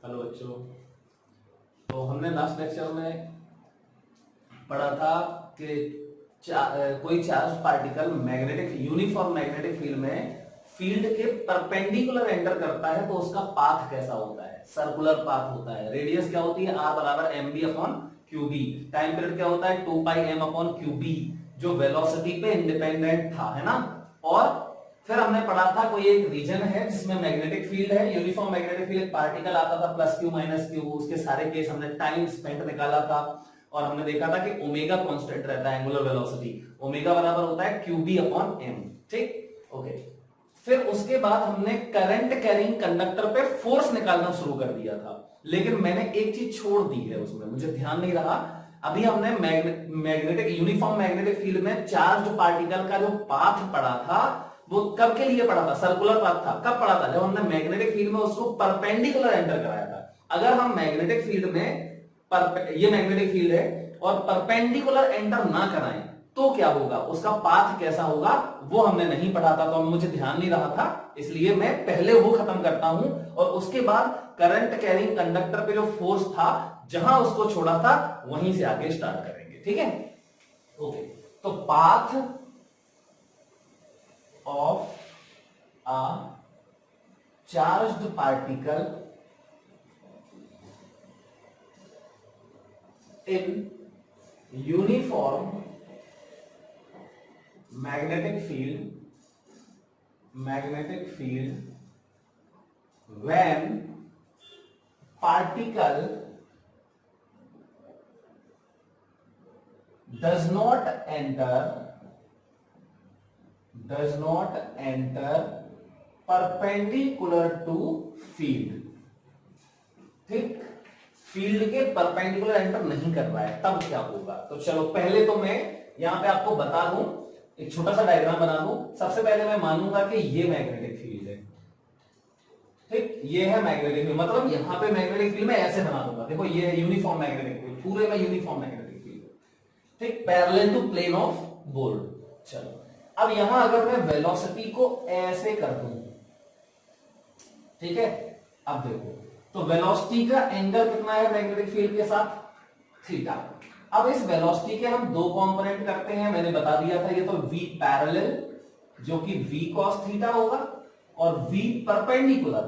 Hello बच्चों। तो हमने लास्ट लेक्चर में पढ़ा था कि कोई charge particle magnetic uniform magnetic field में फील्ड के परपेंडिकुलर एंटर करता है तो उसका पाथ कैसा होता है। सर्कुलर पाथ होता है। रेडियस क्या होती है, r बराबर mb upon qb। Time period क्या होता है, 2πm अपॉन qb, जो वेलोसिटी पे इंडिपेंडेंट था, है ना। और फिर हमने पढ़ा था कोई एक रीजन है जिसमें मैग्नेटिक फील्ड है, यूनिफॉर्म मैग्नेटिक फील्ड, पार्टिकल आता था प्लस क्यू माइनस क्यू, उसके सारे केस हमने टाइम स्पेंट निकाला था और हमने देखा था कि ओमेगा कांस्टेंट रहता है, एंगुलर वेलोसिटी ओमेगा बराबर होता है क्यूबी अपॉन एम। ठीक, ओके। फिर उसके बाद हमने करंट कैरिंग कंडक्टर पे फोर्स निकालना शुरू कर दिया था, लेकिन मैंने एक चीज छोड़ दी है उसमें, मुझे ध्यान नहीं रहा। अभी हमने मैग्नेटिक यूनिफॉर्म मैग्नेटिक फील्ड में चार्ज पार्टिकल का जो पाथ पढ़ा था वो कब के लिए पढ़ा था, सर्कुलर पाथ था। कब पढ़ा था, जब हमने मैग्नेटिक फील्ड में उसको परपेंडिकुलर एंटर कराया था। अगर हम मैग्नेटिक फील्ड में ये मैग्नेटिक फील्ड है और परपेंडिकुलर एंटर ना कराएं तो क्या होगा, उसका पाथ कैसा होगा, वो हमने नहीं पढ़ा था, तो मुझे ध्यान नहीं रहा था, इसलिए मैं पहले वो खत्म करता हूं और उसके बाद करंट कैरिंग कंडक्टर पे जो फोर्स था जहां उसको छोड़ा था वहीं से आगे स्टार्ट करेंगे। ठीक है, ओके। तो path of a charged particle in uniform magnetic field when particle does not enter perpendicular to field। ठीक, फील्ड के परपेंडिकुलर एंटर नहीं कर रहा है तब क्या होगा। तो चलो पहले तो मैं यहां पे आपको बता दूं, एक छोटा सा डायग्राम बना दूं। सबसे पहले मैं मानूंगा कि ये मैग्नेटिक फील्ड है। ठीक, ये है मैग्नेटिक फील्ड, मतलब यहां पे मैग्नेटिक फील्ड में ऐसे बना दूंगा, देखो ये है यूनिफॉर्म मैग्नेटिक फील्ड, पूरे में यूनिफॉर्म मैग्नेटिक फील्ड। ठीक, parallel to plane of board. चलो अब यहां अगर मैं वेलोसिटी को ऐसे कर दूं, ठीक है, अब देखो तो वेलोसिटी का एंगल कितना है मैग्नेटिक फील्ड के साथ, थीटा। अब इस वेलोसिटी के हम दो कंपोनेंट करते हैं, मैंने बता दिया था, ये तो v पैरेलल जो कि v cos थीटा होगा और v परपेंडिकुलर,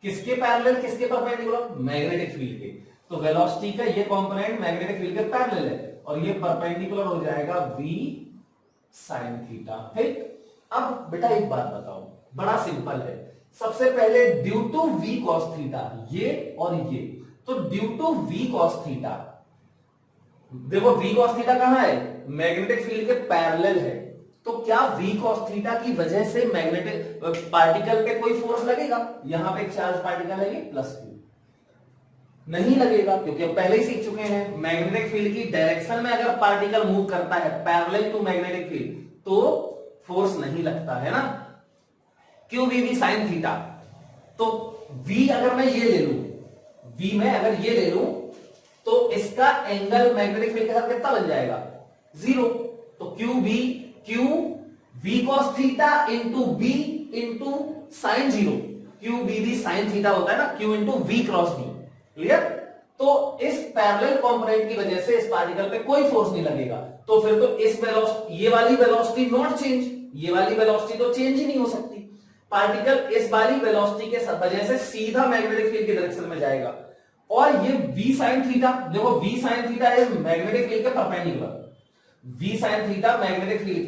किसके पैरेलल किसके परपेंडिकुलर, मैग्नेटिक फील्ड के। तो वेलोसिटी का ये कंपोनेंट मैग्नेटिक फील्ड के पैरेलल है और ये परपेंडिकुलर हो जाएगा v sin थीटा। ठीक, अब बेटा एक बात बताओ, बड़ा सिंपल है। सबसे पहले due to v cos theta, ये और ये, तो due to v cos theta, देखो v cos थीटा कहां है, मैग्नेटिक फील्ड के पैरेलल है, तो क्या v cos थीटा की वजह से मैग्नेटिक पार्टिकल पे कोई फोर्स लगेगा। यहां पे एक चार्ज पार्टिकल है ये प्लस q, नहीं लगेगा, क्योंकि हम पहले ही सीख चुके हैं मैग्नेटिक फील्ड की डायरेक्शन में अगर पार्टिकल मूव करता है पैरेलल टू मैग्नेटिक फील्ड तो फोर्स नहीं लगता है ना। Q V V sine theta, तो v अगर मैं ये ले लूं, v में अगर ये ले लूं तो इसका एंगल मैग्नेटिक फील्ड के साथ कितना बन जाएगा, 0। तो Q v cos theta into b into sine 0, Q V V sine theta होता है ना, q into v cross v। Clear. तो इस पैरेलल कंपोनेंट की वजह से इस पार्टिकल पे कोई फोर्स नहीं लगेगा, तो फिर तो इस वेलोसिटी, ये वाली वेलोसिटी नॉट चेंज, ये वाली वेलोसिटी तो चेंज ही नहीं हो सकती। पार्टिकल इस वाली वेलोसिटी के वजह से सीधा मैग्नेटिक फील्ड की डायरेक्शन में जाएगा और ये v sin थीटा, देखो v sin theta is magnetic field के perpendicular, v sin theta magnetic field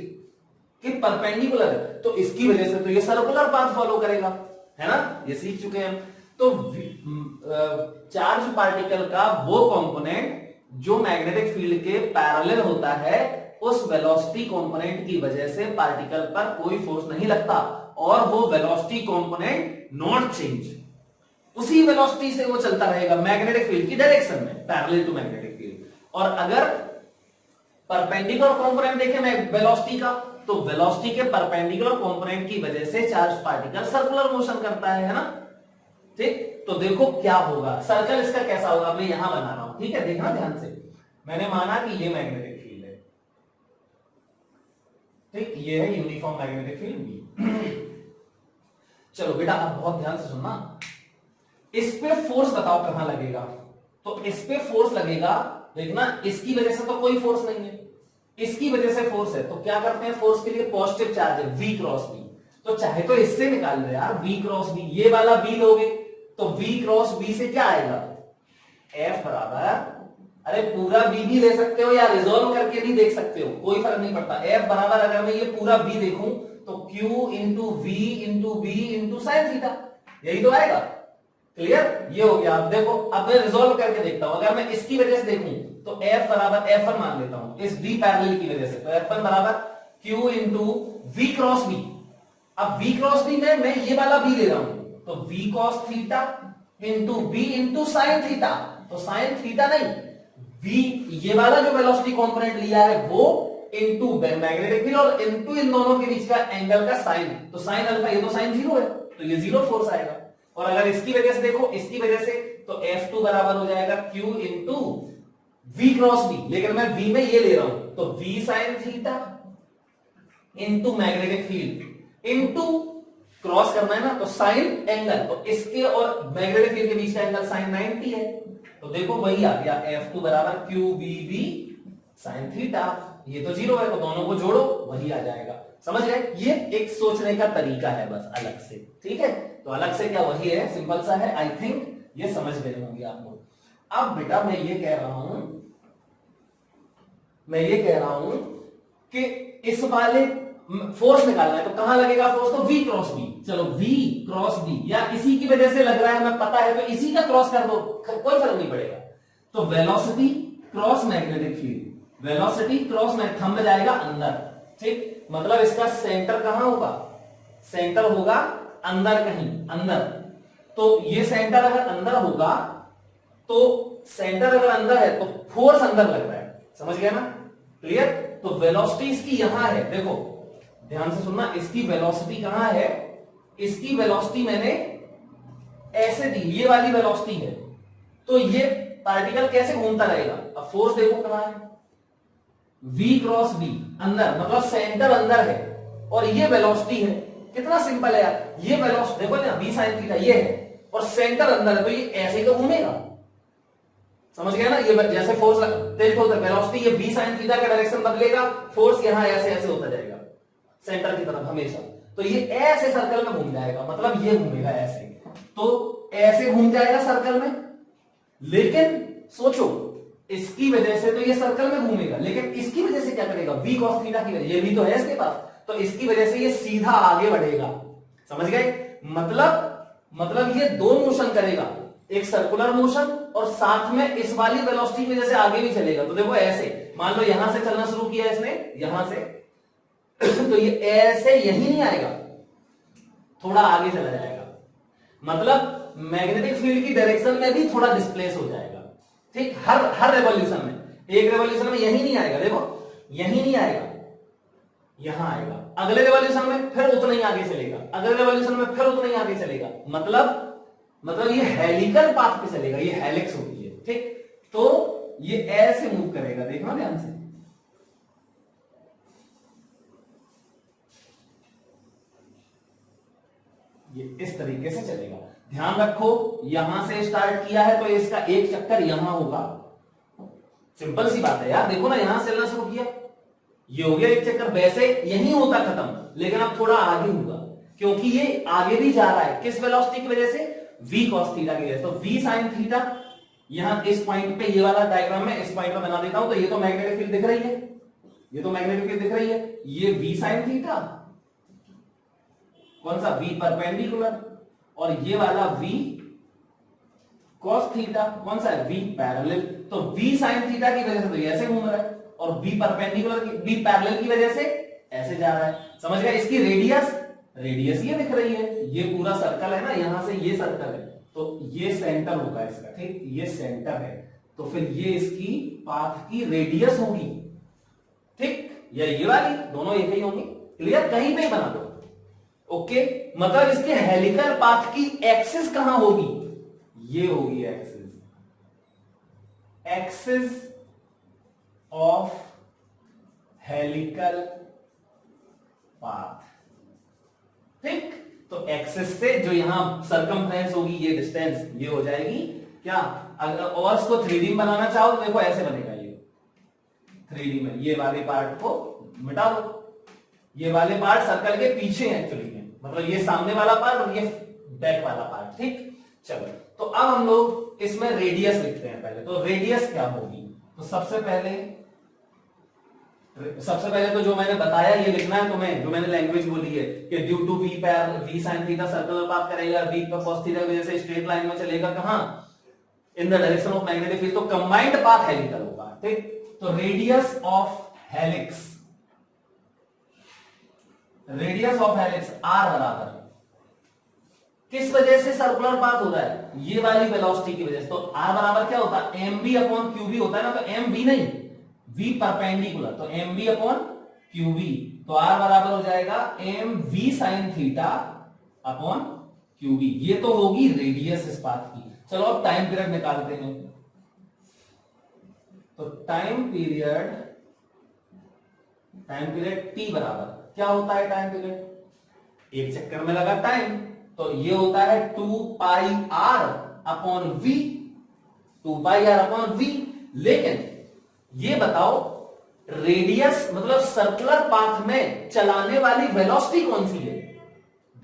के परपेंडिकुलर है, तो इसकी वजह से तो ये सर्कुलर पाथ फॉलो करेगा, है ना, ये सीख चुके हैं हम। तो चार्ज पार्टिकल का वो कंपोनेंट जो मैग्नेटिक फील्ड के पैरेलल होता है, उस वेलोसिटी कंपोनेंट की वजह से पार्टिकल पर कोई फोर्स नहीं लगता और वो वेलोसिटी कंपोनेंट नॉट चेंज, उसी वेलोसिटी से वो चलता रहेगा मैग्नेटिक फील्ड की डायरेक्शन में, पैरेलल टू मैग्नेटिक फील्ड। और अगर परपेंडिकुलर कंपोनेंट देखें मैं वेलोसिटी का, तो वेलोसिटी के परपेंडिकुलर कंपोनेंट की वजह से चार्ज पार्टिकल सर्कुलर मोशन करता है ना। ठीक, तो देखो क्या होगा, सर्कल इसका कैसा होगा, मैं यहां बना रहा हूं, ठीक है, देखना ध्यान से। मैंने माना कि ये मैग्नेटिक फील्ड है, ठीक, ये है यूनिफॉर्म मैग्नेटिक फील्ड बी। चलो बेटा अब बहुत ध्यान से सुनना, इस पे फोर्स बताओ कहां लगेगा, तो इस पे फोर्स लगेगा, देखना इसकी वजह से तो कोई फोर्स नहीं है, इसकी वजह से फोर्स है, तो क्या करते हैं फोर्स के लिए पॉजिटिव चार्ज है v क्रॉस v, तो चाहे तो इससे निकाल रहे यार v क्रॉस v, ये वाला v लोगे तो v क्रॉस v से क्या आएगा, F बराबर, अरे पूरा v भी ले सकते हो या रिजॉल्व करके भी देख सकते हो, कोई फर्क नहीं पड़ता। F बराबर अगर मैं ये पूरा v देखूं तो q into v into b into sine theta, यही तो आएगा। क्लियर, ये हो गया। अब देखो, अब मैं रिजॉल्व करके देखता हूं, अगर मैं इसकी वजह से देखूं तो F बराबर F1 मान लेता हूं इस v पैरेलल की वजह से, तो F1 बराबर q into v cross v। अब v क्रॉस v में मैं ये वाला v ले रहा हूं, तो v cos theta into b into sine theta, तो साइन थीटा नहीं v, ये वाला जो वेलोसिटी कंपोनेंट लिया है वो इंटू मैग्नेटिक फील्ड और इंटू इन दोनों के बीच का एंगल का साइन, तो साइन अल्फा, ये तो साइन जीरो है तो ये जीरो फोर्स आएगा। और अगर इसकी वजह से देखो, इसकी वजह से तो F2 बराबर हो जाएगा Q into V cross V, लेकिन मैं V में ये ले रहा हूं तो V sine theta into magnetic field into cross करना है ना तो साइन एंगल, तो इसके और मैग्नेटिक फील्ड के बीच का एंगल साइन 90 है, तो देखो वही आ गया F2 बराबर QVB साइन थीटा, ये तो जीरो है तो दोनों को जोड़ो वही आ जाएगा। समझ गए, ये एक सोचने का तरीका है बस अलग से, ठीक है, तो अलग से क्या वही है, सिंपल सा है। आई थिंक ये समझ गए होंगे आप लोग। अब बेटा मैं ये कह रहा हूं कि इस वाले फोर्स निकालना है तो कहां लगेगा फोर्स, तो V क्रॉस V, चलो V क्रॉस V, या इसी की वजह से लग रहा है हमें पता है तो इसी का क्रॉस कर दो, कोई फर्क नहीं पड़ेगा। तो velocity cross magnetic field, velocity cross magnetic, thumb जाएगा अंदर, ठीक, मतलब इसका सेंटर कहां होगा, सेंटर होगा अंदर कहीं अंदर, तो ये सेंटर अगर अंदर होगा तो सेंटर अगर अंदर है तो फोर्स अंदर लग रहा है, समझ गया ना, क्लियर। तो वेलोसिटी इसकी यहां है, देखो ध्यान से सुनना, इसकी वेलोसिटी कहां है, इसकी वेलोसिटी मैंने ऐसे दी, ये वाली वेलोसिटी है, तो ये पार्टिकल कैसे घूमता रहेगा, अब फोर्स देखो कहां है, V क्रॉस V अंदर, मतलब सेंटर अंदर है और ये वेलोसिटी है, कितना सिंपल है यार, ये वेलोसिटी देखो ना V साइन थीटा ये है और सेंटर अंदर है तो ये ऐसे ही घूमेगा, समझ गया ना, ये जैसे फोर्स देखो वेलोसिटी ये V साइन थीटा का डायरेक्शन बदलेगा, फोर्स यहां ऐसे ऐसे होता जाएगा सेंटर की तरफ हमेशा, तो ये ऐसे सर्कल में घूम जाएगा, मतलब ये घूमेगा ऐसे, तो ऐसे घूम जाएगा सर्कल में, लेकिन सोचो इसकी वजह से तो ये सर्कल में घूमेगा, लेकिन इसकी वजह से क्या करेगा, V cos थीटा की वजह, ये भी तो है इसके पास, तो इसकी वजह से ये सीधा आगे बढ़ेगा, समझ गए, मतलब ये दो मोशन करेगा, एक सर्कुलर मोशन और साथ में इस वाली वेलोसिटी की वजह से आगे भी चलेगा, तो देखो ऐसे मान लो यहां से चलना शुरू किया इसने, यहां से तो ये ऐसे यही नहीं आएगा, थोड़ा आगे चला जाएगा, मतलब मैग्नेटिक फील्ड की डायरेक्शन में भी थोड़ा डिस्प्लेस हो जाएगा, ठीक, हर रेवोल्यूशन में, एक रेवोल्यूशन में यही नहीं आएगा, देखो यही नहीं आएगा, यहां आएगा, अगले रेवोल्यूशन में फिर उतना ही आगे चलेगा, अगले रेवोल्यूशन में फिर उतना ही आगे चलेगा, मतलब ये हेलिकल पाथ पे चलेगा, ये हेलिक्स होती है, ठीक, तो ये ऐसे मूव करेगा, देखना ध्यान से, ये इस तरीके से चलेगा, ध्यान रखो यहां से स्टार्ट किया है तो इसका एक चक्कर यहां होगा, सिंपल सी बात है यार, देखो ना यहां से चलना शुरू किया, ये हो गया एक चक्कर, वैसे यही होता खत्म, लेकिन अब थोड़ा आगे होगा क्योंकि ये आगे भी जा रहा है, किस वेलोसिटी की वजह से, V cos थीटा की वजह से, तो V sin थीटा, यहां इस पॉइंट पे ये वाला डायग्राम में इस पॉइंट पे बना देता हूं, तो ये तो मैग्नेटिक फील्ड दिख रही है, ये तो मैग्नेटिक फील्ड दिख रही है, ये V sin थीटा, कौन सा V परपेंडिकुलर, और ये वाला V cos थीटा कौन सा है, V पैरेलल, तो V sin थीटा की वजह से तो ये ऐसे घूम रहा है और V परपेंडिकुलर की V पैरेलल की वजह से ऐसे जा रहा है, समझ गया, इसकी रेडियस ये दिख रही है, ये पूरा सर्कल है ना, यहां से ये सर्कल है तो ये सेंटर होगा इसका, ठीक, ये सेंटर है, तो फिर ये इसकी पाथ की रेडियस होगी, ठीक, या ये वाली, दोनों एक ही होंगी, क्लियर, कहीं पे ही बना दो, ओके, मतलब इसके हेलिकल पाथ की एक्सिस कहां होगी, ये होगी एक्सिस ऑफ हेलिकल पाथ, ठीक, तो एक्सिस से जो यहां सरकमफ्रेंस होगी, ये डिस्टेंस, ये हो जाएगी क्या, अगर और इसको 3D में बनाना चाहो तो देखो ऐसे बनेगा ये 3D में, ये वाले पार्ट को मिटा दो, ये वाले पार्ट सर्कल के पीछे है एक्चुअली में, मतलब ये सामने वाला पार्ट और ये बैक वाला पार्ट, ठीक। चलो तो अब हम लोग इसमें रेडियस लिखते हैं पहले। तो रेडियस क्या होगी, तो सबसे पहले तो जो मैंने बताया ये लिखना है तुम्हें, जो मैंने लैंग्वेज बोली है कि ड्यू टू वी पैर V sine theta circular path करेगा, वी पर cos थीटा की वजह से स्ट्रेट लाइन में चलेगा कहां, in the direction of magnetic field, तो कंबाइंड पाथ हेलिकल होगा, ठीक। तो रेडियस ऑफ हेलिक्स आर बराबर किस वजह से सर्कुलर पाथ हो रहा है, ये वाली वेलोसिटी की वजह से। तो आर बराबर क्या होता है, M B upon Q B होता है ना, तो एम बी नहीं, वी परपेंडिकुलर, तो M B upon Q B, तो आर बराबर हो जाएगा M V sine theta upon Q B. ये तो होगी रेडियस इस पाथ की। चलो अब टाइम पीरियड निकालते हैं। तो टाइम पीरियड टी बराबर क्या होता है, टाइम पीरियड एक चक्कर में लगा टाइम, तो ये होता है 2 pi r upon v, 2 pi r upon v. लेकिन ये बताओ रेडियस मतलब सर्कुलर पाथ में चलाने वाली वेलोसिटी कौन सी है,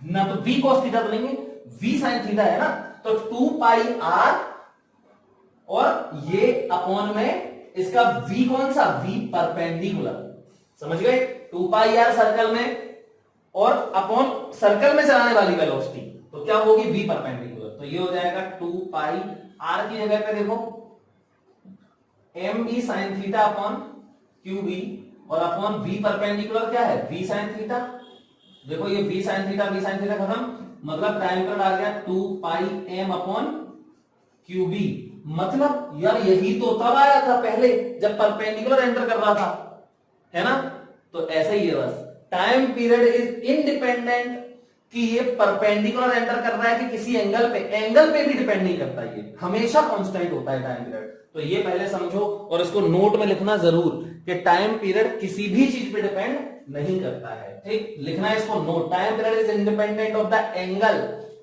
ना तो वी cos थीटा तो नहीं है, वी साइन थीटा है ना, तो 2 पाई आर और ये अपॉन में इसका v कौन सा, v परपेंडिकुलर, समझ गए, 2 पाई आर सर्कल में और अपॉन सर्कल में चलाने वाली वेलोसिटी, तो क्या होगी v परपेंडिकुलर, तो ये हो जाएगा 2 पाई r की जगह पे देखो M B sine theta upon Q B, और अपॉन v परपेंडिकुलर क्या है, v साइन थीटा। देखो ये v साइन थीटा खत्म, मतलब टाइम पर आ गया 2 पाई m अपॉन क्यू बी। मतलब यार यही तो तब आया था पहले जब परपेंडिकुलर एंटर कर रहा था, है ना। तो ऐसे ही है बस, टाइम पीरियड इज इंडिपेंडेंट कि ये परपेंडिकुलर एंटर कर रहा है कि किसी एंगल पे भी डिपेंड नहीं करता, ये हमेशा कांस्टेंट होता है टाइम पीरियड। तो ये पहले समझो और इसको नोट में लिखना जरूर कि टाइम पीरियड किसी भी चीज पे डिपेंड नहीं करता है, ठीक। लिखना है इसको note, time period is independent of the angle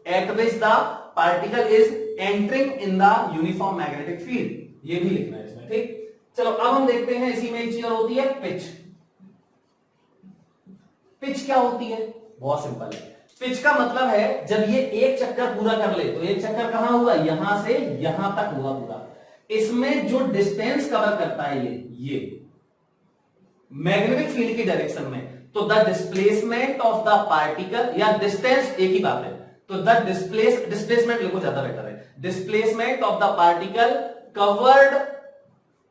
eight which the particle is entering in the uniform magnetic field, ये भी लिखना है इसमें, ठीक। चलो अब हम देखते हैं इसी में एक चीज होती है पिच। पिच क्या होती है, बहुत सिंपल है। पिच का मतलब है जब ये एक चक्कर पूरा कर ले, तो एक चक्कर कहां हुआ, यहां से यहां तक हुआ पूरा, इसमें जो डिस्टेंस कवर करता है ये मैग्नेटिक फील्ड की डायरेक्शन में, तो the displacement of the particle, या डिस्टेंस एक ही बात है, तो द डिस्प्लेसमेंट लिखो ज्यादा बेटर है, displacement of the particle covered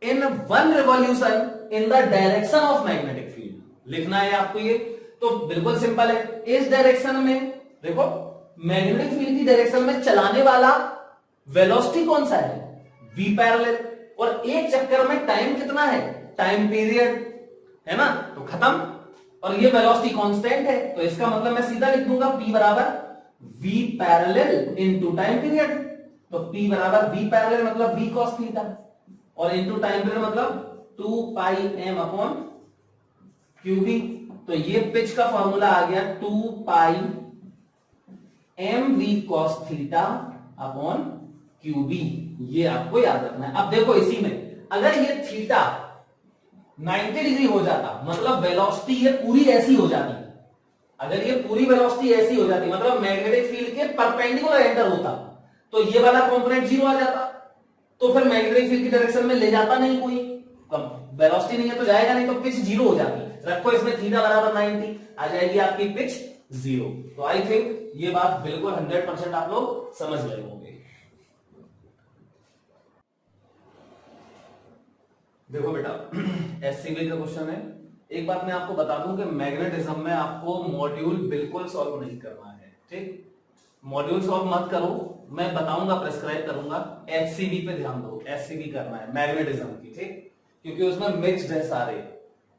in one revolution in the direction of magnetic field, लिखना है आपको ये। तो बिल्कुल सिंपल है, इस डायरेक्शन में देखो मैग्नेटिक फील्ड की डायरेक्शन में चलाने वाला वेलोसिटी कौन सा है, v पैरेलल, और एक चक्कर में टाइम कितना है, टाइम पीरियड, है ना, तो खत्म। और ये वेलोसिटी कांस्टेंट है, तो इसका मतलब मैं सीधा लिख दूंगा p बराबर v parallel into time period. तो p बराबर v पैरेलल मतलब v cos थीटा, और इनटू टाइम पीरियड मतलब 2 पाई m अपॉन qb। तो ये पिच का फॉर्मूला आ गया 2 पाई mv cos theta upon qb, ये आपको याद रखना है। अब देखो इसी में अगर ये थीटा 90 डिग्री हो जाता, मतलब वेलोसिटी ये पूरी ऐसी हो जाती, अगर ये पूरी वेलोसिटी ऐसी हो जाती मतलब मैग्नेटिक फील्ड के परपेंडिकुलर एंटर होता, तो ये वाला कंपोनेंट 0 आ जाता, तो फिर मैग्नेटिक फील्ड की डायरेक्शन में ले जाता नहीं कोई, वेलोसिटी नहीं है तो जाएगा नहीं, तो पिच 0 हो जाती। रखो इसमें थीटा बराबर 90, आ जाएगी आपकी पिच 0। तो आई थिंक ये बात बिल्कुल 100% आप लोग समझ गए होंगे। देखो बेटा एससीबी का क्वेश्चन है। एक बात मैं आपको बता दूं कि मैग्नेटिज्म में आपको मॉड्यूल बिल्कुल सॉल्व नहीं करना है, ठीक। मॉड्यूल सॉल्व मत करो, मैं बताऊंगा, प्रेस्क्राइब करूंगा, एचसीबी पे ध्यान दो, एचसीबी करना है मैग्नेटिज्म की, ठीक, क्योंकि उसमें मिक्स्ड है, सारे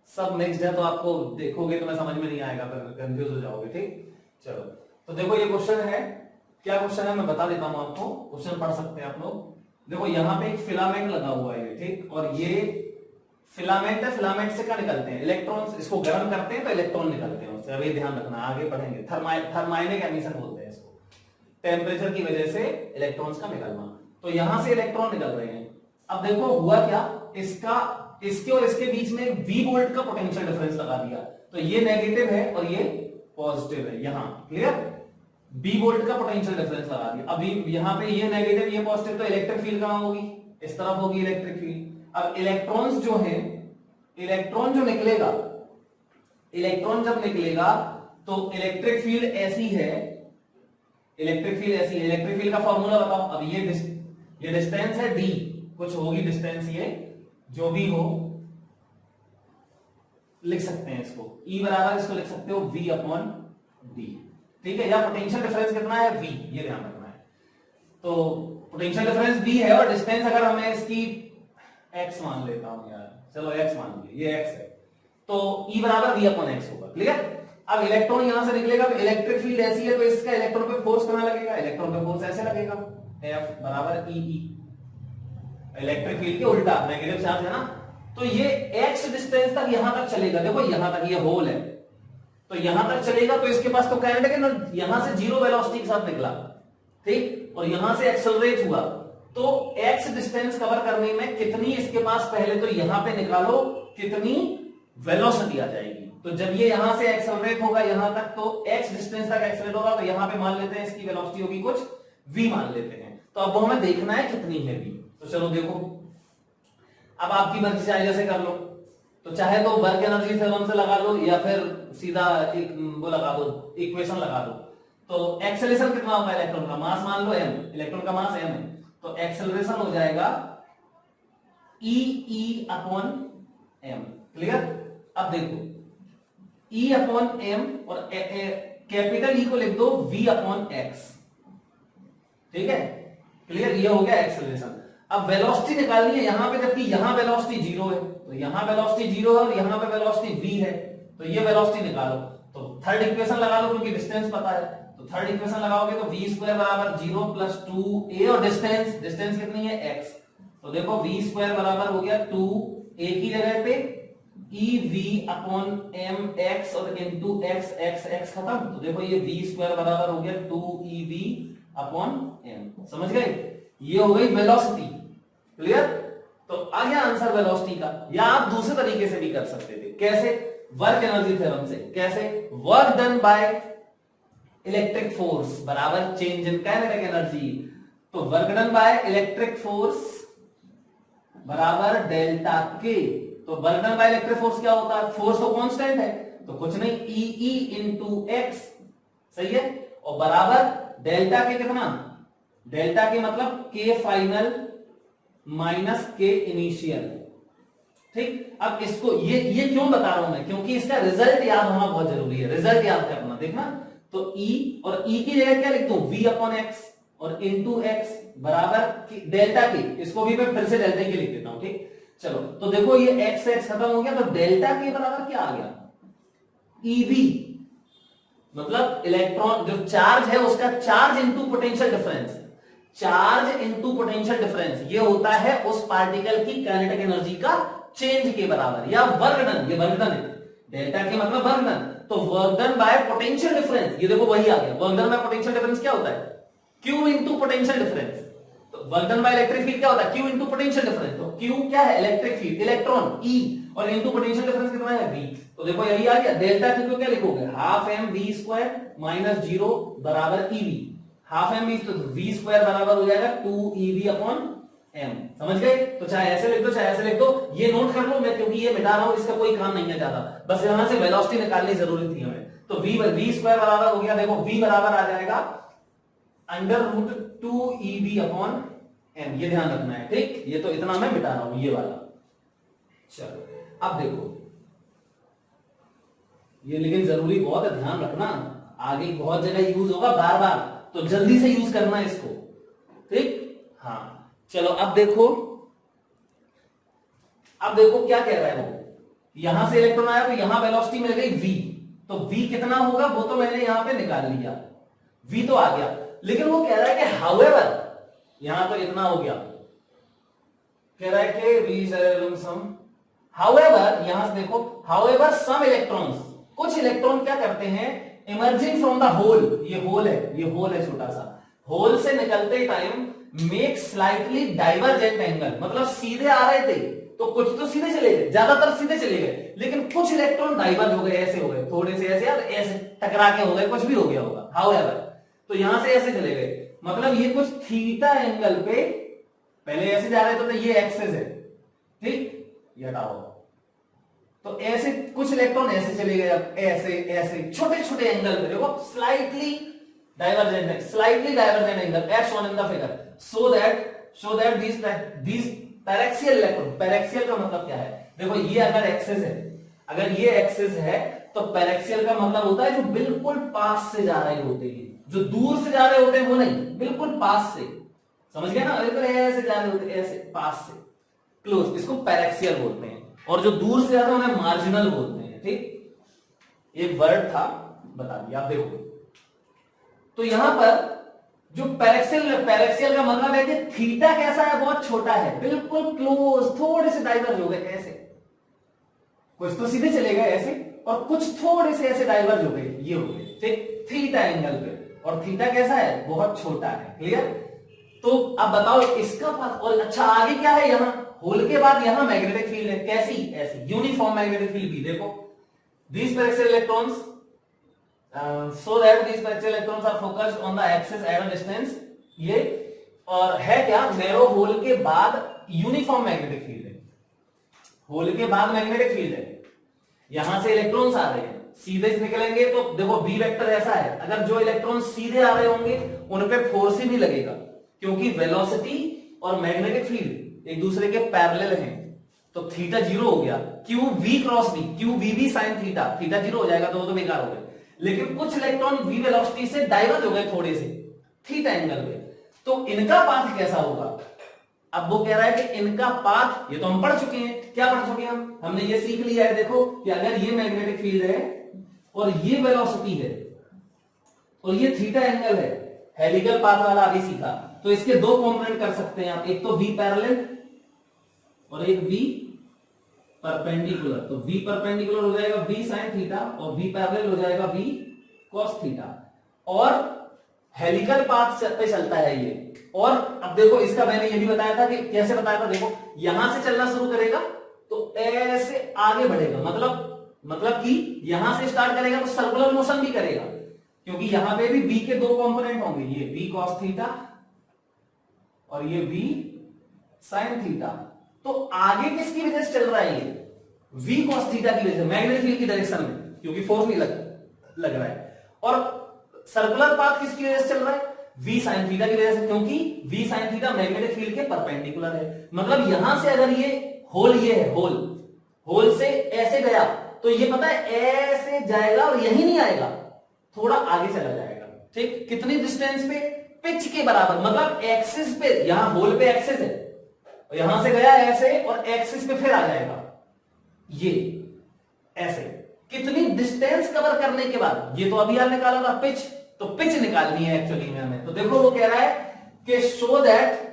सब मिक्स्ड है, तो आपको देखोगे तो मैं समझ में नहीं आएगा, फिर कंफ्यूज हो जाओगे, ठीक। चलो तो देखो ये क्वेश्चन है, क्या क्वेश्चन है मैं बता देता हूं आपको, क्वेश्चन पढ़ सकते हैं आप लोग। देखो यहाँ पे एक फिलामेंट लगा हुआ है, ठीक, और ये फिलामेंट है, फिलामेंट से क्या निकलते हैं इलेक्ट्रॉन्स, इसको गर्म करते हैं तो इलेक्ट्रॉन निकलते हैं उससे। अभी ध्यान रखना, आगे पढ़ेंगे। थर्माइनिक एमिशन बोलते हैं इसको, टेम्परेचर की वजह से इलेक्ट्रॉन्स का निकलना। तो यहां से इलेक्ट्रॉन निकल रहे हैं। अब देखो हुआ क्या, इसके और इसके बीच में V वोल्ट का पोटेंशियल डिफरेंस लगा दिया, तो ये नेगेटिव है और ये पॉजिटिव है। यहां क्लियर, B वोल्ट का पोटेंशियल डिफरेंस लगा दिया। अभी यहां पे ये नेगेटिव ये पॉजिटिव, तो इलेक्ट्रिक फील्ड कहां होगी, इस तरफ होगी इलेक्ट्रिक फील्ड। अब इलेक्ट्रॉन्स जो है, इलेक्ट्रॉन जो निकलेगा, इलेक्ट्रॉन जब निकलेगा तो इलेक्ट्रिक फील्ड ऐसी है, इलेक्ट्रिक फील्ड ऐसी है। इलेक्ट्रिक फील्ड का फॉर्मूला बताओ। अब ये डिस्टेंस है d, कुछ होगी डिस्टेंस, ये जो भी हो लिख सकते हैं इसको, E बराबर इसको लिख सकते हो V अपॉन D, ठीक है। या पोटेंशियल डिफरेंस कितना है V, ये ध्यान रखना है। तो पोटेंशियल डिफरेंस V है और डिस्टेंस अगर हमें इसकी x मान लेता हूं यार, चलो x मान लिया, ये x है, तो E बराबर V अपॉन x होगा। क्लियर। अब इलेक्ट्रॉन यहां से निकलेगा तो इलेक्ट्रिक फील्ड ऐसी है, तो इसका इलेक्ट्रॉन पे फोर्स कितना लगेगा, इलेक्ट्रॉन पे फोर्स ऐसे लगेगा, F बराबर E। इलेक्ट्रिक फील्ड के उल्टा, नेगेटिव चार्ज है ना, तो ये x डिस्टेंस तक यहां तक चलेगा। देखो यहां तक ये होल है, तो यहां तक चलेगा, तो इसके पास तो काइनेटिक एनर्जी यहां से जीरो वेलोसिटी के साथ निकला, ठीक, और यहां से एक्सेलरेट हुआ, तो x डिस्टेंस कवर करने में कितनी इसके पास, पहले तो यहां पे निकालो कितनी वेलोसिटी आ जाएगी। तो जब ये यहां से एक्सेलरेट होगा यहां तक, तो x डिस्टेंस तक एक्सेलरेट होगा, तो यहां पे मान लेते हैं इसकी वेलोसिटी होगी कुछ v मान लेते हैं। तो अब हमें देखना है कितनी है v। तो चलो देखो, अब आपकी मर्जी चाहे जैसे कर लो, तो चाहे तो वर्क एनर्जी थ्योरम से लगा लो या फिर सीधा एक वो लगा दो, इक्वेशन लगा दो। तो एक्सेलरेशन कितना होगा, इलेक्ट्रॉन का मास मान लो m, इलेक्ट्रॉन का मास m है, तो एक्सेलरेशन हो जाएगा E अपॉन m। क्लियर। अब देखो E अपॉन m और कैपिटल E को लिख दो V अपॉन x, ठीक है। क्लियर, ये हो गया एक्सेलरेशन। अब वेलोसिटी निकालनी है यहां पे, जबकि यहां वेलोसिटी जीरो है, तो यहां वेलोसिटी जीरो है और यहां पे वेलोसिटी v है, तो ये वेलोसिटी निकालो। तो थर्ड इक्वेशन लगा लो, क्योंकि डिस्टेंस पता है, तो थर्ड इक्वेशन लगाओगे तो v स्क्वायर बराबर 0 प्लस 2a, और डिस्टेंस कितनी है x, तो देखो v स्क्वायर बराबर हो गया 2a की जगह पे ev अपॉन mx और इनटू x खत्म, तो देखो ये v स्क्वायर बराबर हो गया 2ev अपॉन m। समझ गए, ये हो गई वेलोसिटी। क्लियर। तो आ गया आंसर वेलोसिटी का। या आप दूसरे तरीके से भी कर सकते थे, कैसे, वर्क एनर्जी थ्योरम से। कैसे, work done by electric force बराबर चेंज इन काइनेटिक एनर्जी। तो work done by electric force बराबर डेल्टा के। तो work done by electric force क्या होता है, फोर्स तो कांस्टेंट है, तो कुछ नहीं E इंटू एक्स, सही है, और बराबर डेल्टा के कितना, डेल्टा के मतलब के फाइनल माइनस के इनिशियल, ठीक। अब इसको ये क्यों बता रहा हूं मैं, क्योंकि इसका रिजल्ट याद होना बहुत जरूरी है, रिजल्ट याद करना। देखना, तो E और E की जगह क्या लिखता हूं, V अपॉन एक्स और इंटू एक्स बराबर डेल्टा के, इसको भी मैं फिर से डेल्टा के लिख देता हूं, ठीक। चलो, तो देखो ये एक्स खत्म हो गया, तो डेल्टा के बराबर क्या आ गया, EV, मतलब इलेक्ट्रॉन जो चार्ज है उसका charge into potential difference, charge into potential difference, ये होता है उस पार्टिकल की काइनेटिक एनर्जी का चेंज के बराबर, या वर्क डन, ये वर्क डन है, डेल्टा के मतलब वर्क डन, तो work done by potential difference, ये देखो वही आ गया, work done by potential difference क्या होता है, Q इंटू पोटेंशियल डिफरेंस। तो work done by electric field क्या होता है, Q इंटू पोटेंशियल डिफरेंस, तो Q क्या है, इलेक्ट्रिक फील्ड, इलेक्ट्रॉन E, और इंटू पोटेंशियल डिफरेंस कितना है V, तो देखो यही आ गया। डेल्टा Q को क्या लिखोगे, half M V square minus 0 बराबर EV, हाफ एम वी, तो V स्क्वायर बराबर हो जाएगा 2EV अपॉन m। समझ गए, तो चाहे ऐसे लिख दो चाहे ऐसे लिख दो, ये नोट कर लो, मैं क्योंकि ये मिटा रहा हूं, इसका कोई काम नहीं है ज्यादा, बस यहां से वेलोसिटी निकालनी जरूरी थी हमें। तो V स्क्वायर बराबर हो गया, देखो V बराबर आ जाएगा under root 2EV upon m, ये ध्यान रखना है, ठीक। ये तो इतना मैं मिटा रहा हूं, ये वाला। चलो अब देखो, ये लेकिन जरूरी बहुत है, ध्यान रखना, आगे बहुत जगह यूज होगा बार बार, तो जल्दी से यूज करना इसको, ठीक। हाँ चलो, अब देखो क्या कह रहा है वो, यहां से इलेक्ट्रॉन आया तो यहां वेलोसिटी मिल गई v, तो v कितना होगा वो तो मैंने यहां पे निकाल लिया, v तो आ गया, लेकिन वो कह रहा है कि हाउएवर, यहां तो इतना हो गया, कह रहा है कि v सम हाउएवर, यहां से देखो, हाउएवर सम इलेक्ट्रॉन्स, कुछ इलेक्ट्रॉन क्या करते हैं, इमर्जिंग फ्रॉम द होल, ये होल है, ये होल है छोटा सा, होल से निकलते time make slightly divergent angle, मतलब सीधे आ रहे थे तो कुछ तो सीधे चले गए, ज्यादातर सीधे चले गए, लेकिन कुछ इलेक्ट्रॉन डाइवर्ज हो गए, ऐसे हो गए, थोड़े से ऐसे, यार ऐसे टकरा के हो गए, कुछ भी हो गया होगा, हाउएवर, तो यहां से ऐसे चले गए, मतलब ये कुछ थीटा एंगल पे पहले ऐसे जा रहे थे, तो ये एक्सेस है, ठीक, ये हटाओ, तो ऐसे कुछ इलेक्ट्रॉन ऐसे चले गए, अब ऐसे ऐसे छोटे छोटे एंगल पे देखो, slightly divergent angle as shown in the figure, so that these paraxial electron, paraxial का मतलब क्या है, देखो ये अगर एक्सेस है, अगर ये एक्सेस है तो पैरेक्सियल का मतलब होता है जो बिल्कुल पास से जा रहे होते हैं, जो दूर से जा रहे होते हैं वो नहीं, बिल्कुल पास से, समझ गया ना, अगर ऐसे जा रहे होते हैं, ऐसे पास से क्लोज, इसको पैरेक्सियल बोलते हैं, और जो दूर से जाते हैं उन्हें मार्जिनल बोलते हैं, ठीक, एक वर्ड था बता दिया, आप देखो, तो यहां पर जो पैरेक्सियल का मतलब है कि थीटा कैसा है, बहुत छोटा है, बिल्कुल क्लोज, थोड़े से डाइवर्ज हो गए ऐसे, कुछ तो सीधे चले गए ऐसे, और कुछ थोड़े से ऐसे डाइवर्ज हो गए, ये हो गए, ठीक, थीटा एंगल पे, और थीटा कैसा है, बहुत छोटा है, क्लियर। तो अब बताओ इसका पाथ, और अच्छा आगे क्या है, यहां होल के बाद यहां मैग्नेटिक फील्ड है, कैसी, ऐसी यूनिफॉर्म मैग्नेटिक फील्ड भी, देखो these paraxial electrons so that these paraxial electrons are focused on the axis at a distance, ये और है क्या, नैरो होल के बाद यूनिफॉर्म मैग्नेटिक फील्ड है, होल के बाद मैग्नेटिक फील्ड है, यहां से इलेक्ट्रॉन्स आ रहे हैं, सीधे से निकलेंगे तो देखो बी वेक्टर ऐसा है, अगर जो इलेक्ट्रॉन सीधे आ रहे होंगे उन पे फोर्स ही नहीं लगेगा, क्योंकि वेलोसिटी और मैग्नेटिक फील्ड एक दूसरे के पैरेलल हैं, तो थीटा जीरो हो गया, Q V cross V, Q V भी साइन थीटा, थीटा जीरो हो जाएगा, तो बेकार हो गए, लेकिन कुछ इलेक्ट्रॉन वी वेलोसिटी से डाइवर्ज हो गए थोड़े से थीटा एंगल पे, तो इनका पाथ कैसा होगा, अब वो कह रहा है कि इनका पाथ, ये तो हम पढ़ चुके हैं, क्या पढ़ चुके हैं हमने ये सीख लिया है, देखो कि अगर ये मैग्नेटिक फील्ड है और ये वेलोसिटी है और ये थीटा एंगल है, हेलिकल पाथ वाला अभी सीखा, तो इसके दो कंपोनेंट कर सकते हैं आप, एक तो वी पैरेलल और एक वी परपेंडिकुलर, तो वी परपेंडिकुलर हो जाएगा वी साइन थीटा और वी पैरेलल हो जाएगा वी कॉस थीटा, और हेलिकल पाथ पे चलता है ये, और अब देखो इसका मैंने ये भी बताया था कि कैसे बताया था, देखो यहां से चलना शुरू करेगा तो ऐसे आगे बढ़ेगा, मतलब कि यहां से स्टार्ट करेगा तो सर्कुलर मोशन भी करेगा, क्योंकि यहां पे भी v के दो कंपोनेंट होंगे, ये v cos थीटा और ये v sin थीटा, तो आगे किसकी वजह से चल रहा है ये, v cos थीटा की वजह से, मैग्नेटिक फील्ड की डायरेक्शन में, क्योंकि फोर्स नहीं लग रहा है, और सर्कुलर पाथ किसकी वजह से चल रहा है, v sin थीटा की वजह से, क्योंकि v sin theta magnetic field के परपेंडिकुलर है, मतलब यहां से अगर ये ये है होल से ऐसे गया तो ये पता है ऐसे जाएगा और यही नहीं आएगा, थोड़ा आगे चला जाएगा, ठीक, कितनी डिस्टेंस पे, पिच के बराबर, मतलब एक्सिस पे, यहां होल पे एक्सिस है, यहां से गया ऐसे और एक्सिस पे फिर आ जाएगा, ये ऐसे, कितनी डिस्टेंस कवर करने के बाद, ये तो अभी यार निकाला था पिच, तो पिच निकालनी है एक्चुअली में हमें, तो देखो वो कह रहा है कि show that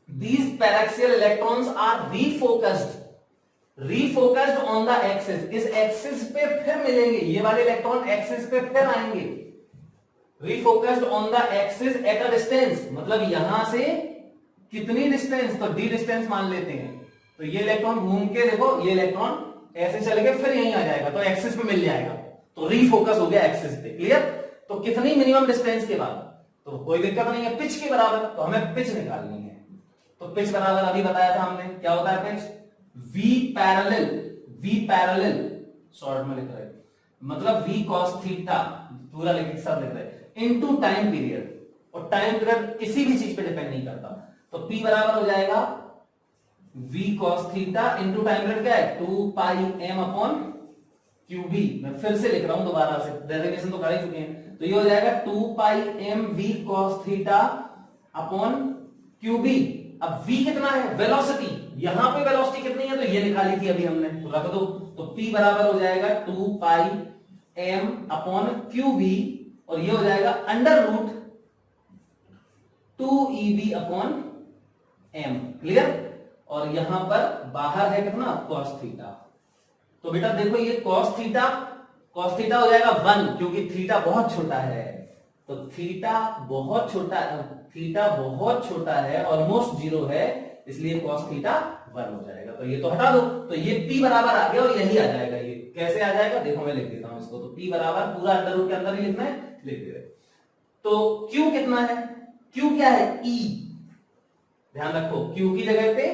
these paraxial electrons are refocused on the axis, इस एक्सिस पे फिर मिलेंगे, ये वाले इलेक्ट्रॉन एक्सिस पे फिर आएंगे, refocused on the axis at a distance, मतलब यहां से कितनी डिस्टेंस, तो डी डिस्टेंस मान लेते हैं, तो ये इलेक्ट्रॉन घूम के देखो, ये इलेक्ट्रॉन ऐसे चल के फिर यहीं आ जाएगा, तो एक्सिस पे मिल जाएगा, तो रीफोकस हो गया एक्सिस पे, क्लियर। तो कितनी मिनिमम डिस्टेंस के बाद, तो कोई दिक्कत नहीं है, पिच के बराबर, तो हमें पिच निकालनी है, तो पिच बराबर अभी बताया था हमने, क्या होता है पिच, वी पैरेलल शॉर्ट में लिख रहे हैं, मतलब वी कॉस थीटा, पूरा लिख सब लिख रहे हैं, इनटू टाइम पीरियड, और टाइम पीरियड किसी भी चीज पे डिपेंड नहीं करता, तो P बराबर हो जाएगा v cos theta into time period क्या है, 2 पाई m अपॉन QB, मैं फिर से लिख रहा हूं दोबारा से, डेरिवेशन तो कर ही चुके हैं, तो ये हो जाएगा 2 पाई m v cos theta upon QB। अब v कितना है, वेलोसिटी, यहां पे वेलोसिटी कितनी है, तो ये निकाली थी अभी हमने, तो रख दो, तो P बराबर हो जाएगा 2 पाई m अपॉन QB, और ये हो जाएगा अंडर रूट 2EB अपॉन m, क्लियर। और यहां पर बाहर है कितना cos थीटा। तो बेटा देखो ये cos थीटा हो जाएगा 1 क्योंकि थीटा बहुत छोटा है। तो थीटा बहुत छोटा है ऑलमोस्ट 0 है, इसलिए cos थीटा 1 हो जाएगा। तो ये तो हटा दो, तो ये p बराबर आ गया और यही आ जाएगा। ये कैसे आ जाएगा देखो मैं लिख देता हूं इसको। तो p बराबर पूरा अंडर रूट के अंदर ही लिखना है, लिख दे रहे। तो q कितना है, q क्या है e, ध्यान रखो q की जगह पे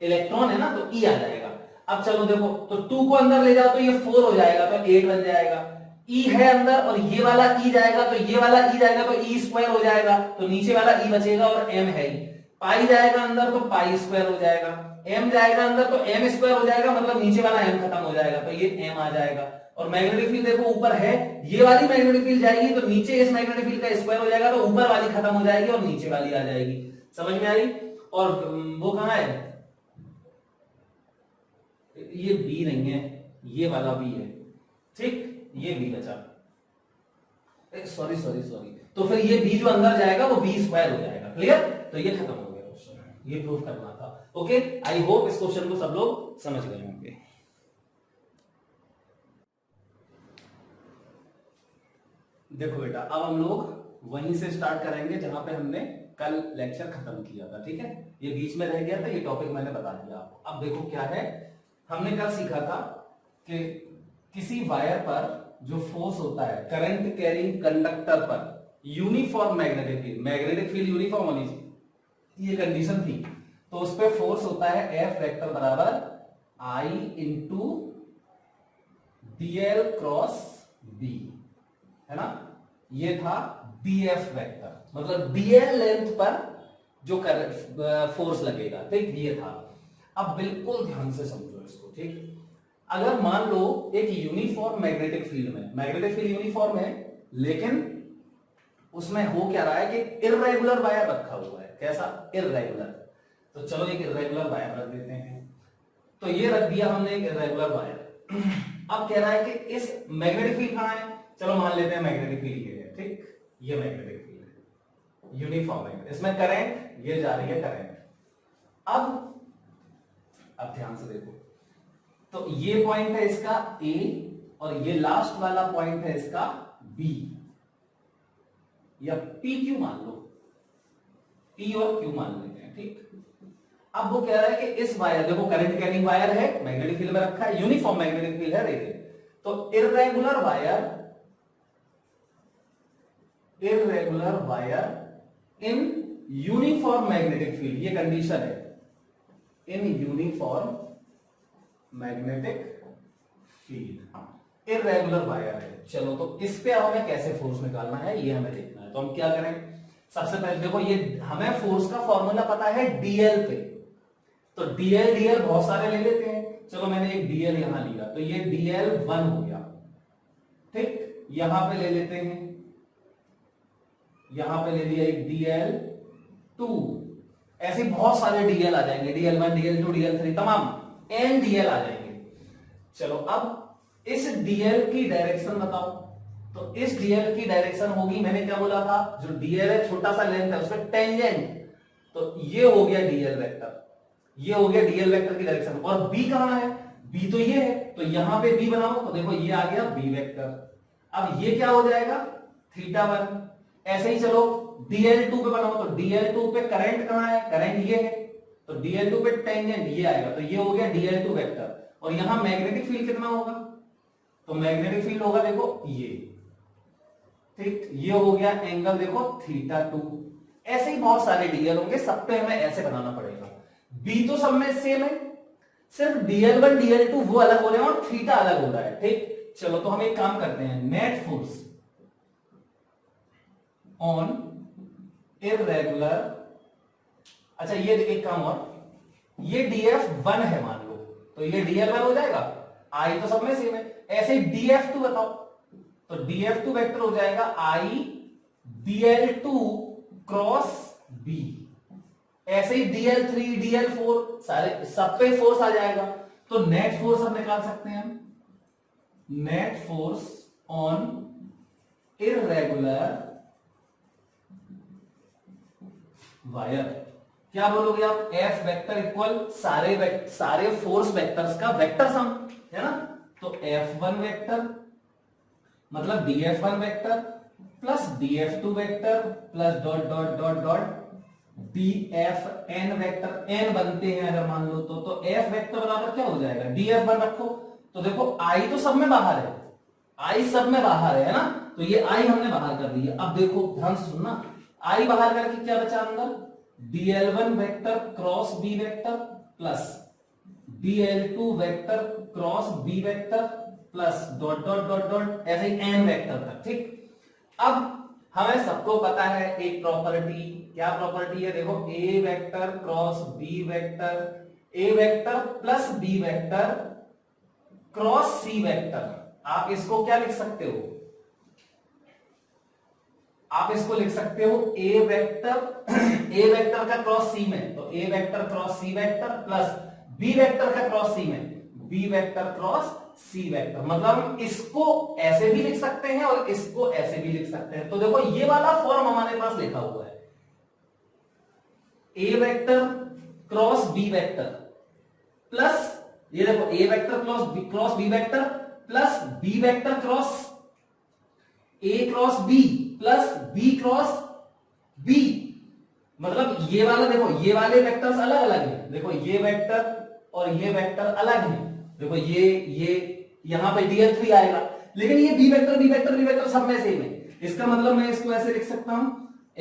इलेक्ट्रॉन है ना तो e आ जाएगा। अब चलो देखो, तो 2 को अंदर ले जाओ तो ये 4 हो जाएगा, तो 8 बन जाएगा। e है अंदर और ये वाला e जाएगा तो ये वाला e जाएगा तो e स्क्वायर हो जाएगा, तो नीचे वाला e बचेगा और m है ही। पाई जाएगा अंदर तो पाई स्क्वायर हो जाएगा, m जाएगा अंदर तो m स्क्वायर हो जाएगा, मतलब नीचे वाला m खत्म हो जाएगा तो ये m आ जाएगा। और मैग्नेटिक फील्ड देखो ऊपर है, ये वाली मैग्नेटिक फील्ड जाएगी तो नीचे इस मैग्नेटिक फील्ड का स्क्वायर हो जाएगा, तो ऊपर वाली खत्म हो जाएगी और नीचे वाली आ जाएगी। समझ में आई? और वो कहां है, ये बी नहीं है, ये वाला बी है, ठीक, ये बी बचा। सॉरी, तो फिर ये बी जो अंदर जाएगा वो बी स्क्वायर हो जाएगा। क्लियर? तो ये खत्म हो गया क्वेश्चन, ये प्रूव करना था। ओके, आई होप इस क्वेश्चन को सब लोग समझ गए होंगे। देखो बेटा, अब हम लोग वहीं से स्टार्ट करेंगे जहां पे हमने कल लेक्चर खत्म किया था। ठीक है, ये बीच में रह गया था, ये टॉपिक मैंने बता दिया आपको। अब देखो क्या है, हमने कल सीखा था कि किसी वायर पर जो फोर्स होता है करंट कैरिंग कंडक्टर पर, यूनिफॉर्म मैग्नेटिक फील्ड यूनिफॉर्म होनी चाहिए, ये कंडीशन थी। तो उस पर फोर्स होता है F वेक्टर बराबर I into DL cross B, है ना। ये था DF वेक्टर, मतलब DL लेंथ पर जो फोर्स लगेगा, ठीक, ये था। अब बिल्कुल ध्यान से समझो इसको, ठीक। अगर मान लो एक यूनिफॉर्म मैग्नेटिक फील्ड में, मैग्नेटिक फील्ड यूनिफॉर्म है लेकिन उसमें हो क्या रहा है कि इर्रेगुलर वायर रखा हुआ है। कैसा? इर्रेगुलर। तो चलो एक इर्रेगुलर वायर रख देते हैं। तो ये रख दिया हमने एक इर्रेगुलर वायर। अब कह रहा है कि इस मैग्नेटिक फील्ड कहां है, चलो मान लेते हैं मैग्नेटिक फील्ड ये है, ठीक, ये मैग्नेटिक फील्ड है, यूनिफॉर्म है, इसमें करंट ये जा रही है करंट। अब ध्यान से देखो, तो ये पॉइंट है इसका A और ये लास्ट वाला पॉइंट है इसका B या PQ मान लो, P और Q मान लेते हैं, ठीक। अब वो कह रहा है कि इस वायर, देखो करंट कैरिंग वायर है, मैग्नेटिक फील्ड में रखा है, यूनिफॉर्म मैग्नेटिक फील्ड है, देखिए। तो irregular wire in uniform magnetic field, ये कंडीशन है, in uniform magnetic field, irregular wire है। चलो, तो इस पे हमें कैसे फोर्स निकालना है ये हमें देखना है। तो हम क्या करें, सबसे पहले देखो, ये हमें फोर्स का फॉर्मूला पता है डीएल पे, तो डीएल बहुत सारे ले लेते हैं। चलो मैंने एक डीएल यहां लिया, तो ये डीएल 1 हो गया, ठीक। यहां पे ले लेते हैं, यहां पे ले लिया एक डीएल 2, ऐसे बहुत सारे डीएल आ जाएंगे, डीएल 1, डीएल 2, डीएल 3, तमाम एन डीएल आ जाएंगे। चलो, अब इस डीएल की डायरेक्शन बताओ। तो इस डीएल की डायरेक्शन होगी, मैंने क्या बोला था, जो डीएल है छोटा सा लेंथ है उसमें टेंजेंट, तो ये हो गया डीएल वेक्टर, ये हो गया डीएल वेक्टर की डायरेक्शन। और बी कहां है, बी तो ये है, तो यहां पे बी बनाओ, तो देखो ये आ गया बी वेक्टर। अब ये क्या हो जाएगा, θ1। ऐसे ही चलो DL2 पे बनाओ, तो DL2 पे करंट कहां है, करंट ये है, तो DL2 पे टेंजेंट ये आएगा, तो ये हो गया DL2 वेक्टर। और यहां मैग्नेटिक फील्ड कितना होगा, तो मैग्नेटिक फील्ड होगा देखो ये, ठीक, ये हो गया एंगल देखो θ2। ऐसे ही बहुत सारे डीएल होंगे, सब पे हमें ऐसे बनाना पड़ेगा। बी तो सब में सेम है, सिर्फ DL1 DL2 वो अलग हो रहे हैं और θ अलग हो रहा है, ठीक। चलो, तो हम एक काम करते हैं, नेट फोर्स ऑन इर्रेगुलर, अच्छा ये एक काम और, ये DF1 है मान लो, तो ये DL1 हो जाएगा, I तो सब में सेम है। ऐसे DF2 बताओ, तो DF2 वेक्टर हो जाएगा I DL2 क्रॉस B। ऐसे ही DL3 DL4 सारे सब पे फोर्स आ जाएगा, तो नेट फोर्स हम निकाल सकते हैं, net force on irregular wire, क्या बोलोगे आप? एफ वेक्टर इक्वल सारे फोर्स वेक्टर्स का वेक्टर सम, है ना? तो F1 वेक्टर मतलब DF1 vector plus DF2 vector plus dot dot dot dot DFN vector, n बनते हैं अगर मान लो तो F वेक्टर बराबर क्या हो जाएगा? DF1 रखो तो देखो I तो सब में बाहर है, I सब में बाहर है ना, तो ये I हमने बाहर कर दिया। अब देखो ध्यान से सुनना, I बाहर करके क्या बचा अंदर? DL1 vector cross B vector plus DL2 vector cross B vector plus dot dot dot dot ऐसे ही n वेक्टर तक, ठीक। अब हमें सबको पता है एक प्रॉपर्टी, क्या प्रॉपर्टी है? देखो A vector cross B vector, A vector plus B vector cross C vector. आप इसको क्या लिख सकते हो? आप इसको लिख सकते हो A वेक्टर का क्रॉस C में, तो A vector cross C vector plus B vector का क्रॉस C में B vector cross C vector. मतलब हम इसको ऐसे भी लिख सकते हैं और इसको ऐसे भी लिख सकते हैं। तो देखो ये वाला फॉर्म हमारे पास लिखा हुआ है, A vector cross B vector plus ये देखो A vector cross B vector plus B vector cross A cross B plus B cross B। मतलब ये वाला देखो, ये वाले वेक्टर्स अलग अलग हैं, देखो ये वेक्टर और ये वेक्टर अलग हैं। देखो ये यहां पे DL3 आएगा, लेकिन ये B वेक्टर सब में सेम है। इसका मतलब मैं इसको ऐसे लिख सकता हूं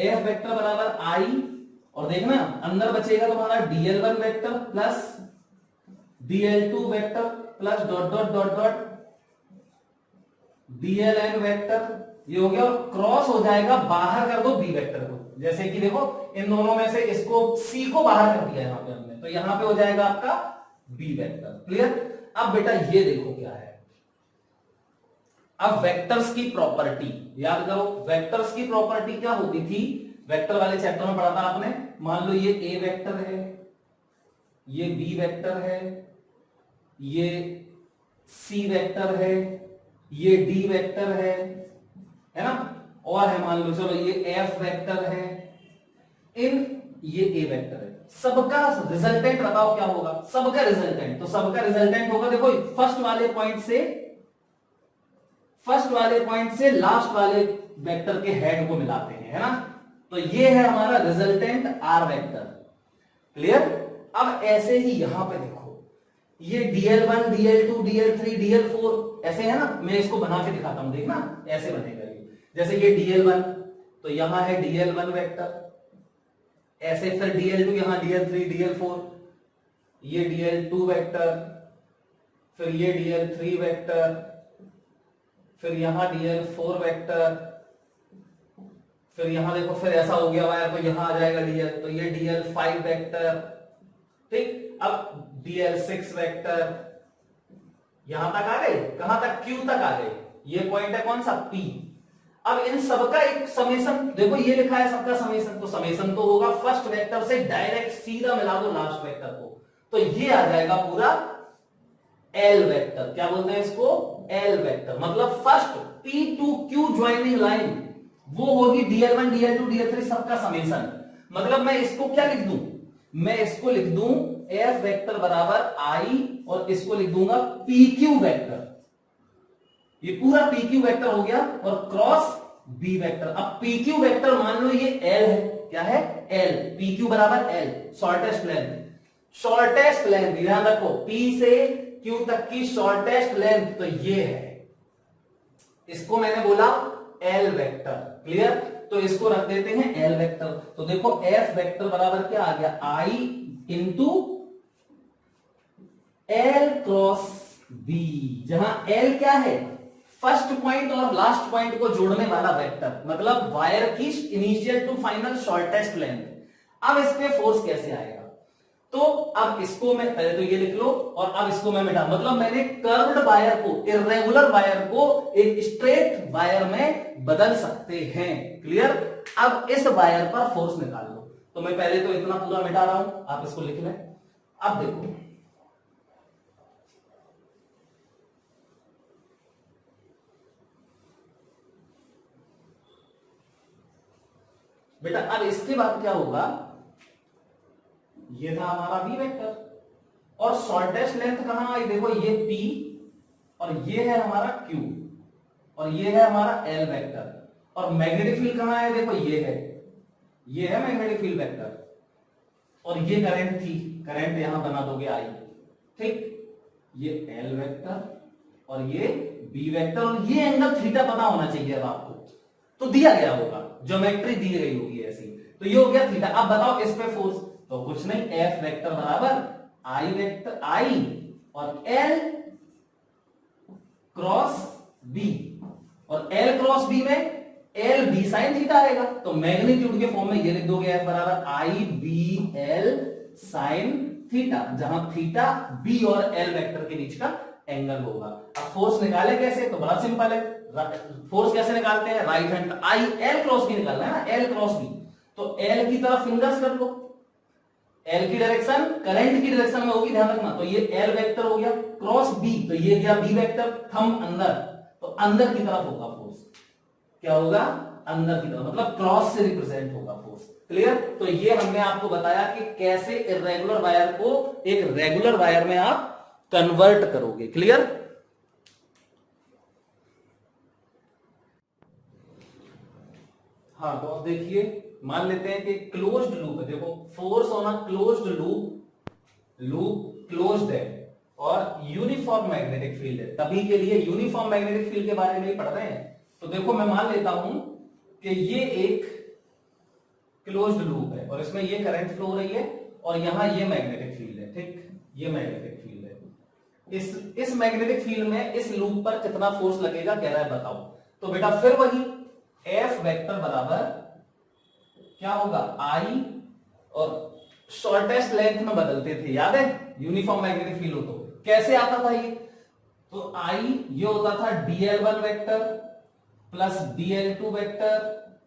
F वेक्टर बराबर I, और देखना अंदर बचेगा तुम्हारा DL1 vector plus DL2 vector plus dot dot dot dot DLN vector, ये हो गया, और क्रॉस हो जाएगा, बाहर कर दो B वेक्टर को। जैसे कि देखो इन दोनों में से इसको C को बाहर कर दिया यहां पे हमने, तो यहां पे हो जाएगा आपका B वेक्टर। क्लियर? अब बेटा ये देखो क्या है, अब वेक्टर्स की प्रॉपर्टी याद करो। वेक्टर्स की प्रॉपर्टी क्या होती थी? वेक्टर वाले चैप्टर में पढ़ा था आपने। मान लो ये A वेक्टर है, ये B वेक्टर है, ये C वेक्टर है, ये D वेक्टर है ना, और है मान लो चलो ये F वेक्टर है, ये A वेक्टर है। सबका रिजल्टेंट बताओ क्या होगा? सबका रिजल्टेंट, तो सबका रिजल्टेंट होगा देखो फर्स्ट वाले पॉइंट से लास्ट वाले वेक्टर के हेड को मिलाते हैं, है ना, तो ये है हमारा रिजल्टेंट R वेक्टर। क्लियर? अब ऐसे ही यहां पे देखो ये DL1 DL2 DL3 DL4 ऐसे है ना, मैं इसको बना के दिखाता हूं, देखना ऐसे बनेगा ये। जैसे ये DL1 तो यहां है DL1 वेक्टर, ऐसे फिर DL2 यहां DL3 DL4, ये DL2 वेक्टर, फिर ये DL3 वेक्टर, फिर यहां DL4 वेक्टर, फिर यहां देखो फिर ऐसा हो गया वायर, तो यहां आ जाएगा DL, तो ये DL5 वेक्टर, ठीक। अब DL6 वेक्टर, यहां तक आ गए, कहां तक? Q तक आ गए। ये पॉइंट है कौन सा? P। अब इन सबका एक समेशन देखो, ये लिखा है सबका समेशन, तो समेशन तो होगा फर्स्ट वेक्टर से डायरेक्ट सीधा मिला दो लास्ट वेक्टर को, तो ये आ जाएगा पूरा L वेक्टर। क्या बोलते हैं इसको? L vector. मतलब first P to Q joining line वो होगी DL1 DL2 DL3 सबका समेशन। मतलब मैं इसको क्या लिख दूं? मैं इसको लिख दूं F वेक्टर बराबर I, और इसको लिख दूंगा PQ वेक्टर। ये पूरा PQ वेक्टर हो गया, और क्रॉस B वेक्टर। अब PQ वेक्टर मान लो ये L है, क्या है? L। PQ बराबर L, shortest length. Shortest length ध्यान रखो, P से Q तक की शॉर्टेस्ट लेंथ, तो ये है, इसको मैंने बोला L वेक्टर। क्लियर? तो इसको रख देते हैं L वेक्टर। तो देखो F वेक्टर बराबर क्या आ गया? I into L cross B, जहां L क्या है? फर्स्ट पॉइंट और लास्ट पॉइंट को जोड़ने वाला वेक्टर, मतलब वायर की initial to final shortest length. अब इस पे फोर्स कैसे आएगा? तो अब इसको मैं पहले तो ये लिख लो, और अब इसको मैं मिटा, मतलब मैंने कर्व्ड वायर को, इर्रेगुलर वायर को एक स्ट्रेट वायर में बदल सकते हैं। क्लियर? अब इस वायर पर फोर्स निकाल लो। तो मैं पहले तो इतना पूरा मिटा रहा हूं, आप इसको लिख लें। अब देखो बेटा, अब इसके बाद क्या होगा? ये था हमारा बी वेक्टर, और शॉर्टेस्ट लेंथ कहां आई, देखो ये P और ये है हमारा Q और ये है हमारा L वेक्टर, और मैग्नेटिक फील्ड कहां है, देखो ये है मैग्नेटिक फील्ड वेक्टर, और ये करंट थी, करंट यहां बना दोगे आई, ठीक, ये L वेक्टर और ये B वेक्टर, और ये एंगल थीटा पता होना चाहिए अब आपको, तो दिया गया होगा, ज्योमेट्री दी गई होगी ऐसी, तो ये हो गया थीटा। अब बताओ इस पे फोर्स, तो कुछ नहीं, F वेक्टर बराबर आई वेक्टर आई और L क्रॉस B, और L क्रॉस B में L B साइन थीटा आएगा, तो मैग्नीट्यूड के फॉर्म में ये लिख दोगे F बराबर I B L sine theta, जहां थीटा B और L वेक्टर के बीच का एंगल होगा। अब फोर्स निकाले कैसे, तो बड़ा सिंपल है, फोर्स कैसे निकालते हैं, राइट हैंड आई L क्रॉस B निकालना है ना, L क्रॉस B, तो L की तरफ फिंगर्स कर लो, L की डायरेक्शन करंट की डायरेक्शन में होगी, ध्यान रखना, तो ये L वेक्टर हो गया, क्रॉस B तो ये गया B वेक्टर, थंब अंदर, तो अंदर की तरफ होगा फोर्स, क्या होगा, अंदर की तरफ, मतलब क्रॉस से रिप्रेजेंट होगा फोर्स, क्लियर। तो ये हमने आपको बताया कि कैसे इरेगुलर वायर को एक रेगुलर वायर में आप कन्वर्ट करोगे, क्लियर। हाँ, तो अब देखिए, मान लेते हैं कि क्लोज्ड लूप है, देखो force on a closed loop closed है और यूनिफॉर्म मैग्नेटिक फील्ड है, तभी के लिए यूनिफॉर्म मैग्नेटिक फील्ड के बारे में ही पढ़ रहे हैं। तो देखो मैं मान लेता हूं कि ये एक क्लोज्ड लूप है और इसमें ये करंट फ्लो हो रही है और यहां ये मैग्नेटिक फील्ड है, ठीक, ये मैग्नेटिक फील्ड है, इस मैग्नेटिक फील्ड में इस लूप पर कितना फोर्स लगेगा कह रहा है, बताओ। तो बेटा फिर वही F वेक्टर बराबर क्या होगा, आई, और शॉर्टेस्ट लेंथ में बदलते थे, याद है, यूनिफॉर्म मैग्नेटिक फील्ड हो तो कैसे आता था ये, तो आई ये होता था dl1 vector plus dl2 vector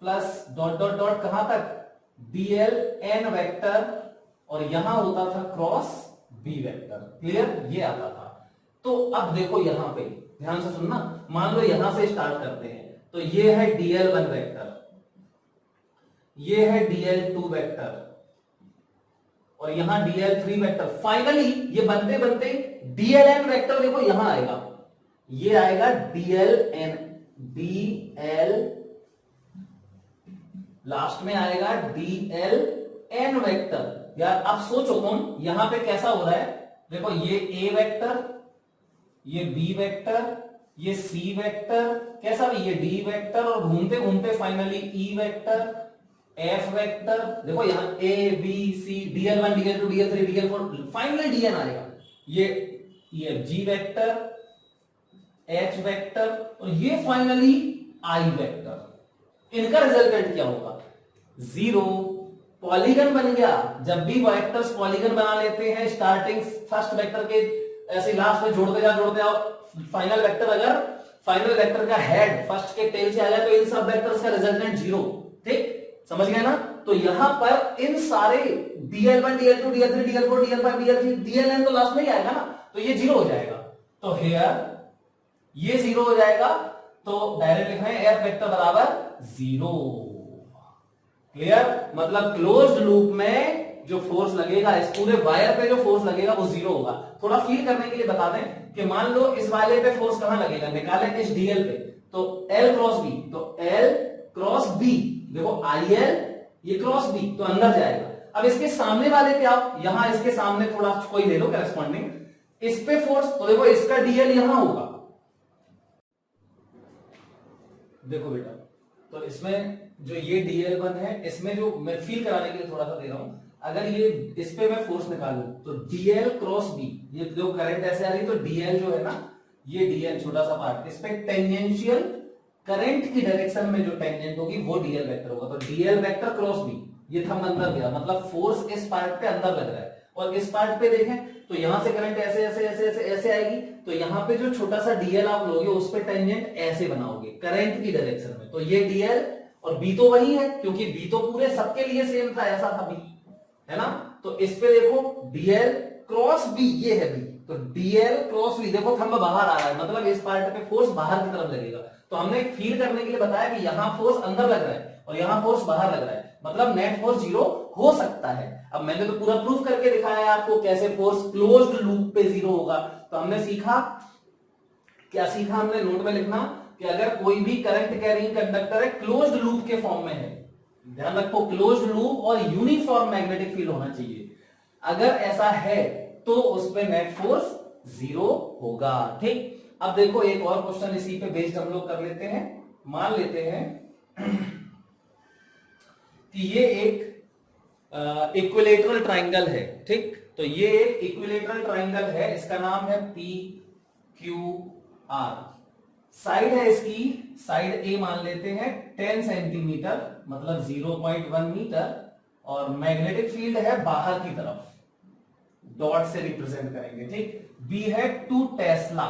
plus dot dot dot कहां तक, dln वेक्टर, और यहां होता था क्रॉस b वेक्टर, क्लियर, ये आता था। तो अब देखो यहां पे ध्यान से सुनना, मान लो यहां से स्टार्ट करते हैं, तो ये है dl1 वेक्टर, ये है dl2 वेक्टर और यहां dl3 वेक्टर, फाइनली ये बनते बनते dln वेक्टर देखो यहां आएगा, ये आएगा dln, dl लास्ट में आएगा dln वेक्टर। यार अब सोचो तुम यहां पे कैसा हो रहा है, देखो ये a वेक्टर, ये b वेक्टर, ये c वेक्टर, कैसा भी ये d वेक्टर, और घूमते घूमते finally e vector, f vector, देखो यहां a b c dl1 dl2 dl3 dl4, finally dn आएगा, ये g वेक्टर, h वेक्टर, और ये फाइनली i वेक्टर। इनका रिजल्टेंट क्या होगा, 0, पॉलीगन बन गया। जब भी वेक्टर्स पॉलीगन बना लेते हैं, स्टार्टिंग फर्स्ट वेक्टर के ऐसे लास्ट में जोड़ते जाओ, फाइनल वेक्टर अगर फाइनल वेक्टर का हेड फर्स्ट के टेल से आ जाए तो इन सब वेक्टर्स का रिजल्टेंट 0, ठीक, समझ गए ना। तो यहां पर इन सारे dl1 dl2 dl3 dl4 dl5 dl3 dln तो लास्ट में ही आएगा ना, तो ये 0 हो जाएगा, तो हियर ये 0 हो जाएगा, तो डायरेक्ट लिख रहे हैं F वेक्टर बराबर 0, क्लियर। मतलब क्लोज्ड लूप में जो फोर्स लगेगा, इस पूरे वायर पे जो फोर्स लगेगा वो 0 होगा। थोड़ा फील करने के लिए बता दें कि मान लो इस वाले पे फोर्स कहां लगेगा, निकालें इस dl पे, तो L क्रॉस B, तो L क्रॉस B, देखो IL ये क्रॉस B तो अंदर जाएगा। अब इसके सामने वाले पे आप यहां इसके सामने थोड़ा कोई ले लो करेस्पॉन्डिंग, इस पे फोर्स, तो देखो इसका dl यहां होगा, देखो बेटा, तो इसमें जो ये dl1 है, इसमें जो मैं फील कराने के लिए थोड़ा सा दे रहा हूं, अगर ये इस पे मैं फोर्स निकालूं तो dl क्रॉस b, ये जो करंट ऐसे आ रही है, तो dl जो है ना, ये dl छोटा सा पार्ट, इस पे टेंजेंशियल करंट की डायरेक्शन में जो टेंजेंट होगी वो dl वेक्टर होगा, तो dl वेक्टर क्रॉस b, ये थंब अंदर गया, मतलब फोर्स इस पार्ट पे अंदर लग रहा है। और इस पार्ट पे देखें तो यहां से करंट ऐसे ऐसे ऐसे ऐसे ऐसे आएगी, तो यहां पे जो छोटा सा dl आप लोगे उस पे टेंजेंट ऐसे बनाओगे करंट की डायरेक्शन में, तो ये dl और b तो वही है, क्योंकि b तो पूरे सबके लिए सेम था, ऐसा था b, है ना। तो इस पे देखो dl क्रॉस b, ये है b, तो dl क्रॉस b, देखो थंब बाहर आ रहा है, मतलब इस पार्ट पे फोर्स बाहर की तरफ लगेगा। तो हमने फील करने के लिए बताया कि यहां फोर्स अंदर लग रहा है और यहां फोर्स बाहर लग रहा है, मतलब नेट फोर्स जीरो हो सकता है। अब मैंने तो पूरा प्रूफ करके दिखाया है आपको कैसे फोर्स क्लोज्ड लूप पे जीरो होगा। तो हमने सीखा, क्या सीखा हमने, नोट में लिखना कि अगर कोई भी करंट कैरिंग कंडक्टर है क्लोज्ड लूप के फॉर्म में है, ध्यान रखो क्लोज्ड लूप और यूनिफॉर्म मैग्नेटिक फील्ड होना चाहिए। अगर ऐसा है तो उस पे नेट फोर्स जीरो होगा। ठीक, अब देखो एक और क्वेश्चन इसी पे बेस्ड हम लोग कर लेते हैं। मान लेते हैं कि ये एक इक्विलेटरल ट्राइंगल है। ठीक, तो ये एक इक्विलेटरल ट्राइंगल है, इसका नाम है पी क्यू आर। साइड है इसकी, साइड ए मान लेते हैं 10 सेंटीमीटर मतलब 0.1 मीटर, और मैग्नेटिक फील्ड है बाहर की तरफ, डॉट से रिप्रेजेंट करेंगे। ठीक, बी है 2 टेस्ला।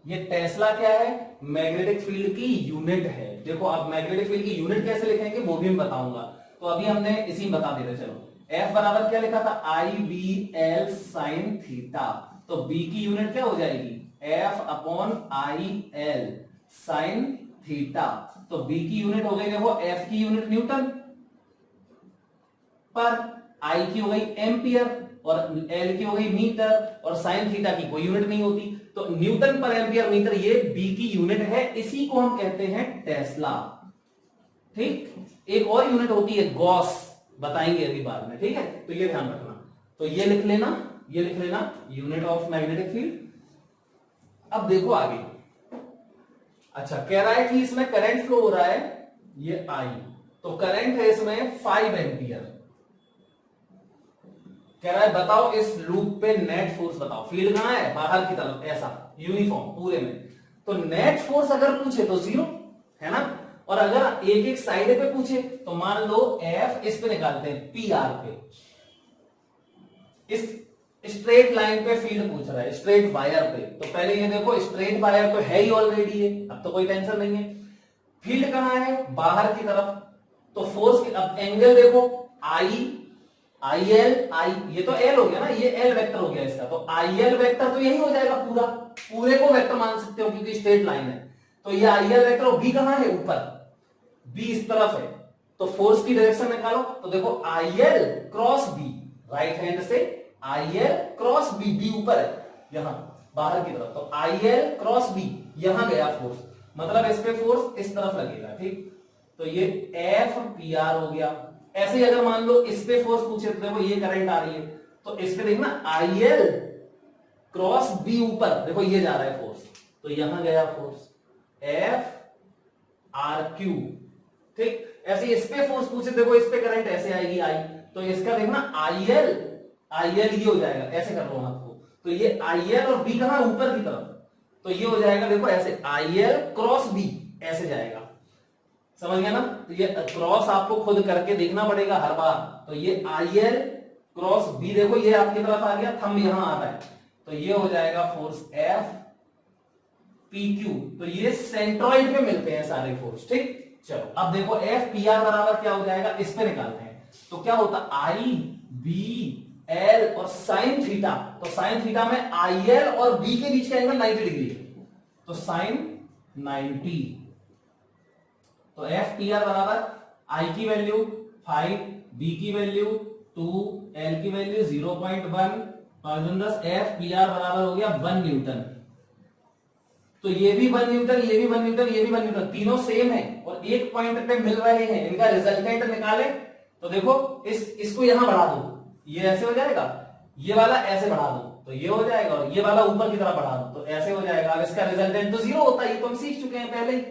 ये टेस्ला क्या है, मैग्नेटिक फील्ड की यूनिट है। देखो अब मैग्नेटिक फील्ड की यूनिट कैसे लिखेंगे वो भी मैं बताऊंगा, तो अभी हमने इसी में बता देते। चलो F बराबर क्या लिखा था, आई बी एल साइन थीटा, तो B की यूनिट क्या हो जाएगी, F upon I L sine theta. तो B की यूनिट हो गई, देखो F की यूनिट न्यूटन पर, I की हो गई एम्पियर और L की हो गई मीटर, और साइन थीटा की कोई यूनिट नहीं होती, तो न्यूटन पर एम्पियर मीटर ये B की यूनिट है, इसी को हम कहते हैं टेस्ला। ठीक, एक और यूनिट होती है गॉस, बताएंगे अभी बाद में। ठीक है, तो ये ध्यान रखना, तो ये लिख लेना, ये लिख लेना यूनिट ऑफ मैग्नेटिक फील्ड। अब देखो आगे, अच्छा कह रहा है कि इसमें करंट फ्लो हो रहा है, ये I, तो करंट है इसमें 5 एम्पियर। कह रहा है बताओ इस लूप पे नेट फोर्स बताओ, फील्ड कहां है, बाहर की तरफ, ऐसा यूनिफॉर्म पूरे में। तो नेट फोर्स अगर पूछे तो जीरो है ना, और अगर एक एक साइड पे पूछे तो मान लो F इस पे निकालते हैं पी आर पे, इस स्ट्रेट लाइन पे फील्ड पूछ रहा है, स्ट्रेट वायर पे। तो पहले ये देखो स्ट्रेट वायर तो है ही ऑलरेडी है, अब तो कोई टेंशन नहीं है। फील्ड कहां है, बाहर की तरफ, तो फोर्स के अब एंगल देखो आई आई एल, आई ये तो एल हो गया ना, ये एल वेक्टर हो गया इसका, तो आई एल वेक्टर तो यही हो जाएगा, पूरा पूरे को वेक्टर मान सकते हो क्योंकि स्ट्रेट लाइन है। तो ये आई एल वेक्टर, बी कहां है, ऊपर, बी इस तरफ है, तो फोर्स की डायरेक्शन निकालो, तो देखो I L cross B, right hand से I L cross B, B ऊपर है यहां बाहर की तरफ, तो आई एल क्रॉस बी, यहां गया फोर्स, मतलब इस पे फोर्स इस तरफ लगेगा। ठीक, तो ये एफ पी आर हो गया। ऐसे ही अगर मान लो इस पे फोर्स पूछे तो देखो ये करंट आ रही है, तो इस पे देखना आई एल क्रॉस बी ऊपर, देखो ये जा रहा है फोर्स, तो यहां गया फोर्स एफ आर क्यू। ठीक, ऐसे इस पे फोर्स पूछे, देखो इस पे करंट ऐसे आएगी आई, तो इसका देखना आई एल ये हो जाएगा, ऐसे कर लो हाथ को, तो ये आई एल और बी कहां, ऊपर की तरफ, तो ये हो जाएगा देखो ऐसे आई एल क्रॉस बी, ऐसे जाएगा, समझ गया ना। तो ये क्रॉस आपको खुद करके देखना पड़ेगा हर बार, तो ये आई एल क्रॉस बी, देखो ये आपकी तरफ आ गया, थंब यहां आ रहा है, तो ये हो जाएगा फोर्स एफ पी क्यू। तो ये सेंट्रॉइड पे मिलते हैं सारे फोर्स। ठीक, चलो अब देखो एफ पी आर बराबर क्या हो जाएगा, इस पे निकालते हैं, तो क्या होता आई बी एल और साइन थीटा, तो साइन थीटा में आई एल और बी के बीच का एंगल 90 डिग्री है, तो साइन 90, तो एफ पी आर बराबर आई की वैल्यू 5, बी की वैल्यू 2, एल की वैल्यू 0.1, 5×10, एफ पी आर बराबर हो गया 1 न्यूटन। तो ये भी 1 न्यूटन, ये भी 1 न्यूटन, ये भी 1 न्यूटन, तीनों सेम है और एक पॉइंट पे मिल रहे हैं, इनका रिजल्टेंट निकाले, तो देखो इसको यहां बढ़ा दो, ये ऐसे हो जाएगा, ये वाला ऐसे बढ़ा दो तो ये हो जाएगा, और ये वाला ऊपर की तरफ बढ़ा दो तो ऐसे हो जाएगा। अब इसका रिजल्टेंट तो जीरो होता है, ये तो हम सीख चुके हैं पहले ही,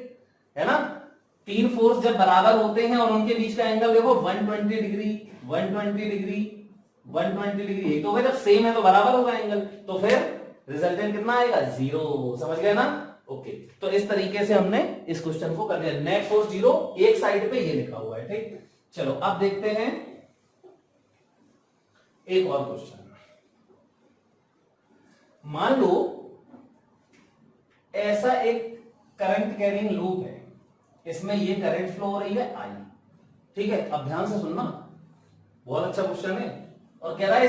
है ना। तीन फोर्स जब बराबर होते हैं और उनके बीच का एंगल देखो 120 डिग्री, 120 डिग्री, 120 डिग्री, ये तो जब सेम है तो बराबर होगा एंगल, तो फिर रिजल्टेंट कितना आएगा, जीरो। समझ गए ना, ओके। तो इस तरीके से हमने इस क्वेश्चन को कर लिया, नेट फोर्स जीरो, एक साइड पे ये लिखा हुआ है। ठीक, चलो अब देखते हैं एक और क्वेश्चन। मान लो ऐसा एक करंट कैरिंग लूप है, इसमें ये करंट फ्लो हो रही है आई, ठीक है। अब ध्यान से सुनना, बहुत अच्छा क्वेश्चन है, और कह रहा है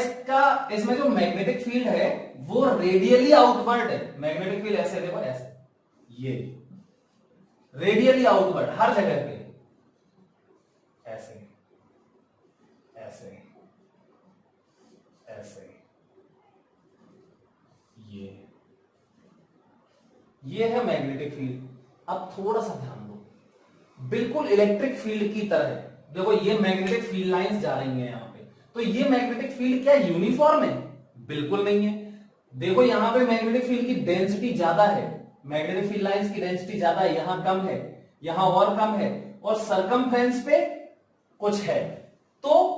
इसमें जो मैग्नेटिक फील्ड है वो रेडियली आउटवर्ड है। मैग्नेटिक फील्ड ऐसे देखो, ऐसे ये रेडियली आउटवर्ड हर जगह पे ऐसे, ऐसे ऐसे, ये है मैग्नेटिक फील्ड। अब थोड़ा सा ध्यान दो, बिल्कुल इलेक्ट्रिक फील्ड की तरह देखो, ये मैग्नेटिक फील्ड लाइंस जा रही हैं यहां पे, तो ये मैग्नेटिक फील्ड क्या यूनिफॉर्म है? बिल्कुल नहीं है। देखो यहां पे मैग्नेटिक फील्ड की डेंसिटी ज्यादा है, मैग्नेटिक फील्ड लाइंस की डेंसिटी ज्यादा है, यहां कम है, यहां और कम है, और सरकमफ्रेंस पे कुछ है। तो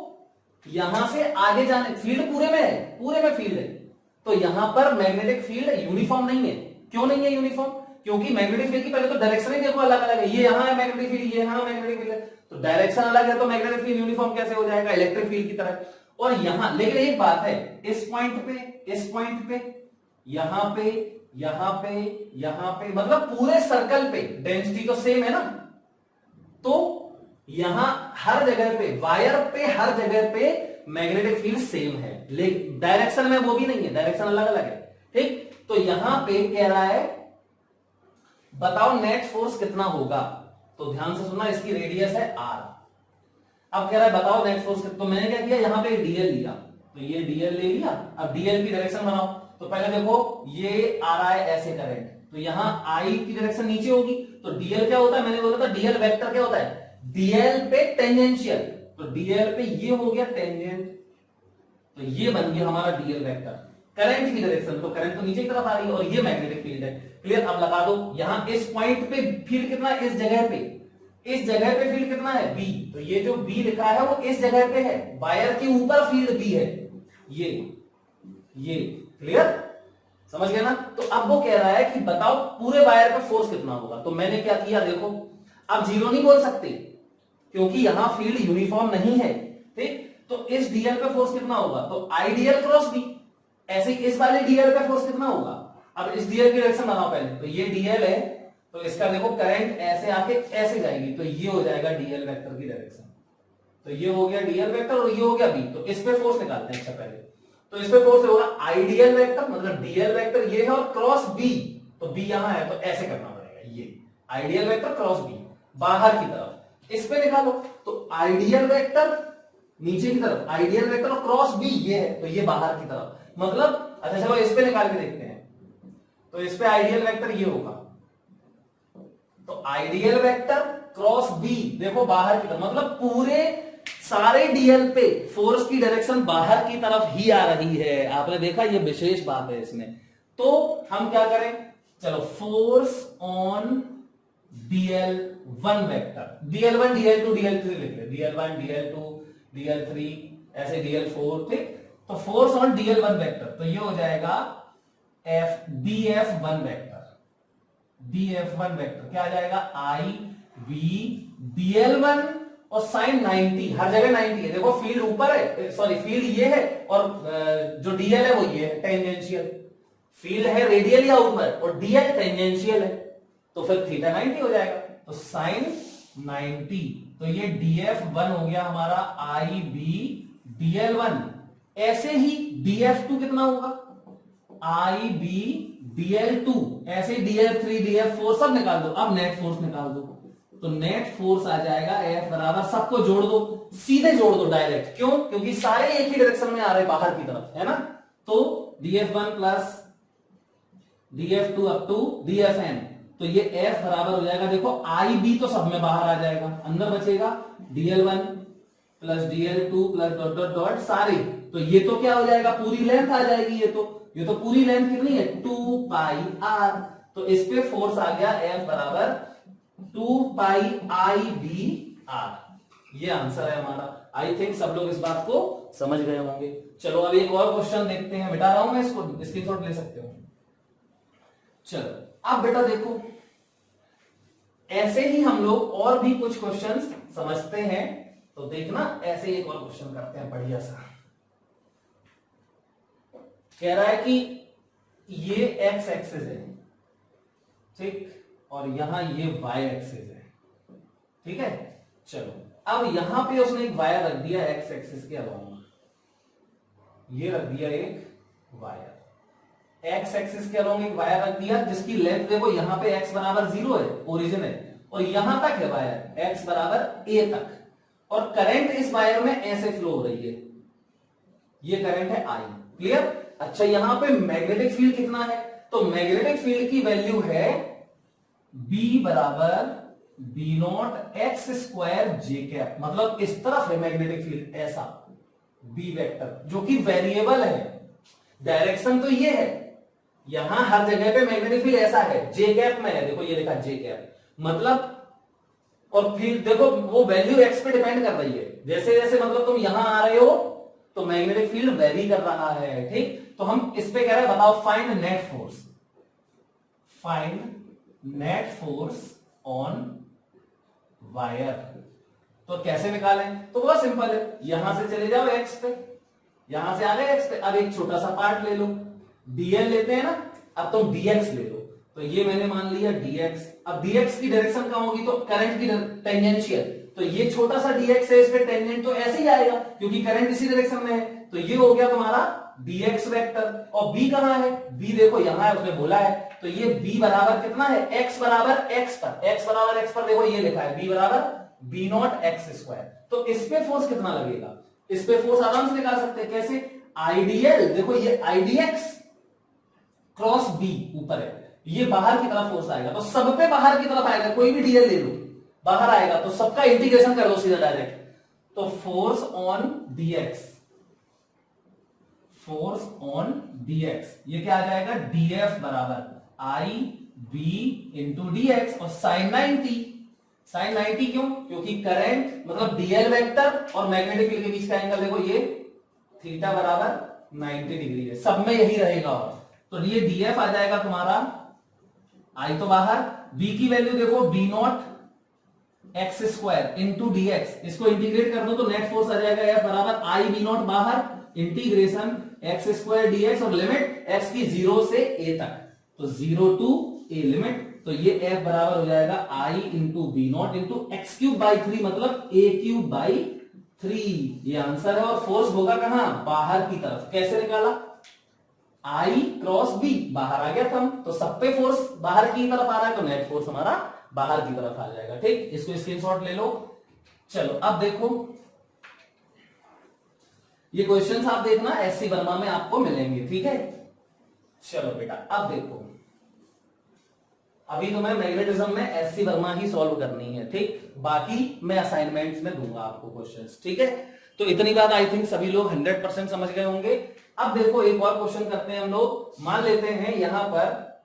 यहां से आगे जाने, फील्ड पूरे में है, पूरे में फील्ड है, तो यहां पर मैग्नेटिक फील्ड यूनिफॉर्म नहीं है। क्यों नहीं है यूनिफॉर्म? क्योंकि मैग्नेटिक फील्ड की पहले तो डायरेक्शन ही देखो अलग अलग है, ये यहां है मैग्नेटिक फील्ड, ये यहां मैग्नेटिक फील्ड है, तो डायरेक्शन अलग है, तो मैग्नेटिक फील्ड यूनिफॉर्म कैसे हो जाएगा? इलेक्ट्रिक फील्ड की तरह। और यहां लेकिन एक बात है, इस पॉइंट पे, इस पॉइंट पे, यहां पे, यहां पे, यहां पे, मतलब पूरे सर्कल पे डेंसिटी तो सेम है ना, तो यहां हर जगह पे, वायर पे हर जगह पे मैग्नेटिक फील्ड सेम है, लेकिन डायरेक्शन में वो भी नहीं है, डायरेक्शन अलग अलग है। ठीक, तो यहां पे कह रहा है बताओ नेट फोर्स कितना होगा, तो ध्यान से सुनना, इसकी रेडियस है r। अब कह रहा है बताओ नेट फोर्स, तो मैंने क्या किया, यहां पे dl लिया, तो ये dl ले लिया। अब dl की डायरेक्शन बनाओ, तो पहले देखो ये आ रहा है ऐसे करंट, तो यहां I की डायरेक्शन नीचे होगी, तो dl क्या होता है, मैंने बोला था dl वेक्टर क्या होता है, dl पे टेंजेंशियल, तो dl पे ये हो गया टेंजेंट, तो ये बन गया हमारा dl वेक्टर। करंट की डायरेक्शन, तो करंट तो नीचे की तरफ आ रही है, और ये मैग्नेटिक फील्ड है। क्लियर? अब लगा दो, यहां इस पॉइंट पे फील्ड कितना है, इस जगह पे, इस जगह पे फील्ड कितना है, B, तो ये जो B लिखा है वो इस जगह पे है, वायर के ऊपर फील्ड B है, ये क्लियर? समझ गया ना? तो अब वो कह रहा है कि बताओ पूरे वायर पे फोर्स कितना होगा, तो मैंने क्या किया, देखो अब जीरो नहीं बोल सकते क्योंकि यहां फील्ड यूनिफॉर्म नहीं है। ठीक, तो इस डीएल पे फोर्स कितना होगा, तो आईडीएल क्रॉस बी, ऐसे इस वाले डीएल पे फोर्स कितना होगा। अब इस डीएल की डायरेक्शन बनाओ पहले, तो ये डीएल है, तो इसका देखो करंट ऐसे आके ऐसे जाएगी, तो ये हो जाएगा डीएल वेक्टर की डायरेक्शन, तो ये हो गया डीएल वेक्टर और ये हो गया बी, तो इस पे फोर्स निकालते हैं। अच्छा पहले तो इस पे फोर्स होगा आइडियल वेक्टर, मतलब डीएल वेक्टर ये है और क्रॉस बी, तो बी यहां है, तो ऐसे करना पड़ेगा, ये आइडियल वेक्टर क्रॉस बी बाहर की तरफ, इस पे निकालो, तो आइडियल वेक्टर नीचे की तरफ, आइडियल वेक्टर और क्रॉस बी ये है, तो ये बाहर की तरफ, मतलब अच्छा चलो इस पे निकाल के देखते हैं, तो इस पे आइडियल वेक्टर ये होगा, तो आइडियल वेक्टर क्रॉस बी देखो बाहर की तरफ, मतलब पूरे सारे डीएल पे फोर्स की डायरेक्शन बाहर की तरफ ही आ रही है। आपने देखा, ये विशेष बात है इसमें। तो हम क्या करें, चलो force on dl1 vector, dl1 dl2 dl3 लिख ले, dl1 dl2 dl3 ऐसे dl4, ठीक। तो फोर्स ऑन dl1 वेक्टर, तो ये हो जाएगा df1 वेक्टर, df1 वेक्टर क्या आ जाएगा, i v dl1 और साइन 90, हर जगह 90 है, देखो फील्ड ऊपर है, सॉरी फील्ड ये है, और जो डीएल है वो ये है टेंजेंशियल, फील्ड है रेडियल या ऊपर और डीएल टेंजेंशियल है, तो फिर थीटा 90 हो जाएगा, तो साइन 90, तो ये df1 हो गया हमारा आई बी dl1। ऐसे ही df2 कितना होगा, आई बी dl2, ऐसे dl3 df4 सब निकाल दो। अब नेट फोर्स निकाल दो, तो नेट फोर्स आ जाएगा F बराबर, सबको जोड़ दो, सीधे जोड़ दो डायरेक्ट, क्यों, क्योंकि सारे एक ही डायरेक्शन में आ रहे बाहर की तरफ, है ना। तो df1 plus df2 up to dfn, तो ये F बराबर हो जाएगा, देखो आई बी तो सब में बाहर आ जाएगा, अंदर बचेगा dl1 plus dl2 plus dot dot dot सारे, तो ये तो क्या हो जाएगा, पूरी लेंथ आ जाएगी, ये तो पूरी लेंथ कितनी है, 2 पाई r, तो इस पे फोर्स आ गया F बराबर 2 पाई आई बी आर। ये आंसर है हमारा। आई थिंक सब लोग इस बात को समझ गए होंगे। चलो अब एक और क्वेश्चन देखते हैं, मिटा रहा हूं मैं इसको, स्क्रीनशॉट ले सकते हो। चलो अब बेटा देखो, ऐसे ही हम लोग और भी कुछ क्वेश्चंस समझते हैं, तो देखना ऐसे एक और क्वेश्चन करते हैं बढ़िया सा। कह रहा है कि ये एक्स एक्सिस है, ठीक, और यहां ये वाई एक्सिस है, ठीक है। चलो अब यहां पे उसने एक वायर रख दिया एक्स एक्सिस के अलावा, ये रख दिया एक वायर, एक्स एक्सिस के अलावा एक वायर रख दिया जिसकी लेंथ देखो, यहां पे एक्स बराबर 0 है, ओरिजिन है, और यहां तक है वायर एक्स बराबर a तक, और करंट इस वायर में ऐसे फ्लो हो रही है, ये करंट है आई। क्लियर? अच्छा, यहां पे मैग्नेटिक फील्ड कितना है? तो मैग्नेटिक फील्ड की वैल्यू है बी बराबर B naught X square J cap, मतलब इस तरफ है मैग्नेटिक फील्ड ऐसा बी वेक्टर, जो कि वेरिएबल है। डायरेक्शन तो ये है, यहां हर जगह पे मैग्नेटिक फील्ड ऐसा है, जे कैप में है, देखो ये लिखा जे कैप, मतलब और फिर देखो वो वैल्यू एक्स पे डिपेंड कर रही है। जैसे जैसे मतलब तुम यहां आ रहे हो तो मैग्नेटिक फील्ड वेरी कर रहा है। ठीक, तो हम इस पे कह रहे हैं बताओ find net force, find net force on wire. तो कैसे निकालें? तो बहुत सिंपल है, यहां से चले जाओ एक्स पे, यहां से आ गए एक्स पे, अब एक छोटा सा पार्ट ले लो, डीएल लेते हैं ना, अब तुम डीएक्स ले लो, तो ये मैंने मान लिया dx। अब dx की डायरेक्शन कहां होगी? तो करंट की टेंजेंशियल, तो ये छोटा सा dx है, इस पे टेंजेंट तो ऐसे ही आएगा क्योंकि करंट इसी डायरेक्शन में है, तो ये हो गया तुम्हारा dx वेक्टर। और b कहां है? b देखो यहां है, उसने बोला है, तो ये b बराबर कितना है? x बराबर x पर, x बराबर x पर देखो ये लिखा है b बराबर b नॉट एक्स स्क्वायर। तो इस पे फोर्स कितना लगेगा? इस पे फोर्स आराम से निकाल सकते हैं, कैसे? आइडियल, देखो ये idx क्रॉस b ऊपर है, ये बाहर की तरफ फोर्स आएगा, तो सब पे बाहर की तरफ आएगा, कोई भी डीएल ले लो बाहर आएगा, तो सबका इंटीग्रेशन कर लो सीधा डायरेक्ट। तो force on dx, force on dx, ये क्या आ जाएगा? df बराबर आई बी इंटू dx, और साइन 90, साइन 90 क्यों? क्योंकि करंट मतलब डीएल वेक्टर और मैग्नेटिक फील्ड के बीच का एंगल देखो ये थीटा बराबर 90 डिग्री है, सब में यही रहेगा। तो ये df आ जाएगा तुम्हारा आई तो बाहर, b की वैल्यू देखो b not X square into dx, इसको इंटीग्रेट कर दो तो नेट फोर्स आ जाएगा f बराबर आई बी नॉट बाहर इंटीग्रेशन एक्स स्क्वायर dx, और लिमिट x की 0 से a तक, तो 0 टू a लिमिट, तो ये f बराबर हो जाएगा i into B naught into X cube by 3, मतलब a क्यूब बाई 3, ये आंसर है। और फोर्स होगा कहां? बाहर की तरफ। कैसे निकाला? आई क्रॉस बी, बाहर आ गया थम, तो सब पे फोर्स बाहर की तरफ आ रहा है, तो नेट फोर्स हमारा बाहर की तरफ आ जाएगा। ठीक, इसको स्क्रीनशॉट ले लो। चलो अब देखो, ये क्वेश्चंस आप देखना एससी वर्मा में आपको मिलेंगे। ठीक है, चलो बेटा अब देखो, अभी तुम्हें मैग्नेटिज्म में एससी वर्मा ही सॉल्व करनी है। ठीक, बाकी मैं असाइनमेंट्स में दूंगा आपको क्वेश्चंस। ठीक है, तो इतनी बात आई थिंक सभी लोग 100% समझ गए होंगे। अब देखो एक और क्वेश्चन करते हैं हम लोग। मान लेते हैं यहां पर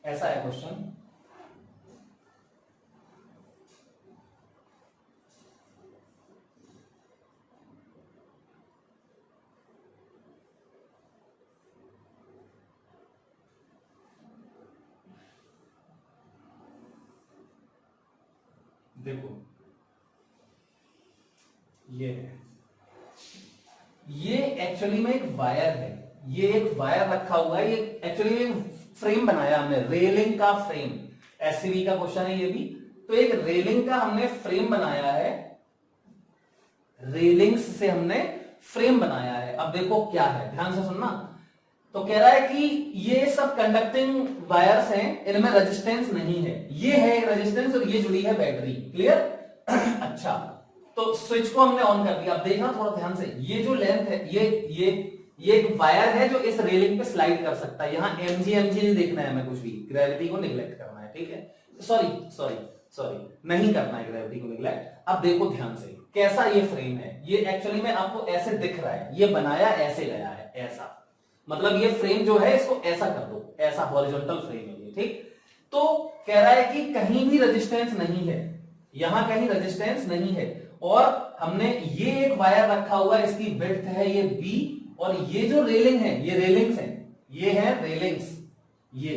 ऐसा है क्वेश्चन, देखो ये है, ये एक्चुअली में एक वायर है, ये एक वायर रखा हुआ है, ये एक्चुअली में फ्रेम बनाया हमने, रेलिंग का फ्रेम। एससीबी का क्वेश्चन है ये भी, तो एक रेलिंग का हमने फ्रेम बनाया है, रेलिंग्स से हमने फ्रेम बनाया है। अब देखो क्या है, ध्यान से सुनना। तो कह रहा है कि ये सब कंडक्टिंग वायर्स हैं, इनमें रेजिस्टेंस नहीं है, ये है रेजिस्टेंस और ये जुड़ी है बैटरी। क्लियर? अच्छा, तो स्विच को हमने ऑन कर दिया। अब देखना थोड़ा ध्यान से, ये जो लेंथ है, ये एक वायर है जो इस रेलिंग पे स्लाइड कर सकता है। यहां एमजी नहीं देखना है हमें, कुछ भी ग्रेविटी को निग्लेक्ट करना है। ठीक है, सॉरी नहीं करना है ग्रेविटी को निग्लेक्ट। अब देखो ध्यान से, कैसा ये फ्रेम है, ये एक्चुअली में आपको ऐसे दिख रहा है, ये बनाया ऐसे गया है, ऐसा, मतलब ये फ्रेम जो है इसको ऐसा कर दो, ऐसा हॉरिजॉन्टल फ्रेम है ये। ठीक, तो कह रहा है कि कहीं भी रेजिस्टेंस नहीं है, यहां कहीं रेजिस्टेंस नहीं है, और हमने ये एक वायर रखा हुआ है, इसकी विड्थ है ये बी, और ये जो रेलिंग है, ये रेलिंग्स है, ये है रेलिंग्स, ये,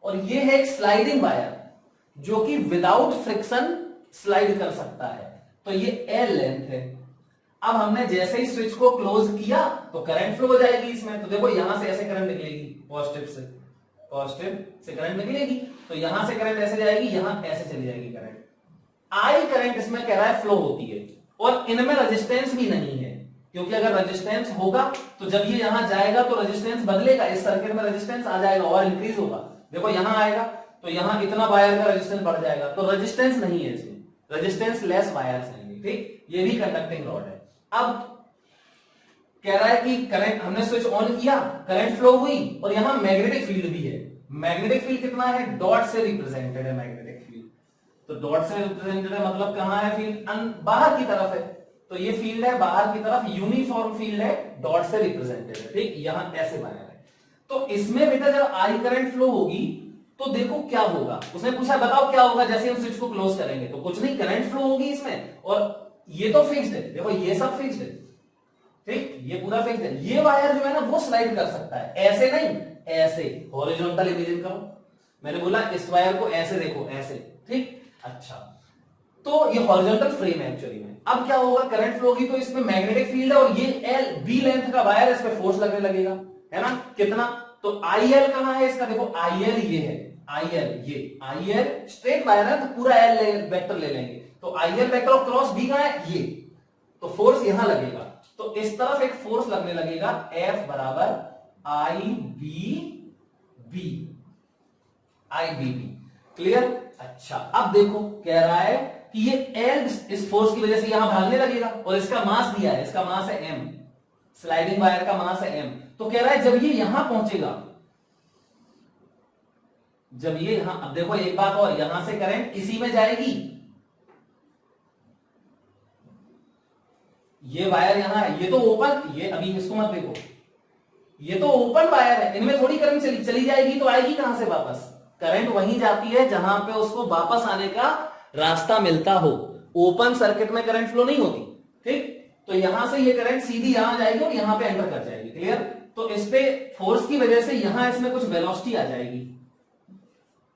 और ये है एक स्लाइडिंग वायर जो कि विदाउट फ्रिक्शन स्लाइड कर सकता है, तो ये एल लेंथ है। अब हमने जैसे ही स्विच को क्लोज किया तो करंट फ्लो हो जाएगी इसमें, तो देखो यहां से ऐसे करंट निकलेगी, पॉजिटिव से करंट निकलेगी, तो यहां से करंट ऐसे जाएगी, यहां ऐसे चली जाएगी करंट। आई करंट इसमें कह रहा है फ्लो होती है, और इनमें रेजिस्टेंस भी नहीं है, क्योंकि अगर रेजिस्टेंस होगा तो जब ये यहां जाएगा तो रेजिस्टेंस बदलेगा, इस सर्किट में रेजिस्टेंस आ जाएगा और इंक्रीज होगा। देखो यहां आएगा तो यहां इतना वायर का रेजिस्टेंस बढ़ जाएगा, तो रेजिस्टेंस नहीं है इसमें, रेजिस्टेंस लेस वायर्स हैं। ठीक, ये भी कंडक्टिंग रॉड है। अब कह रहा है कि करंट, हमने स्विच ऑन किया, करंट फ्लो हुई और यहां मैग्नेटिक फील्ड भी है। मैग्नेटिक फील्ड कितना है, डॉट से रिप्रेजेंटेड है मैग्नेटिक फील्ड। तो डॉट से रिप्रेजेंटेड है मतलब कहां है फील्ड, बाहर की तरफ है। तो ये फील्ड है बाहर की तरफ, यूनिफॉर्म फील्ड है, डॉट से रिप्रेजेंटेड है, ठीक, यहां ऐसे बनाया है। तो इसमें बेटा जब आई करंट फ्लो होगी तो देखो क्या होगा, उसने पूछा बताओ क्या होगा जैसे हम स्विच को क्लोज करेंगे। तो कुछ नहीं, करंट फ्लो होगी इसमें, और ये तो फिक्स्ड है, देखो ये सब फिक्स्ड है, ठीक, ये पूरा फिक्स्ड है। ये वायर जो है ना वो स्लाइड कर सकता है, ऐसे नहीं, ऐसे हॉरिजॉन्टल इमेजिन करो। मैंने बोला इस वायर को ऐसे देखो, ऐसे, ठीक। अच्छा, तो ये हॉरिजॉन्टल फ्रेम है एक्चुअली में। अब क्या होगा, करंट फ्लो होगी तो इसमें मैग्नेटिक फील्ड है और ये एल बी लेंथ का वायर, इस पे फोर्स लगने लगेगा, है ना, कितना। तो आई एल कहां है इसका, देखो आई एल ये है, आई एल, ये आई एल स्ट्रेट वायर है तो पूरा एल वेक्टर ले लेंगे। तो आई एल वेक्टर और क्रॉस बी कहां है, ये, तो फोर्स यहां लगेगा। तो इस तरफ एक फोर्स लगने लगेगा, एफ बराबर I B B, I B B, clear. अच्छा, अब देखो कह रहा है कि ये एल इस फोर्स की वजह से यहां भागने लगेगा और इसका मास दिया है, इसका मास है एम, स्लाइडिंग वायर का मास है एम। तो कह रहा है जब ये यहां पहुंचेगा, जब ये यहां, अब देखो एक बात और, यहां से करंट इसी में जाएगी, ये वायर यहां है, ये तो ओपन, ये अभी इसको मत देखो, ये तो ओपन वायर है, इनमें थोड़ी करंट चली जाएगी, तो आएगी कहां से वापस, करंट वहीं जाती है जहां पे उसको वापस आने का रास्ता मिलता हो। ओपन सर्किट में करंट फ्लो नहीं होती, ठीक। तो यहां से ये करंट सीधी यहां जाएगी और यहां पे एंटर कर जाएगी, क्लियर। तो इस पे फोर्स की वजह से यहां इसमें कुछ वेलोसिटी आ जाएगी।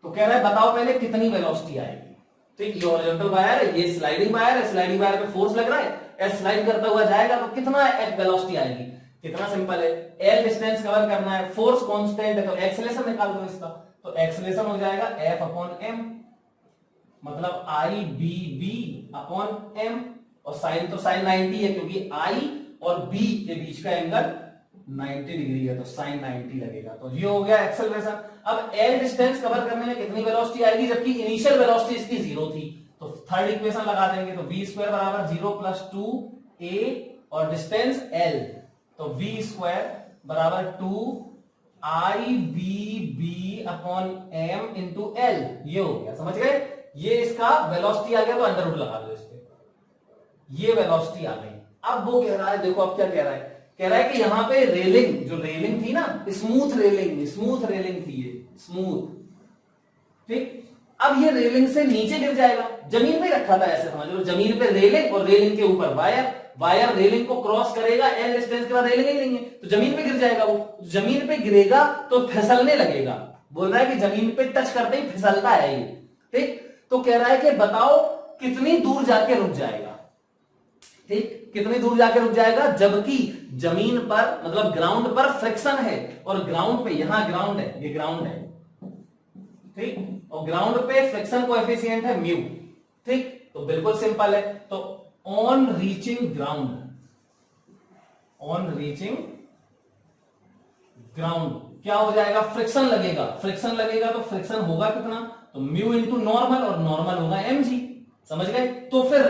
तो कह रहा है बताओ पहले कितनी वेलोसिटी आएगी, ठीक। ये हॉरिजॉन्टल वायर है, ये स्लाइडिंग वायर है, स्लाइडिंग वायर पे फोर्स लग रहा है, स्लाइड करता हुआ जाएगा तो कितना वेलोसिटी आएगी। कितना सिंपल है, एल डिस्टेंस कवर करना है, फोर्स कांस्टेंट है, तो एक्सेलरेशन निकाल दो इसका। तो एक्सेलरेशन हो जाएगा एफ अपॉन एम, मतलब आई बी बी अपॉन एम, और साइन तो साइन 90 है क्योंकि आई और बी के बीच का एंगल 90 डिग्री है, तो साइन 90 लगेगा। तो ये हो गया एक्सेलरेशन। अब एल डिस्टेंस कवर करने में कितनी वेलोसिटी आएगी, जबकि इनिशियल वेलोसिटी इसकी 0 थी। तो थर्ड इक्वेशन लगा देंगे, तो v स्क्वायर बराबर 0 प्लस 2a और डिस्टेंस l, तो v स्क्वायर बराबर 2 IBB upon m into l, ये हो गया, समझ गए। ये इसका वेलोसिटी आ गया, तो अंडर रूट लगा दो इस पे, ये वेलोसिटी आ गई। अब वो कह रहा है, देखो अब क्या कह रहा है, कह रहा है कि यहां पे रेलिंग, जो रेलिंग थी ना, स्मूथ रेलिंग थी ये, स्मूथ, ठीक। अब ये रेलिंग से नीचे गिर जाएगा, जमीन पे रखा था ऐसे समझ लो, जमीन पे रेलिंग और रेलिंग के ऊपर वायर, वायर रेलिंग को क्रॉस करेगा, एल डिस्टेंस के बाद रेलिंग ही नहीं है, तो जमीन पे गिर जाएगा। वो जमीन पे गिरेगा तो फिसलने लगेगा, बोल रहा है कि जमीन पे टच करते ही फिसलता है ये, ठीक। तो कह रहा है कि बताओ कितनी दूर जाके रुक जाएगा, ठीक, कितनी दूर जाके रुक जाएगा, जबकि जमीन पर मतलब ग्राउंड पर फ्रिक्शन है, और ग्राउंड पे, यहां ग्राउंड है, ये ग्राउंड है, ठीक, और ग्राउंड पे फ्रिक्शन कोएफिशिएंट है म्यू, ठीक। तो बिल्कुल सिंपल है, तो ऑन रीचिंग ग्राउंड क्या हो जाएगा, फ्रिक्शन लगेगा, तो फ्रिक्शन होगा कितना, तो म्यू इंटू नॉर्मल, और नॉर्मल होगा mg, समझ गए। तो फिर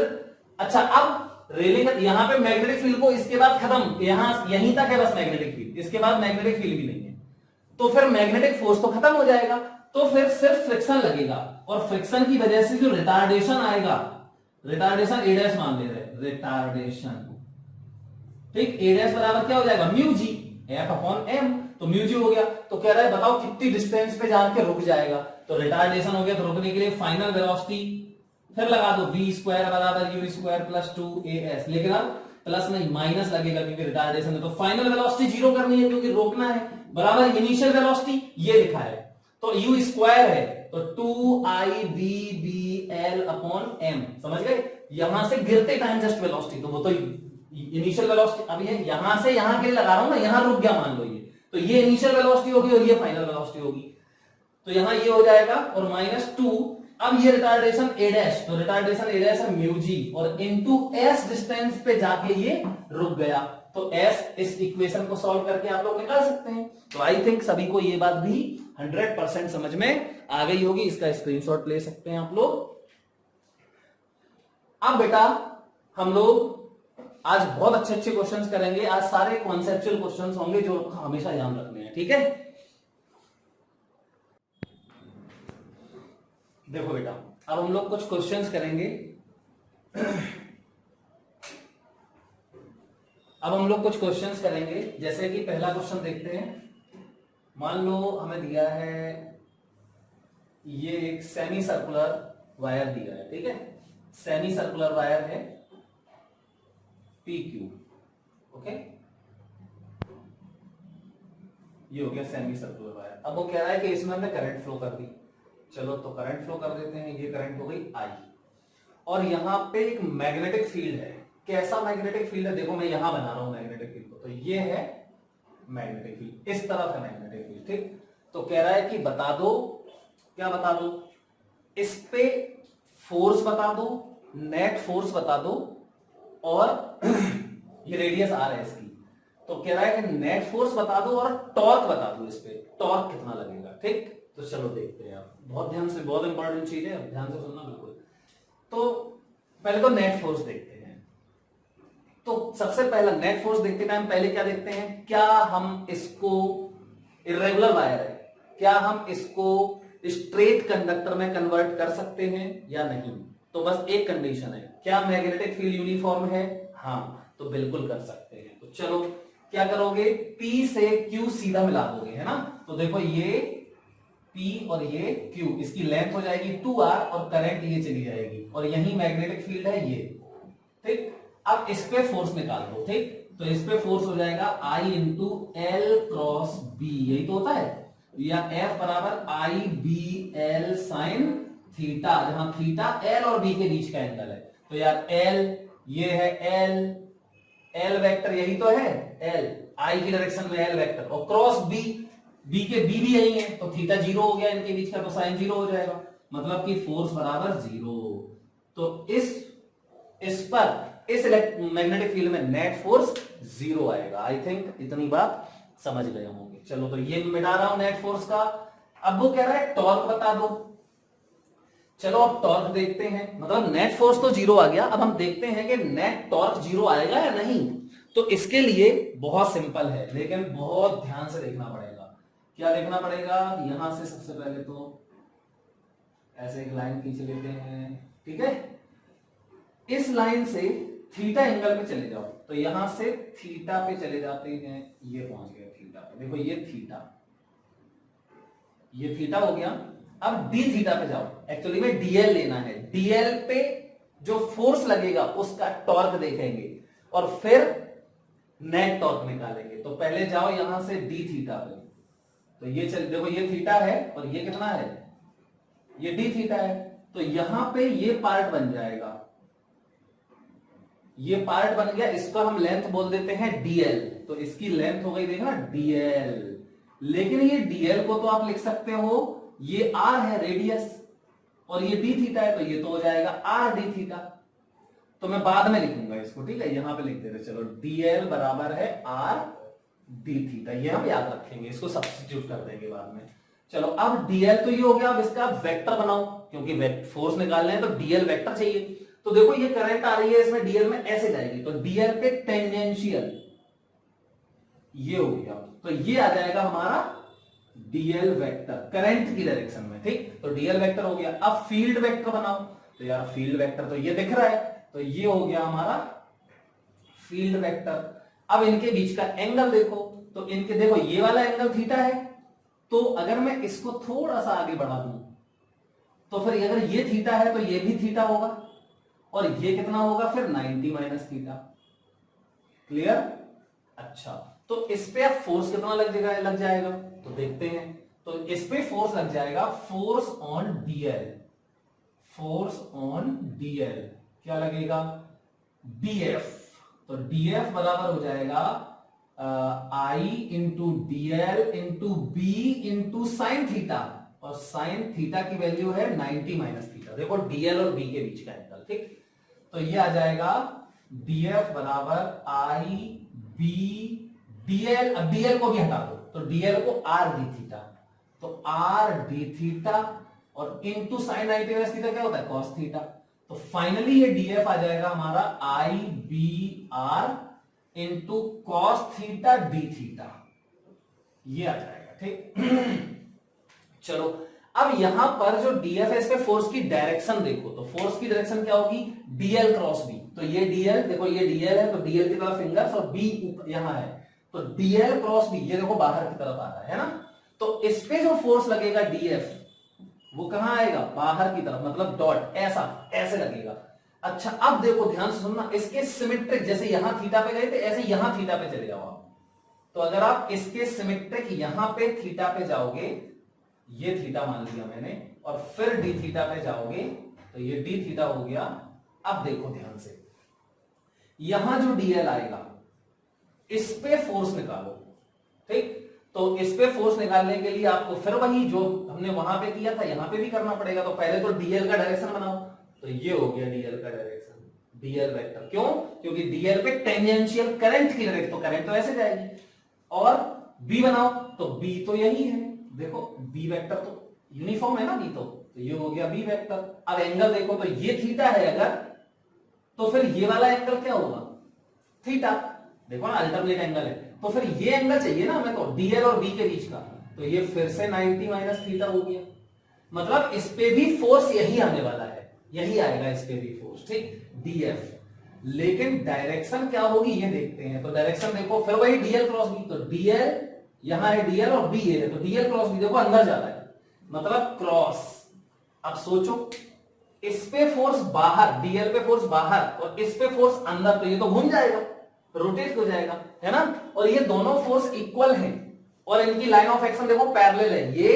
अच्छा, अब रेलिंग, यहां पे मैग्नेटिक फील्ड को इसके बाद खत्म, यहीं तक है बस मैग्नेटिक फील्ड, इसके बाद मैग्नेटिक फील्ड भी नहीं है, तो फिर मैग्नेटिक फोर्स तो खत्म हो जाएगा, तो फिर सिर्फ फ्रिक्शन लगेगा, और फ्रिक्शन की वजह से जो रिटार्डेशन आएगा, रिटार्डेशन a डैश मान ले रहे, रिटार्डेशन, ठीक, a डैश बराबर क्या हो जाएगा, mu G, F upon M, तो म्यू जी हो गया। तो कह रहा है बताओ कितनी डिस्टेंस पे जाके रुक जाएगा, तो रिटार्डेशन हो गया, तो रुकने के लिए फाइनल वेलोसिटी फिर लगा दो, v स्क्वायर बराबर u स्क्वायर प्लस 2as, लेकिन अब प्लस नहीं माइनस लगेगा क्योंकि रिटार्डेशन है, तो फाइनल वेलोसिटी 0 करनी है क्योंकि रोकना है, बराबर इनिशियल वेलोसिटी ये लिखा है, तो u स्क्वायर है, तो 2IBBL अपॉन m, समझ गए। यहां से गिरते टाइम जस्ट वेलोसिटी, तो वो तो इनिशियल वेलोसिटी, अब ये यहां से यहां के लिए लगा रहा हूं ना, यहां रुक गया मान लो ये, तो ये इनिशियल वेलोसिटी होगी और ये फाइनल वेलोसिटी होगी, तो यहां ये हो जाएगा, और -2, अब ये रिटार्डेशन a डैश, तो रिटार्डेशन a डैश है म्यू जी, और इनटू s डिस्टेंस पे जाके ये रुक गया, तो s, इस इक्वेशन को सॉल्व करके आप लोग निकाल सकते हैं। तो आई थिंक सभी को ये बात भी 100% समझ में आ गई होगी, इसका स्क्रीनशॉट ले सकते हैं आप लोग। अब बेटा हम लोग आज बहुत अच्छे अच्छे क्वेश्चंस करेंगे। आज सारे कॉन्सेप्चुअल क्वेश्चंस होंगे जो हमेशा याद रखने हैं, ठीक है। देखो बेटा, अब हम लोग कुछ क्वेश्चंस करेंगे। अब हम लोग कुछ क्वेश्चंस करेंगे, जैसे कि पहला क्वेश्चन देखते हैं। मान लो हमें दिया है ये एक सेमी सर्कुलर वायर दिया है, ठीक है। सेमी सर्कुलर वायर है PQ, ओके। ये हो गया सेमी सर्कुलर वायर। अब वो कह रहा है कि इसमें हमने करंट फ्लो कर दी। चलो तो करंट फ्लो कर देते हैं। ये करंट हो गई I, और यहां पे एक मैग्नेटिक फील्ड है। कैसा मैग्नेटिक फील्ड है? देखो मैं यहां बना रहा हूं मैग्नेटिक फील्ड को, तो ये है मैग्नेटिक फील्ड, इस तरफ है मैग्नेटिक फील्ड, ठीक। तो कह रहा है कि बता दो, क्या बता दो, इस पे फोर्स बता दो, नेट फोर्स बता दो, और ये रेडियस R है इसकी। तो कह रहा है कि नेट फोर्स बता दो और टॉर्क बता दो, इस पे टॉर्क कितना लगेगा, ठीक। तो चलो देखते हैं। आप बहुत ध्यान से, बहुत इंपॉर्टेंट चीज है, ध्यान से सुनना बिल्कुल। तो पहले तो नेट फोर्स देखते हैं। तो सबसे पहला नेट फोर्स देखते टाइम पहले क्या देखते हैं, क्या हम इसको, इर्रेगुलर वायर है, क्या हम इसको स्ट्रेट कंडक्टर में कन्वर्ट कर सकते हैं या नहीं। तो बस एक कंडीशन है, क्या मैग्नेटिक फील्ड यूनिफॉर्म है? हाँ, तो बिल्कुल कर सकते हैं। तो चलो क्या करोगे, P से Q सीधा मिला दोगे, है ना। तो देखो ये P और ये Q, इसकी लेंथ हो जाएगी 2R और करंट ये चली जाएगी, और यही मैग्नेटिक फील्ड है ये, ठीक। अब इस पे फोर्स निकाल दो, ठीक। तो इस पे फोर्स हो जाएगा I into L cross B, यही तो होता है, या F बराबर I B L sine theta, जहां थीटा L और B के बीच का एंगल है। तो यार L, ये है L वेक्टर यही तो है, L I की डायरेक्शन में L वेक्टर, और क्रॉस B, B के B भी यही है, तो थीटा 0 हो गया इनके बीच का, तो साइन 0 हो जाएगा, मतलब कि फोर्स बराबर 0। तो इस पर, इस मैग्नेटिक फील्ड में नेट फोर्स 0 आएगा। आई थिंक इतनी बात समझ गए होंगे। चलो तो ये मिटा रहा हूं नेट फोर्स का। अब वो कह रहा है टॉर्क बता दो। चलो अब टॉर्क देखते हैं, मतलब नेट फोर्स तो 0 आ गया, अब हम देखते हैं कि नेट टॉर्क 0 आएगा या नहीं। तो इसके लिए बहुत सिंपल है, लेकिन बहुत ध्यान से देखना पड़ेगा। क्या देखना पड़ेगा, यहां से सबसे पहले तो ऐसे एक लाइन खींच लेते हैं, ठीक है। इस लाइन से थीटा एंगल पे चले जाओ, तो यहां से थीटा पे चले जाते हैं, ये पहुंच गया थीटा पे। देखो ये थीटा हो गया। अब डी थीटा पे जाओ, एक्चुअली में डीएल लेना है। डीएल पे जो फोर्स लगेगा उसका टॉर्क देखेंगे और फिर नेट टॉर्क निकालेंगे। तो पहले जाओ यहां से डी थीटा पे, तो ये चल, देखो ये थीटा है और ये कितना है, ये डी थीटा है। तो यहां पे ये पार्ट बन जाएगा, ये पार्ट बन गया, इसका हम लेंथ बोल देते हैं डीएल। तो इसकी लेंथ हो गई, देखना डीएल। लेकिन ये डीएल को तो आप लिख सकते हो, ये आर है रेडियस, और ये डी थीटा है, तो ये तो हो जाएगा आर डी थीटा। तो मैं बाद में लिखूंगा इसको, ठीक है, यहां पे लिख देते। चलो डीएल बराबर है आर डी थीटा, ये हम याद रखेंगे, इसको सब्स्टिट्यूट कर देंगे बाद में। चलो अब डीएल तो ये हो गया। अब इसका वेक्टर बनाओ, क्योंकि फोर्स निकालना है तो डीएल वेक्टर चाहिए। तो देखो ये करंट आ रही है इसमें, डीएल में ऐसे जाएगी, तो डीएल पे टेंजेंशियल ये हो गया, तो ये आ जाएगा हमारा डीएल वेक्टर करंट की डायरेक्शन में, ठीक। तो डीएल वेक्टर हो गया। अब फील्ड वेक्टर बनाओ, तो यार फील्ड वेक्टर तो ये दिख रहा है, तो ये हो गया हमारा फील्ड वेक्टर। अब इनके बीच का एंगल देखो, तो इनके देखो ये वाला एंगल थीटा है, तो अगर मैं इसको थोड़ा सा आगे बढ़ा दूं, तो फिर अगर ये थीटा है तो ये भी थीटा होगा, और ये कितना होगा फिर 90 माइनस थीटा। क्लियर? अच्छा, तो इस पे अब फोर्स कितना लग जाएगा तो देखते हैं। तो इस पे फोर्स लग जाएगा, force on DL, force on DL क्या लगेगा, डीएफ। तो डीएफ बराबर हो जाएगा I into DL into B into sine theta, और साइन थीटा की वैल्यू है 90 माइनस थीटा। देखो डीएल और बी के बीच का एंगल, ठीक। तो ये आ जाएगा डीएफ बराबर आई बी डीएल। अब डीएल को भी हटा दो, तो डीएल को आर डी थीटा, तो आर डी थीटा और इंटू साइन 90 माइनस थीटा क्या होता है, कॉस थीटा। तो फाइनली ये डीएफ आ जाएगा हमारा I B R into cos theta D theta, ये आ जाएगा। ठीक चलो अब यहां पर जो डीएफ है इसके फोर्स की डायरेक्शन देखो, तो फोर्स की डायरेक्शन क्या होगी, डीएल क्रॉस बी। तो ये डीएल देखो, ये डीएल है तो डीएल की तरफ फिंगर्स और बी यहां है, तो डीएल क्रॉस बी ये देखो बाहर की तरफ आ रहा है ना, तो इस पे जो फोर्स लगेगा डीएफ वो कहां आएगा, बाहर की तरफ, मतलब डॉट ऐसा ऐसे लगेगा। अच्छा अब देखो ध्यान से सुनना, इसके सिमेट्रिक जैसे यहां थीटा पे गए थे ऐसे यहां थीटा पे चले जाओ आप। तो अगर आप इसके सिमेट्रिक यहां पे थीटा पे जाओगे, ये थीटा मान लिया मैंने, और फिर डी थीटा पे जाओगे तो ये डी थीटा हो गया। अब देखो ध्यान से, यहां जो डीएल आएगा इस पे फोर्स निकालो। ठीक, तो इस पे फोर्स निकालने के लिए आपको फिर वही जो हमने वहां पे किया था यहां पे भी करना पड़ेगा। तो पहले तो डीएल का डायरेक्शन बनाओ, तो ये हो गया डीएल का डायरेक्शन, डीएल वेक्टर। क्यों, क्योंकि डीएल पे टेंजेंशियल करंट की डायरेक्शन, तो करंट तो ऐसे जाएगी। और बी बनाओ, तो बी तो यही है, देखो बी वेक्टर तो यूनिफॉर्म है ना बी, तो ये हो गया बी वेक्टर। अब एंगल देखो, तो ये थीटा है अगर, तो फिर ये वाला एंगल क्या होगा, थीटा। देखो ना अल्टरनेट एंगल है, तो फिर ये एंगल चाहिए ना हमें, तो डीएल और बी के बीच का, तो ये फिर से 90 माइनस थीटा हो गया। मतलब इस पे भी फोर्स यही आने वाला है, यही आएगा इस पे भी फोर्स। ठीक, डीएफ, लेकिन डायरेक्शन क्या होगी ये देखते हैं। तो डायरेक्शन देखो फिर वही डीएल क्रॉस बी, तो डीएल यहां है डीएल और बी है, तो डीएल क्रॉस बी देखो अंदर जा रहा है, मतलब क्रॉस। अब सोचो इस पे फोर्स बाहर, डीएल पे फोर्स बाहर और इस पे फोर्स अंदर, तो ये तो घूम जाएगा, रोटेट हो जाएगा, है ना। और ये दोनों फोर्स इक्वल हैं और इनकी लाइन ऑफ एक्शन देखो पैरेलल है, ये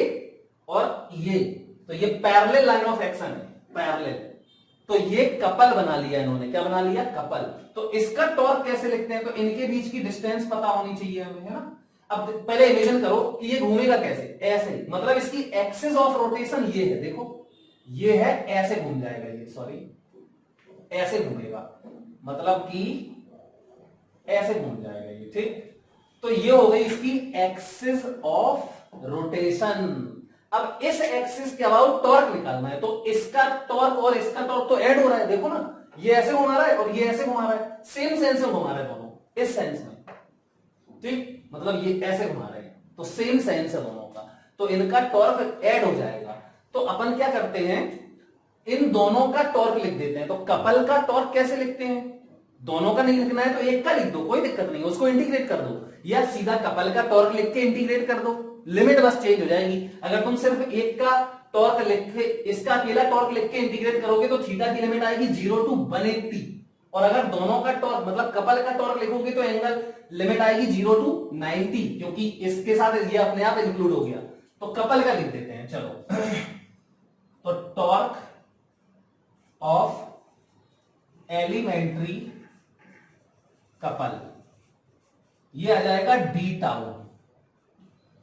और ये, तो ये पैरेलल लाइन ऑफ एक्शन है, पैरेलल। तो ये कपल बना लिया इन्होंने, क्या बना लिया, कपल। तो इसका टॉर्क कैसे लिखते हैं, तो इनके बीच की डिस्टेंस पता होनी चाहिए हमें, है ना। अब पहले इमेजिन करो कि ये घूमेगा कैसे, ऐसे, मतलब इसकी एक्सिस ऑफ रोटेशन ये है, देखो ये है, ऐसे घूम जाएगा ये, सॉरी ऐसे घूमेगा, मतलब कि ऐसे घूम जाएगा ये। ठीक, तो ये हो गई इसकी एक्सिस ऑफ रोटेशन। अब इस एक्सिस के अबाउट टॉर्क निकालना है, तो इसका टॉर्क और इसका टॉर्क तो ऐड हो रहा है, देखो ना ये ऐसे घुमा रहा है और ये ऐसे घुमा रहा है, सेम सेंस में घुमा रहा है दोनों, इस सेंस में। ठीक, मतलब ये ऐसे घुमा रहे हैं तो सेम सेंस है दोनों का, तो इनका टॉर्क ऐड हो जाएगा। तो अपन क्या करते हैं, इन दोनों का टॉर्क लिख देते हैं। तो कपल का टॉर्क कैसे लिखते हैं, दोनों का नहीं लिखना है तो एक का लिख दो, कोई दिक्कत नहीं, उसको इंटीग्रेट कर दो, या सीधा कपल का टॉर्क लिख के इंटीग्रेट कर दो, लिमिट बस चेंज हो जाएगी। अगर तुम सिर्फ एक का टॉर्क लिख के, इसका अकेला टॉर्क लिख के इंटीग्रेट करोगे तो थीटा की लिमिट आएगी 0 to 180, और अगर दोनों का टॉर्क मतलब कपल का टॉर्क लिखोगे तो एंगल लिमिट आएगी 0 to 90, क्योंकि इसके साथ ये अपने आप इंक्लूड हो गया। तो कपल का लिख देते हैं, चलो तो टॉर्क ऑफ एलिमेंट्री कपल, ये आ जाएगा डी टाउ,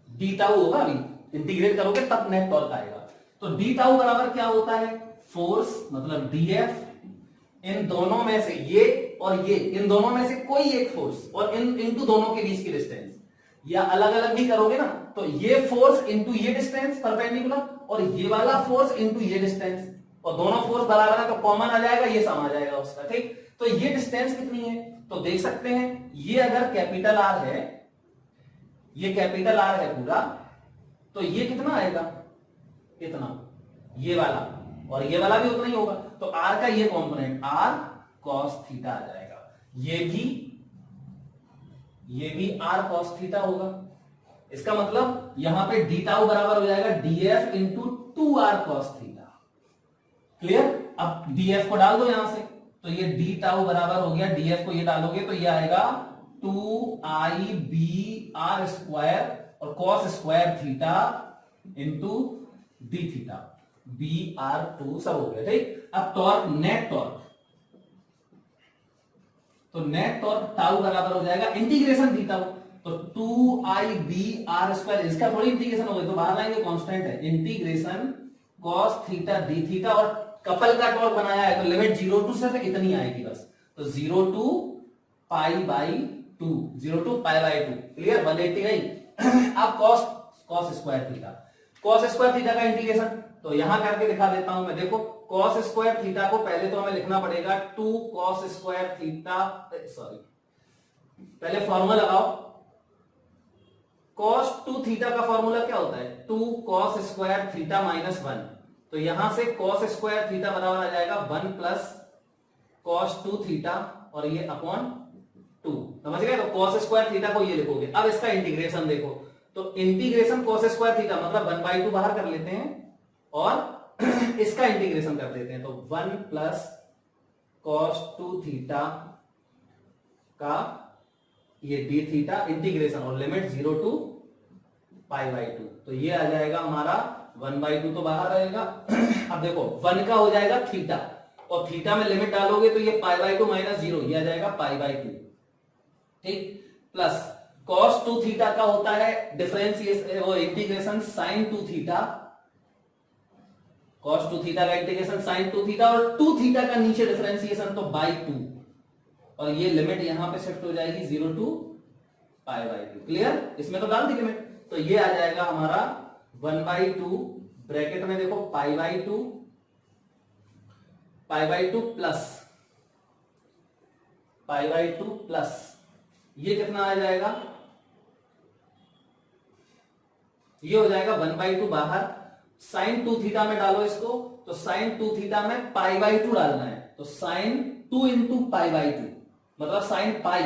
डी टाउ होगा, अभी इंटीग्रेट करोगे तब नेट टॉर्क आएगा। तो डी टाउ बराबर क्या होता है, फोर्स मतलब डीएफ, इन दोनों में से ये और ये, इन दोनों में से कोई एक फोर्स और इनटू दोनों के बीच की डिस्टेंस, या अलग अलग भी करोगे ना, तो ये फोर्स इनटू ये डिस्टेंस परपेंडिकुलर, और ये वाला फोर्स इनटू ये डिस्टेंस, और दोनों फोर्स बराबर है तो कॉमन आ जाएगा, ये सम आ जाएगा उसका। ठीक, तो ये डिस्टेंस कितनी है, तो देख सकते हैं ये अगर कैपिटल आर है, ये कैपिटल आर है पूरा, तो ये कितना आएगा, इतना, ये वाला, और ये वाला भी उतना ही होगा। तो आर का ये कॉम्पोनेंट आर कॉस थीटा आ जाएगा, ये भी आर कॉस थीटा होगा। इसका मतलब यहां पे डी टाउ बराबर हो जाएगा DF into 2r cos theta. Clear, अब डीएफ को डाल दो यहां से, तो ये डी टाउ बराबर हो गया, डीएफ को ये डालोगे तो ये आएगा 2ibr स्क्वायर और cos square theta into D theta, br2 सब हो गया। ठीक, अब टॉर्क, नेट टॉर्क, तो नेट टॉर्क टाउ बराबर हो जाएगा इंटीग्रेशन थीटा, तो 2ibr स्क्वायर, इसका थोड़ी इंटीग्रेशन हो गई तो बाहर लाएंगे, कांस्टेंट है, integration cos theta D theta, और कपल का टॉर्क बनाया है तो लिमिट 0 to सिर्फ इतनी आएगी बस, तो 0 to π/2, 0 to π/2, क्लियर, 180 नहीं। अब cos square theta, cos square theta का इंटीग्रेशन तो यहां करके दिखा देता हूं मैं, देखो कॉस स्क्वायर थीटा को पहले तो हमें लिखना पड़ेगा 2 कॉस स्क्वायर थीटा, सॉरी पहले फॉर्मूला लगाओ। कॉस 2 थीटा का फॉर्मूला क्या होता है? 2 कॉस स्क्वायर थीटा माइनस 1। तो यहां से कॉस स्क्वायर थीटा बराबर आ जाएगा 1 प्लस कॉस 2 थीटा और ये अपॉन 2। समझ गए? तो कॉस स्क्वायर थीटा को ये लिखोगे। अब इसका इंटीग्रेशन देखो, तो इंटीग्रेशन कॉस स्क्वायर थीटा मतलब 1/2 बाहर कर लेते हैं और इसका इंटीग्रेशन कर देते हैं। तो 1 प्लस कॉस 2 थीटा का ये डी थीटा इंटीग्रेशन और लिमिट 0 टू π/2। तो ये आ जाएगा हमारा 1/2 तो बाहर रहेगा। अब देखो 1 का हो जाएगा थीटा और थीटा में लिमिट डालोगे तो ये π/2 माइनस 0, ये आ जाएगा π/2। ठीक, प्लस cos 2 थीटा का होता है डिफरेंशिएशन वो integration sin 2 theta. cos 2 theta का इंटीग्रेशन sin 2 थीटा और 2 थीटा का नीचे डिफरेंशिएशन तो बाई 2 और ये लिमिट यहां पे शिफ्ट हो जाएगी 0 टू π/2। क्लियर? इसमें तो डाल दी लिमिट। तो ये आ जाएगा हमारा 1/2 ब्रैकेट में देखो π/2 प्लस ये कितना आ जाएगा? ये हो जाएगा 1/2 बाहर, sin 2 थीटा में डालो इसको, तो sin 2 थीटा में π/2 डालना है। तो sin 2 इंटू π/2 मतलब sin पाई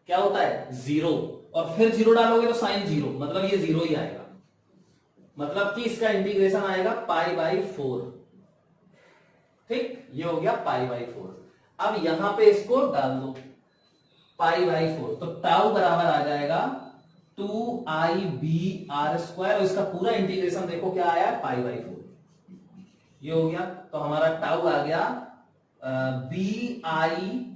क्या होता है? 0 और फिर 0 डालोगे तो sin 0 मतलब ये 0 ही आएगा। मतलब कि इसका इंटीग्रेशन आएगा π/4। ठीक, ये हो गया π/4। अब यहां पे इसको डाल दो π/4, तो टाउ बराबर आ जाएगा 2IBr²। और इसका पूरा इंटीग्रेशन देखो क्या आया? π/4। ये हो गया। तो हमारा टाउ आ गया BIr²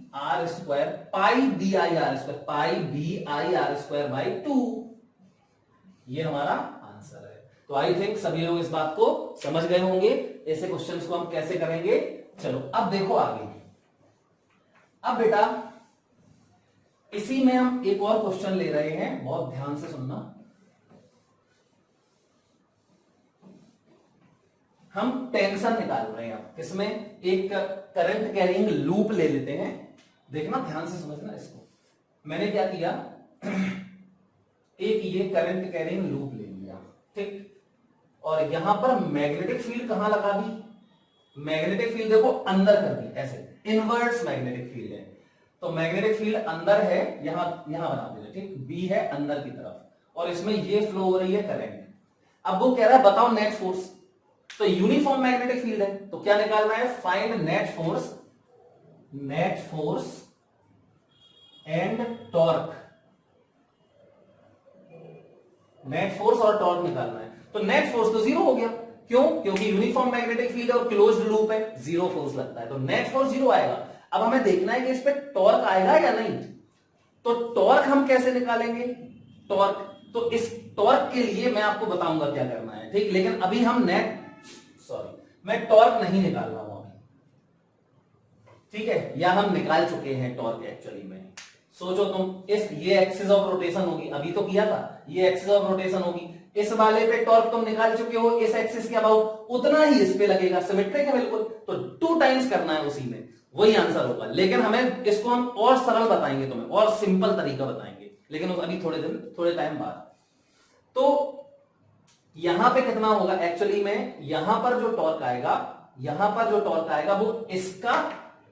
πBIr²/2। ये हमारा आंसर है। तो आई थिंक सभी लोग इस बात को समझ गए होंगे ऐसे क्वेश्चंस को हम कैसे करेंगे। चलो अब देखो आगे। अब बेटा इसी में हम एक और क्वेश्चन ले रहे हैं, बहुत ध्यान से सुनना। हम टेंशन निकाल रहे हैं। अब इसमें एक करंट कैरिंग लूप ले लेते हैं। देखना ध्यान से समझना इसको। मैंने क्या किया, एक ये करंट कैरिंग लूप ले लिया, ठीक, और यहां पर मैग्नेटिक फील्ड कहां लगा दी? मैग्नेटिक फील्ड देखो अंदर कर दी, ऐसे इनवर्स मैग्नेटिक फील्ड है। तो मैग्नेटिक फील्ड अंदर है, यहां बना दिया, ठीक, बी है अंदर की तरफ और इसमें ये फ्लो हो रही है करंट। अब वो कह रहा है बताओ नेट फोर्स। तो यूनिफॉर्म मैग्नेटिक फील्ड है तो क्या निकालना है? Find net force and torque. Net force और टॉर्क निकालना है। तो नेट फोर्स तो 0 हो गया। क्यों? क्योंकि यूनिफॉर्म मैग्नेटिक फील्ड और क्लोज्ड लूप है, 0 फोर्स लगता है, तो नेट फोर्स 0 आएगा। अब हमें देखना है कि इस पे टॉर्क आएगा या नहीं। तो टॉर्क हम कैसे निकालेंगे? टॉर्क तो इस टॉर्क के लिए मैं आपको बताऊंगा क्या करना है, ठीक। लेकिन अभी हम मैं टॉर्क नहीं निकाल रहा हूं अभी, ठीक है, या हम निकाल चुके हैं टॉर्क एक्चुअली में। सोचो तुम, ये एक्सिस ऑफ रोटेशन होगी, अभी तो किया था, ये एक्सिस ऑफ रोटेशन होगी, इस वाले पे टॉर्क तुम निकाल चुके हो, इस एक्सिस के अबाउट उतना ही इस पे लगेगा, सिमेट्रिक है बिल्कुल। तो 2 टाइम्स करना है उसी में, वही आंसर होगा। लेकिन हमें इसको हम और सरल बताएंगे तुम्हें, और सिंपल तरीका बताएंगे, लेकिन अभी थोड़े टाइम बाद। तो यहां पे कितना होगा एक्चुअली में? यहां पर जो टॉर्क आएगा वो इसका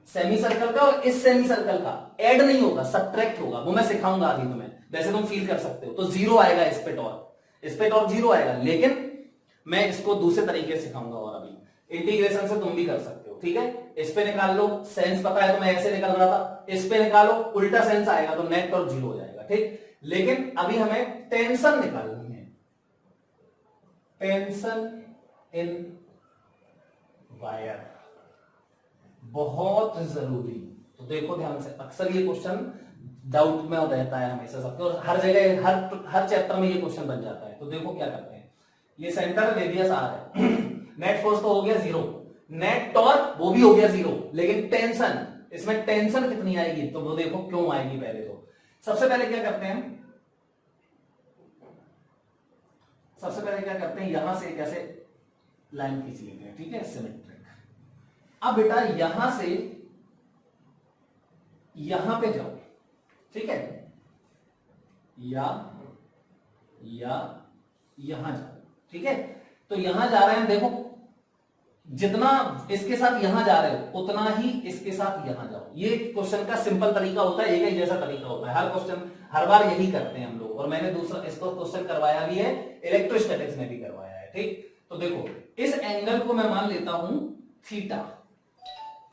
सेमी सर्कल का और इस सेमी सर्कल का ऐड नहीं होगा, सब्ट्रैक्ट होगा। वो मैं सिखाऊंगा अभी तुम्हें, वैसे तुम फील कर सकते हो। तो 0 आएगा इस पे टॉर्क 0 आएगा, लेकिन मैं इसको दूसरे तरीके से सिखाऊंगा। और अभी इंटीग्रेशन से तुम भी कर सकते हो, ठीक है। इस पे निकाल लो, सेंस पता है तो मैं ऐसे निकल रहा था, इस पे निकालो, उल्टा सेंस आएगा तो नेट टॉर्क 0 हो जाएगा, ठीक। लेकिन अभी हमें टेंशन निकालनी है, टेंशन इन वायर, बहुत जरूरी। तो देखो ध्यान से, अक्सर ये क्वेश्चन डाउट में रहता है हमेशा सबके, और हर जगह हर चैप्टर में ये क्वेश्चन बन जाता है। तो देखो क्या करते हैं, ये सेंटर रेडियस आर है, नेट फोर्स तो हो गया 0, नेट टॉर्क वो भी हो गया 0, लेकिन टेंशन, इसमें टेंशन कितनी आएगी? तो वो देखो क्यों आएगी। पहले तो सबसे पहले क्या करते हैं, यहां से कैसे लाइन खींच लेते हैं, ठीक है, सिमेट्रिक। अब बेटा यहां से यहां पे जाओ, ठीक है, या यहां जाओ, ठीक है। तो यहां जा रहे हैं, देखो जितना इसके साथ यहां जा रहे हो उतना ही इसके साथ यहां जाओ। ये क्वेश्चन का सिंपल तरीका होता है, एक ही जैसा तरीका होता है, हर क्वेश्चन हर बार यही करते हैं हम लोग। और मैंने दूसरा इसको क्वेश्चन करवाया भी है, इलेक्ट्रोस्टैटिक्स में भी करवाया है, ठीक। तो देखो इस एंगल को मैं मान लेता हूं थीटा,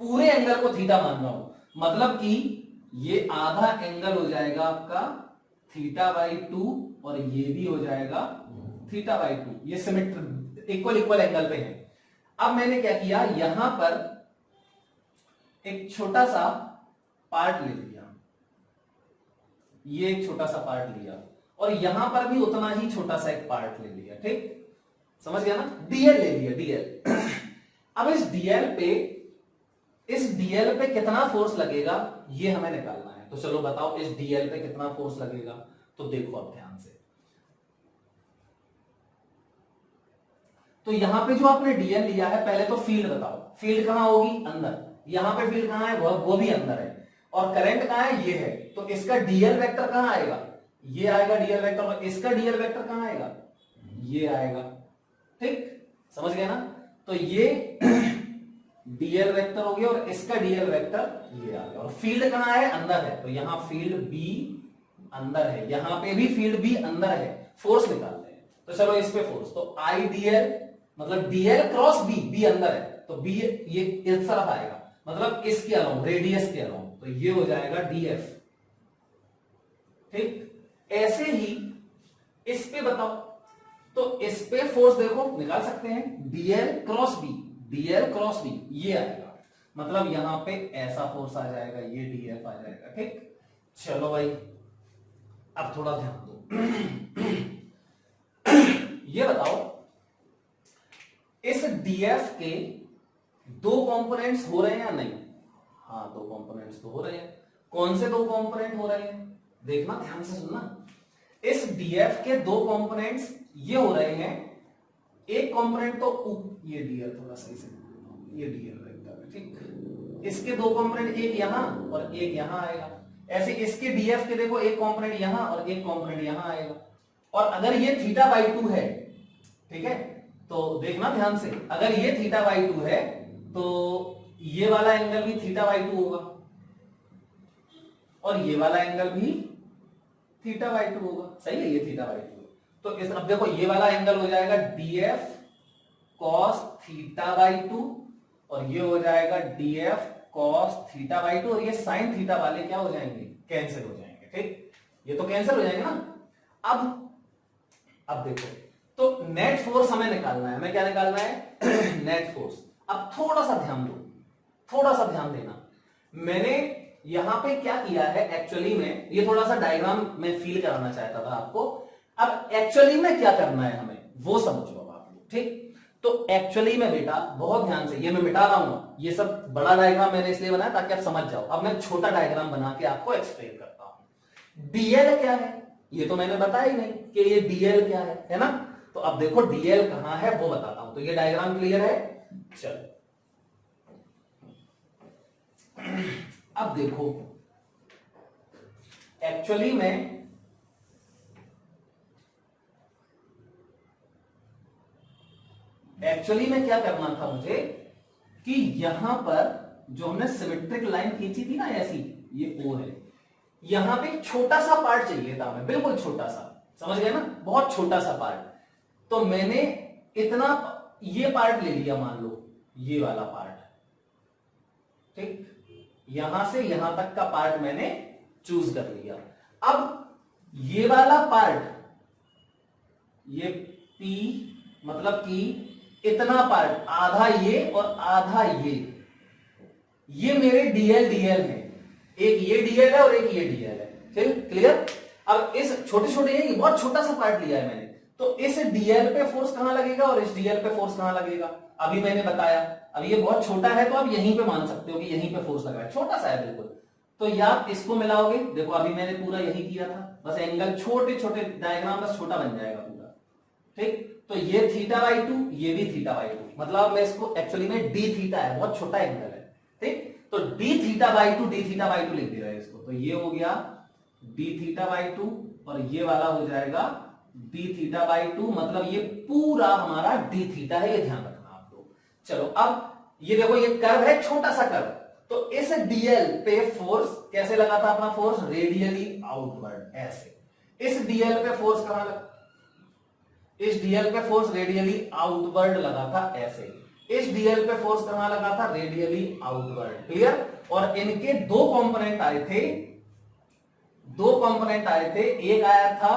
पूरे एंगल को थीटा मान रहा हूं, मतलब कि ये आधा एंगल हो जाएगा आपका थीटा बाई 2 और ये भी हो जाएगा थीटा बाई 2, ये सिमेट्रिक इक्वल एंगल पे है। अब मैंने क्या किया, यहां पर एक छोटा सा पार्ट ले लिया, ये एक छोटा सा पार्ट लिया, और यहां पर भी उतना ही छोटा सा एक पार्ट ले लिया, ठीक, समझ गया ना, डीएल ले लिया, डीएल। अब इस डीएल पे कितना फोर्स लगेगा ये हमें निकालना है। तो चलो बताओ इस डीएल पे कितना फोर्स लगेगा। तो देखो अब ध्यान से, तो यहां पे जो आपने डीएल लिया है, पहले तो फील्ड बताओ, फील्ड कहां होगी, अंदर, यहां पे फील्ड कहां है, वो भी अंदर है, और करंट कहां है, ये है। तो इसका डीएल वेक्टर कहां आएगा, ये आएगा डीएल वेक्टर, और इसका डीएल वेक्टर कहां आएगा, ये आएगा, ठीक, समझ गया ना। तो ये डीएल वेक्टर हो गया और इसका डीएल वेक्टर ये आ गया, और फील्ड कहां है, अंदर है, तो यहां फील्ड बी अंदर है, यहां पे भी फील्ड बी अंदर है। फोर्स निकालते हैं, तो चलो इस पे फोर्स, तो आई डीएल मतलब डीएल क्रॉस बी, बी अंदर है तो बी ये इस तरफ आएगा, मतलब इसके अलाउंग, रेडियस के अलाउंग, तो ये हो जाएगा डीएफ, ठीक। ऐसे ही इस पे बताओ, तो इस पे फोर्स देखो निकाल सकते हैं, DL cross B, DL cross B ये आएगा, मतलब यहां पे ऐसा फोर्स आ जाएगा, ये डीएफ आ जाएगा, ठीक। चलो भाई अब थोड़ा ध्यान दो। ये बताओ इस डीएफ के दो कंपोनेंट्स हो रहे हैं या नहीं, हाँ दो कंपोनेंट्स तो हो रहे हैं। कौन से दो कंपोनेंट हो रहे हैं, देखना ध्यान से सुनना। इस डीएफ के दो कंपोनेंट्स ये हो रहे हैं, एक कंपोनेंट तो ये डीएल थोड़ा सही से, ये डीएल वेक्टर है, ठीक। इसके दो कंपोनेंट, एक यहां और एक यहां आएगा। ऐसे इसके डीएफ के देखो एक कंपोनेंट यहां और एक कंपोनेंट यहां आएगा। और अगर ये थीटा बाई 2 है, ठीक है, तो देखना ध्यान से, अगर ये थीटा बाई 2 है तो ये वाला एंगल भी थीटा बाई 2 होगा, और ये वाला एंगल भी थीटा बाई 2 होगा, सही है, ये थीटा बाई 2। तो इस अब देखो ये वाला एंगल हो जाएगा डीएफ कॉस थीटा बाई 2, और ये हो जाएगा डीएफ कॉस थीटा बाई 2, और ये साइन थीटा वाले क्या हो जाएंगे, कैंसिल हो जाएंगे, ठीक, ये तो कैंसिल हो जाएंगे ना। अब देखो, तो नेट फोर्स हमें निकालना है, हमें क्या निकालना है, नेट फोर्स। अब थोड़ा सा ध्यान दो, थोड़ा सा ध्यान देना, मैंने यहां पे क्या किया है एक्चुअली में, ये थोड़ा सा डायग्राम में फील कराना चाहता था आपको। अब एक्चुअली में क्या करना है हमें वो समझो अब आप लोग, ठीक। तो एक्चुअली में बेटा बहुत ध्यान से, ये मैं मिटा रहा हूं, ये सब बड़ा डायग्राम मैंने इसलिए बनाया ताकि आप समझ जाओ। अब मैं छोटा डायग्राम बना के आपको एक्सप्लेन करता हूं। डीएल क्या है ये तो मैंने बताया ही नहीं कि ये डीएल क्या है ना। तो अब देखो डीएल कहां है वो बताता हूं। तो ये डायग्राम क्लियर है, चलो अब देखो एक्चुअली में क्या करना था मुझे कि यहां पर जो हमने सिमेट्रिक लाइन खींची थी ना ऐसी, ये ओ है, यहां पे एक छोटा सा पार्ट चाहिए था हमें, बिल्कुल छोटा सा, समझ गए ना, बहुत छोटा सा पार्ट। तो मैंने इतना ये पार्ट ले लिया, मान लो ये वाला पार्ट, ठीक, यहां से यहां तक का पार्ट मैंने चूज कर लिया। अब ये वाला पार्ट, ये P मतलब कि इतना पार्ट, आधा ये और आधा ये मेरे डीएल है, एक ये डीएल है और एक ये डीएल है, ठीक, क्लियर। अब इस छोटे छोटे बहुत छोटा सा पार्ट लिया है मैंने, तो इस डीएल पे फोर्स कहां लगेगा और इस डीएल पे फोर्स कहां लगेगा, अभी मैंने बताया। अब ये बहुत छोटा है तो आप यहीं पे मान सकते हो कि यहीं पे फोर्स लग रहा है, छोटा सा है बिल्कुल। तो या इसको मिलाओगे, देखो अभी मैंने पूरा यही किया था, बस एंगल छोटे छोटे डायग्राम बस छोटा बन जाएगा पूरा, ठीक, तो ये थीटा बाई टू, ये भी थीटा बाई टू, मतलब मैं इसको एक्चुअली में डी थीटा है, बहुत छोटा एंगल है, ठीक, तो D theta by to, D theta by to लिख दे रहा है इसको, तो ये हो गया डी थीटा बाई टू और ये वाला हो जाएगा डी थीटा बाई टू, मतलब ये पूरा हमारा डी थीटा है, ये ध्यान रखना आप लोग। चलो अब ये देखो, ये कर्व है, छोटा सा कर्व, तो इस डीएल पे फोर्स कैसे लगा था अपना फोर्स, रेडियली आउटवर्ड, ऐसे। इस डीएल पे फोर्स कहां लगा, इस डीएल पे फोर्स रेडियली आउटवर्ड लगा था, ऐसे। इस डीएल पे फोर्स कहां लगा था, रेडियली आउटवर्ड, क्लियर। और इनके दो कंपोनेंट आए थे, दो कंपोनेंट आए थे, एक आया था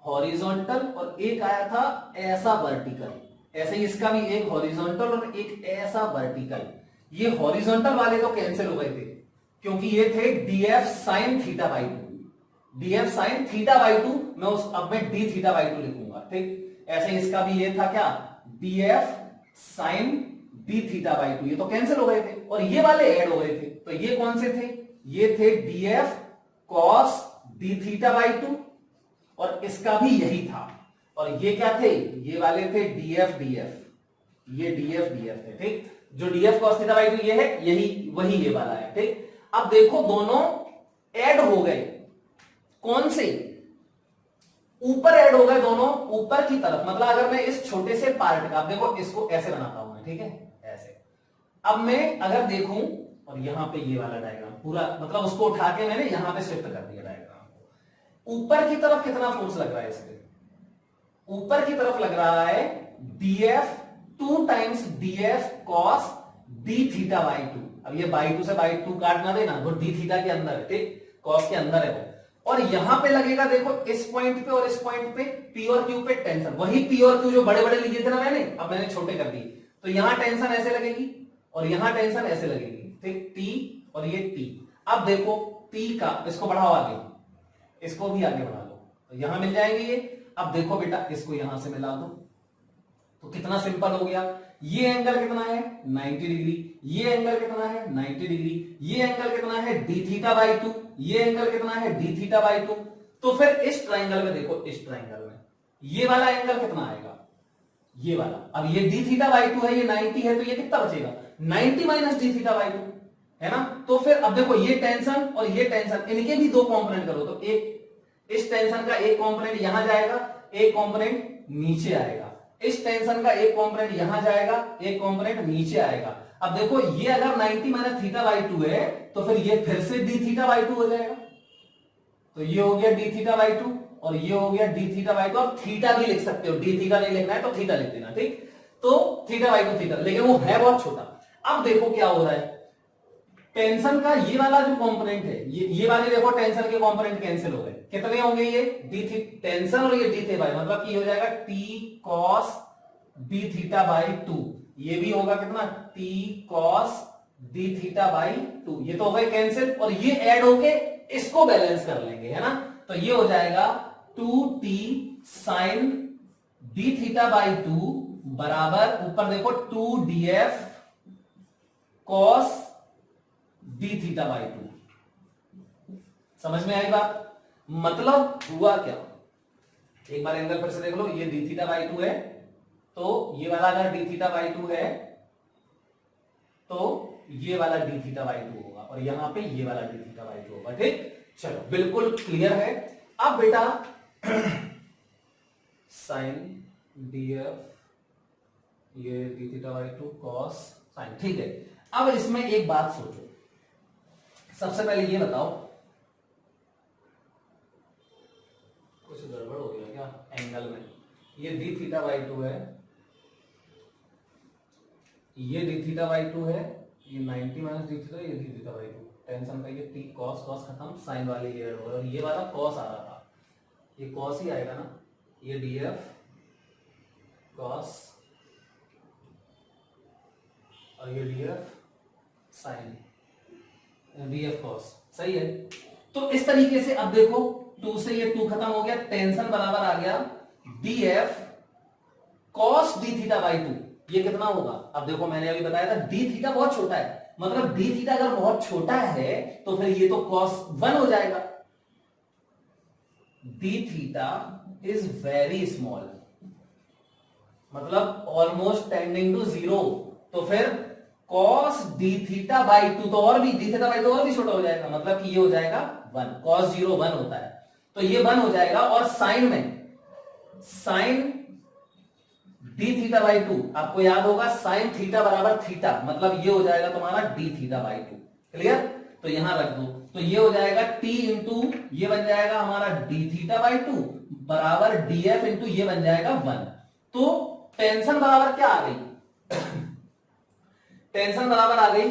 हॉरिजॉन्टल और एक आया था ऐसा वर्टिकल, ऐसे ही इसका भी एक हॉरिजॉन्टल और एक ऐसा वर्टिकल। ये हॉरिजॉन्टल वाले तो कैंसिल हो गए थे क्योंकि ये थे DF sine theta by to, DF sine theta by to, मैं उस अब मैं डी थीटा बाई टू लिखूंगा, ठीक। ऐसे इसका भी ये था क्या, DF sine D theta by two, ये तो कैंसिल हो गए थे और ये वाले ऐड हो गए थे, तो ये कौन से थे, ये थे DF cos D theta by to और इसका भी यही था, और ये क्या थे, ये वाले थे डीएफ डीएफ, ये डीएफ डीएफ थे, ठीक। जो DF cos theta by two ये है, यही वही ये वाला है, ठीक। अब देखो दोनों ऐड हो गए, कौन से, ऊपर ऐड हो गए दोनों, ऊपर की तरफ, मतलब अगर मैं इस छोटे से पार्ट का, देखो इसको ऐसे बनाता हूं मैं, ठीक है, ऐसे। अब मैं अगर देखूं और यहां पे ये वाला डायग्राम पूरा, मतलब उसको उठा के मैंने यहां पे शिफ्ट कर दिया डायग्राम को, ऊपर की तरफ कितना फोर्स लग रहा है इस पे, ऊपर की तरफ लग रहा है DF 2 times DF cos D theta by to. अब ये बाई टू से बाई टू काटना देना, वो डी थीटा के अंदर है, ठीक, कॉस के अंदर है वो। और यहां पे लगेगा देखो इस पॉइंट पे और इस पॉइंट पे पी और क्यू पे टेंशन, वही पी और क्यू जो बड़े बड़े लिए थे ना मैंने, अब मैंने छोटे कर दिए, तो यहां टेंशन ऐसे लगेगी और यहां टेंशन ऐसे लगेगी, ठीक, टी और ये टी। अब देखो टी का, इसको बढ़ाओ आगे, इसको भी आगे बढ़ा लो, तो यहां मिल जाएंगे ये। अब देखो बेटा इसको यहां से मिला दो, तो कितना सिंपल हो गया, ये एंगल कितना है 90 डिग्री, ये एंगल कितना है 90 डिग्री, ये एंगल कितना है डी थीटा बाई टू, ये एंगल कितना है डी थीटा बाई टू। तो फिर इस ट्राइंगल में देखो, इस ट्राइंगल में ये वाला एंगल कितना आएगा, ये वाला, अब ये डी थीटा बाई टू है, ये 90 है, तो ये कितना बचेगा 90 minus D theta by to, है ना। तो फिर अब देखो ये टेंशन और ये टेंशन, इनके भी दो कंपोनेंट करो, तो एक इस टेंशन का एक कंपोनेंट यहां जाएगा, एक कंपोनेंट नीचे आएगा, इस टेंशन का एक कंपोनेंट यहां जाएगा, एक कंपोनेंट नीचे आएगा। अब देखो ये अगर 90 माइनस थीटा बाई टू है, तो फिर ये फिर से डी थीटा बाई टू हो जाएगा, तो ये हो गया डी थीटा बाई टू और ये हो गया डी थीटा बाई टू। और थीटा भी लिख सकते हो, डी थीटा नहीं लिखना है तो थीटा लिख देना, ठीक। तो थीटा बाई टू थीटा, लेकिन वो है बहुत छोटा। अब देखो क्या हो रहा है, टेंशन का ये वाला जो कंपोनेंट है, ये वाले देखो टेंशन के कंपोनेंट कैंसिल हो गए, कितने होंगे ये डी थी टेंशन और ये डी थे बाई, मतलब कि हो जाएगा T cos D theta by two, ये भी होगा कितना T cos D theta by two, ये तो हो गए कैंसिल और ये ऐड होके इसको बैलेंस कर लेंगे, है ना। तो ये हो जाएगा 2t sine D theta by two बराबर, ऊपर देखो 2df cos D theta by two. समझ में आई बात, मतलब हुआ क्या, एक बार एंगल फिर से देख लो, ये डी थीटा बाई टू है, तो ये वाला अगर डी थीटा बाई टू है तो ये वाला डी थीटा बाई टू होगा और यहां पे ये वाला डी थीटा बाई टू होगा, ठीक। चलो बिल्कुल क्लियर है। अब बेटा साइन डीएफ ये D theta by to cos sine, ठीक है। अब इसमें एक बात सोचो, सबसे पहले ये बताओ, कुछ गड़बड़ हो गया क्या एंगल में, ये डी थीटा बाई टू है, ये डी थीटा बाई टू है, ये 90 माइनस डी थीटा, ये D theta by to, tension का ये टी कॉस कॉस खत्म, साइन वाले ये ऐड हो गए और ये वाला कॉस आ रहा था, ये कॉस ही आएगा ना, ये डीएफ कॉस और ये डीएफ साइन, डीएफ कॉस, सही है। तो इस तरीके से अब देखो 2 से ये 2 खत्म हो गया, टेंशन बराबर आ गया DF cos D theta by two, ये कितना होगा, अब देखो मैंने अभी बताया था डी थीटा बहुत छोटा है, मतलब डी थीटा अगर बहुत छोटा है तो फिर ये तो कॉस 1 हो जाएगा, D theta is very small, मतलब ऑलमोस्ट टेंडिंग टू 0, तो फिर cos d थीटा बाई 2, तो और भी d थीटा बाई 2 और भी छोटा हो जाएगा, मतलब कि ये हो जाएगा 1, cos 0 1 होता है, तो ये 1 हो जाएगा। और साइन में साइन d थीटा बाई 2, आपको याद होगा साइन थीटा बराबर थीटा, मतलब ये हो जाएगा तुम्हारा d थीटा बाई 2। क्लियर? तो यहां रख दो, तो ये हो जाएगा t इंटू ये बन जाएगा हमारा d थीटा बाई 2 बराबर df इंटू ये बन जाएगा 1। तो टेंशन बराबर क्या आ गई? टेंशन बराबर आ गई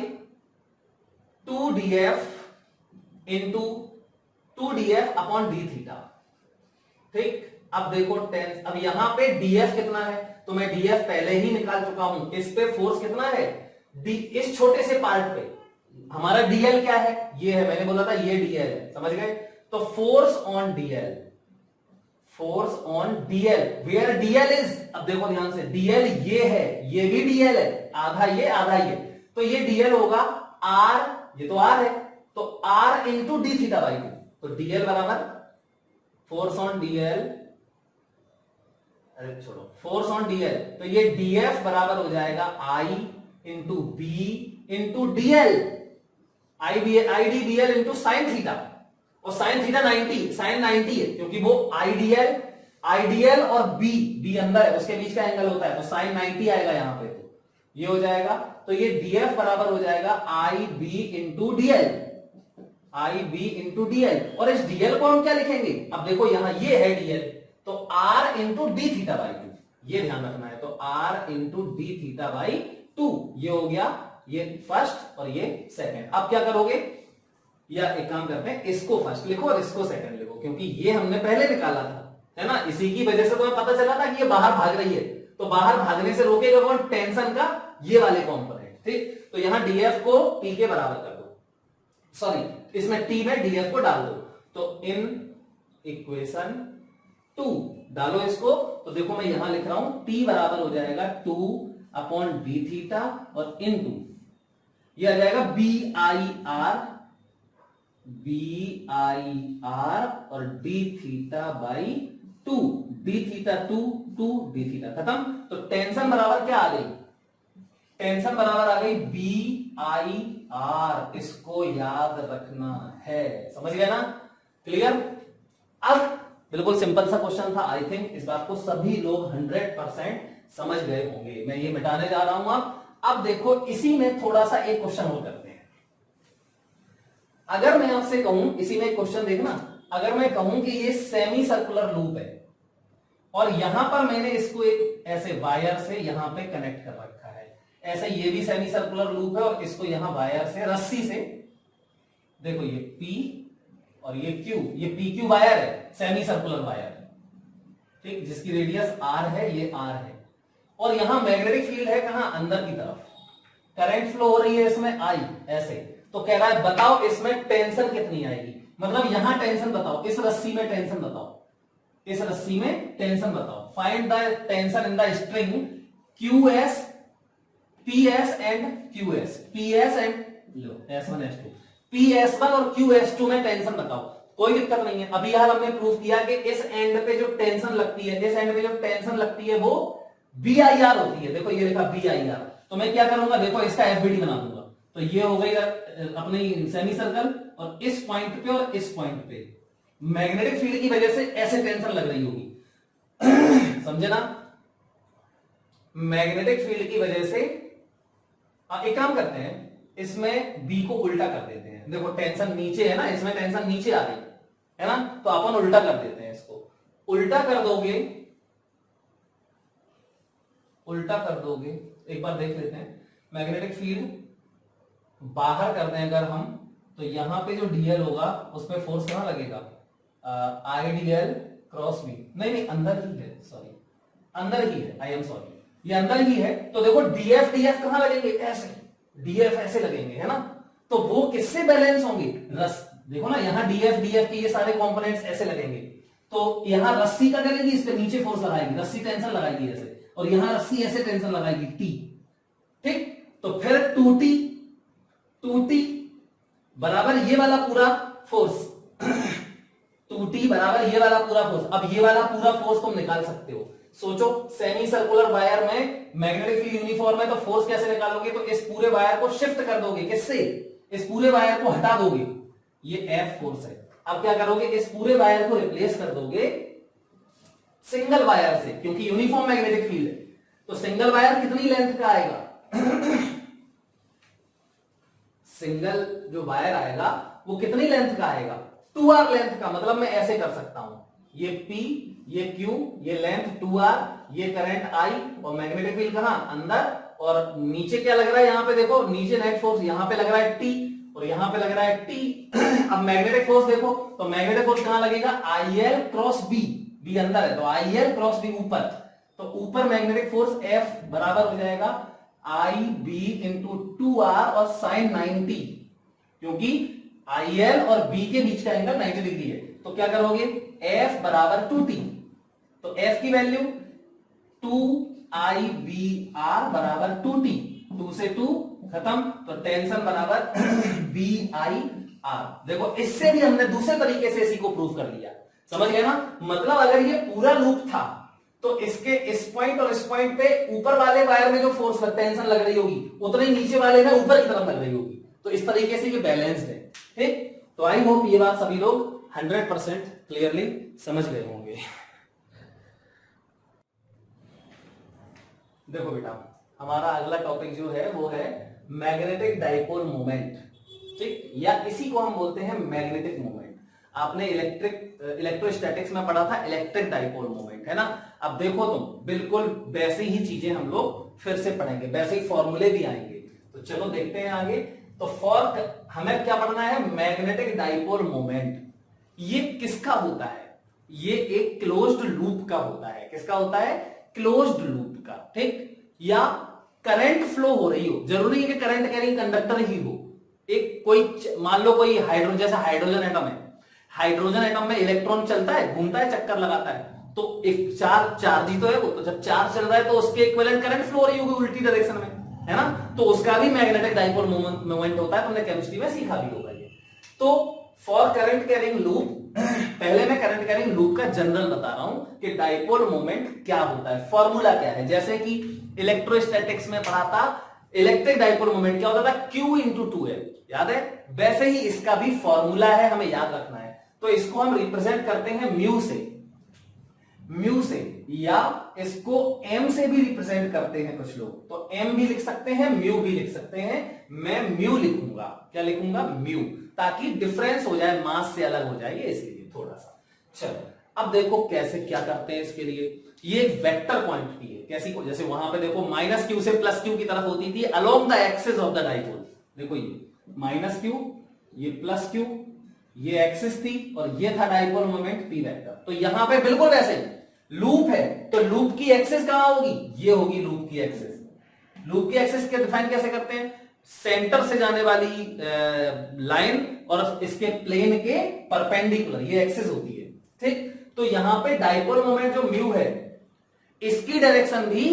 2df into 2df upon d theta. ठीक, अब देखो अब यहां पे df कितना है, तो मैं df पहले ही निकाल चुका हूं। इस पे फोर्स कितना है? इस छोटे से पार्ट पे हमारा dl क्या है? ये है, मैंने बोला था ये dl है, समझ गए? तो force on dl, force on dl, where dl is, अब देखो ध्यान से, dl ये है, ये भी dl है, आधा ये आधा ये, तो ये dl होगा r, ये तो r है, तो r into D theta by 2, तो dl बराबर फोर्स ऑन dl, अरे छोड़ो, फोर्स ऑन dl, तो ये df बराबर हो जाएगा i into B into dl, I D B L into sine theta, और साइन थीटा 90, साइन 90 है, क्योंकि वो आईडीएल और बी अंदर है, उसके बीच का एंगल होता है, तो साइन 90 आएगा यहां पे, तो ये हो जाएगा। तो ये डीएफ बराबर हो जाएगा आई बी इंटू डीएल, आई बी इंटू डीएल, और इस डीएल को हम क्या लिखेंगे? अब देखो यहां ये है डीएल, तो R into D theta by 2, ये ध्यान रखना है, तो R into D theta by 2, ये हो गया ये फर्स्ट और ये सेकंड। अब क्या करोगे, या एक काम करते हैं, इसको फर्स्ट लिखो और इसको सेकंड लिखो, क्योंकि ये हमने पहले निकाला था, है ना, इसी की वजह से तुम्हें पता चला था कि ये बाहर भाग रही है, तो बाहर भागने से रोकेगा कौन? टेंशन का ये वाले कॉम्पोनेंट। ठीक, तो यहां डीएफ को टी के बराबर कर दो, सॉरी इसमें टी में डीएफ को डाल दो, तो इन इक्वेशन 2 डालो इसको, तो देखो मैं यहां लिख रहा हूं टी बराबर हो जाएगा 2 अपॉन डी थीटा और इनटू ये आ जाएगा बी आई आर और D theta by 2, D theta 2 D theta, खत्म। तो टेंशन बराबर क्या आ गई? टेंशन बराबर आ गई बी आई आर, इसको याद रखना है, समझ गया ना? क्लियर? अब बिल्कुल सिंपल सा क्वेश्चन था, आई थिंक इस बात को सभी लोग 100% समझ गए होंगे। मैं ये मिटाने जा रहा हूं। अब देखो इसी में थोड़ा सा एक क्वेश्चन और करते हैं। अगर मैं आपसे कहूं, इसी में एक क्वेश्चन देखना, अगर मैं कहूं कि ये सेमी सर्कुलर लूप है और यहां पर मैंने इसको एक ऐसे वायर से यहां पे कनेक्ट कर रखा है, ऐसे ये भी सेमी सर्कुलर लूप है और इसको यहां वायर से रस्सी से, देखो ये P और ये Q, ये PQ वायर है, सेमी सर्कुलर वायर, ठीक, जिसकी रेडियस R है, ये R है, और यहां मैग्नेटिक फील्ड है कहां? अंदर की तरफ, करंट फ्लो हो रही है इसमें I, ऐसे, तो कह रहा है बताओ इसमें टेंशन कितनी आएगी, मतलब यहां टेंशन बताओ, इस रस्सी में टेंशन बताओ, इस रस्सी में टेंशन बताओ, find the tension in the string QS, PS and QS, PS and low S1 S2, PS1 और QS2 में टेंशन बताओ। कोई दिक्कत नहीं है, अभी यार हमने प्रूव किया कि इस एंड पे जो टेंशन लगती है, इस एंड पे जो टेंशन लगती है वो BIR होती है, देखो ये लिखा BIR, तो मैं क्या करूंगा, देखो इसका FBD बना दूंगा, तो ये हो गई अपनी सेमी सर्कल, और इस पॉइंट पे और इस पॉइंट पे मैग्नेटिक फील्ड की वजह से ऐसे टेंशन लग रही होगी समझे ना? मैग्नेटिक फील्ड की वजह से एक काम करते हैं, इसमें बी को उल्टा कर देते हैं, देखो टेंशन नीचे है ना, इसमें टेंशन नीचे आ गई है ना, तो अपन उल्टा कर देते हैं, इसको उल्टा कर दोगे, उल्टा कर दोगे, एक बार देख लेते हैं, मैग्नेटिक फील्ड बाहर कर दें अगर हम, तो यहां पे जो डीएल होगा उस पर फोर्स कहां लगेगा? आईडीएल क्रॉस बी, नहीं अंदर ही है, सॉरी अंदर ही है, आई एम सॉरी, ये अंदर ही है, तो देखो डीएफ कहां लगेंगे? ऐसे, डीएफ ऐसे लगेंगे, है ना, तो वो किससे बैलेंस होंगे? देखो ना यहाँ डीएफ के ये सारे कंपोनेंट्स ऐसे लगेंगे, तो यहां रस्सी का करेगी, इस पे नीचे फोर्स लगाएगी, रस्सी टेंशन लगाएगी ऐसे, और यहां रस्सी ऐसे टेंशन लगाएगी टी, ठीक, तो फिर 2T बराबर ये वाला पूरा फोर्स 2T 2t बराबर ये वाला पूरा फोर्स। अब ये वाला पूरा फोर्स तुम निकाल सकते हो। सोचो सेमी सर्कुलर वायर में मैग्नेटिक फील्ड यूनिफॉर्म है, तो फोर्स कैसे निकालोगे? तो इस पूरे वायर को शिफ्ट कर दोगे। किससे? इस पूरे वायर को हटा दोगे, ये F फोर्स है। अब क्या करोगे? इस पूरे वायर को रिप्लेस कर दोगे सिंगल वायर से, क्योंकि यूनिफॉर्म मैग्नेटिक फील्ड है। तो सिंगल वायर कितनी लेंथ का आएगा? सिंगल जो वायर आएगा वो कितनी लेंथ का आएगा? 2r लेंथ का। मतलब मैं ऐसे कर सकता हूं, ये P, ये Q, ये लेंथ 2r, ये करंट I, और मैग्नेटिक फील्ड कहां? अंदर। और नीचे क्या लग रहा है? यहां पे देखो, नीचे नेट फोर्स यहां पे लग रहा है T, और यहां पे लग रहा है T। अब मैग्नेटिक फोर्स देखो, तो मैग्नेटिक फोर्स कहां लगेगा? IL क्रॉस B, B अंदर है, तो IL क्रॉस B ऊपर। तो ऊपर मैग्नेटिक फोर्स F बराबर हो जाएगा IB इंटू 2r और साइन 90, क्योंकि IL और B के बीच का एंगल 90 डिग्री है। तो क्या करोगे? F बराबर 2t, तो F की वैल्यू 2IBR बराबर 2t, 2 से 2 खत्म, तो टेंशन बराबर BIR। देखो इससे भी हमने दूसरे तरीके से इसी को प्रूव कर लिया। समझ गए ना? मतलब अगर ये पूरा लूप था तो इसके इस पॉइंट और इस पॉइंट पे ऊपर वाले वायर में जो फोर्स टेंशन लग रही होगी उतने ही नीचे वाले में ऊपर की तरफ लग रही होगी। तो इस तरीके से ये बैलेंस्ड है। ठीक, तो आई होप ये बात सभी लोग 100% क्लियरली समझ गए होंगे। देखो बेटा, हमारा अगला टॉपिक जो है वो है मैग्नेटिक डाइपोल मोमेंट। ठीक, या इसी को हम बोलते हैं मैग्नेटिक मोमेंट। आपने इलेक्ट्रोस्टैटिक्स में पढ़ा था इलेक्ट्रिक डाइपोल मोमेंट, है ना? अब देखो तुम, बिल्कुल वैसे ही चीजें हम लोग फिर से पढ़ेंगे, वैसे ही फॉर्मूले भी आएंगे। तो चलो देखते हैं आगे। तो हमें क्या पढ़ना है? Magnetic dipole moment. ये किसका होता है? ये एक क्लोज्ड लूप का होता है। किसका होता है? क्लोज्ड लूप का। ठीक, या करंट फ्लो हो रही हो, जरूरी है कि करंट कैरिंग कंडक्टर ही हो। एक कोई मान लो कोई हाइड्रोजन, जैसा हाइड्रोजन एटम है, हाइड्रोजन एटम में इलेक्ट्रॉन चलता है, घूमता है, चक्कर लगाता है, तो एक चार्ज ही तो है वो। तो जब चार्ज चल रहा है तो उसके इक्विवेलेंट करंट फ्लो हो रही होगी उल्टी डायरेक्शन में, है ना? तो उसका भी मैग्नेटिक डाइपोल मोमेंट होता है। तुमने केमिस्ट्री में सीखा भी होगा ये। तो फॉर करंट कैरिंग लूप, पहले मैं करंट कैरिंग लूप का जनरल बता रहा हूं कि डाइपोल मोमेंट क्या होता है, फॉर्मूला क्या है। जैसे कि इलेक्ट्रोस्टैटिक्स में पढ़ा था, इलेक्ट्रिक डाइपोल मोमेंट क्या होता था? Q इंटू 2L, याद है? वैसे ही इसका भी फॉर्मूला है, हमें याद रखना है। तो इसको हम रिप्रेजेंट करते हैं म्यू से, या इसको m से भी रिप्रेजेंट करते हैं कुछ लोग। तो m भी लिख सकते हैं, म्यू भी लिख सकते हैं। मैं म्यू लिखूंगा। क्या लिखूंगा? म्यू, ताकि डिफरेंस हो जाए, मास से अलग हो जाए, इसलिए थोड़ा सा। चलो अब देखो कैसे क्या करते हैं इसके लिए। ये एक वेक्टर क्वांटिटी है। कैसी को? जैसे वहां पे देखो -q से +q की तरफ होती थी along the axis of the dipole. देखो ये -q, ये +q, ये एक्सिस थी, और ये था डाइपोल मोमेंट p वेक्टर। तो यहां पे बिल्कुल वैसे ही लूप है, तो लूप की एक्सिस कहां होगी? ये होगी लूप की एक्सिस। लूप की एक्सिस के डिफाइन कैसे करते हैं? सेंटर से जाने वाली लाइन और इसके प्लेन के परपेंडिकुलर, ये एक्सिस होती है। ठीक, तो यहां पे डाइपोल मोमेंट जो म्यू है, इसकी डायरेक्शन भी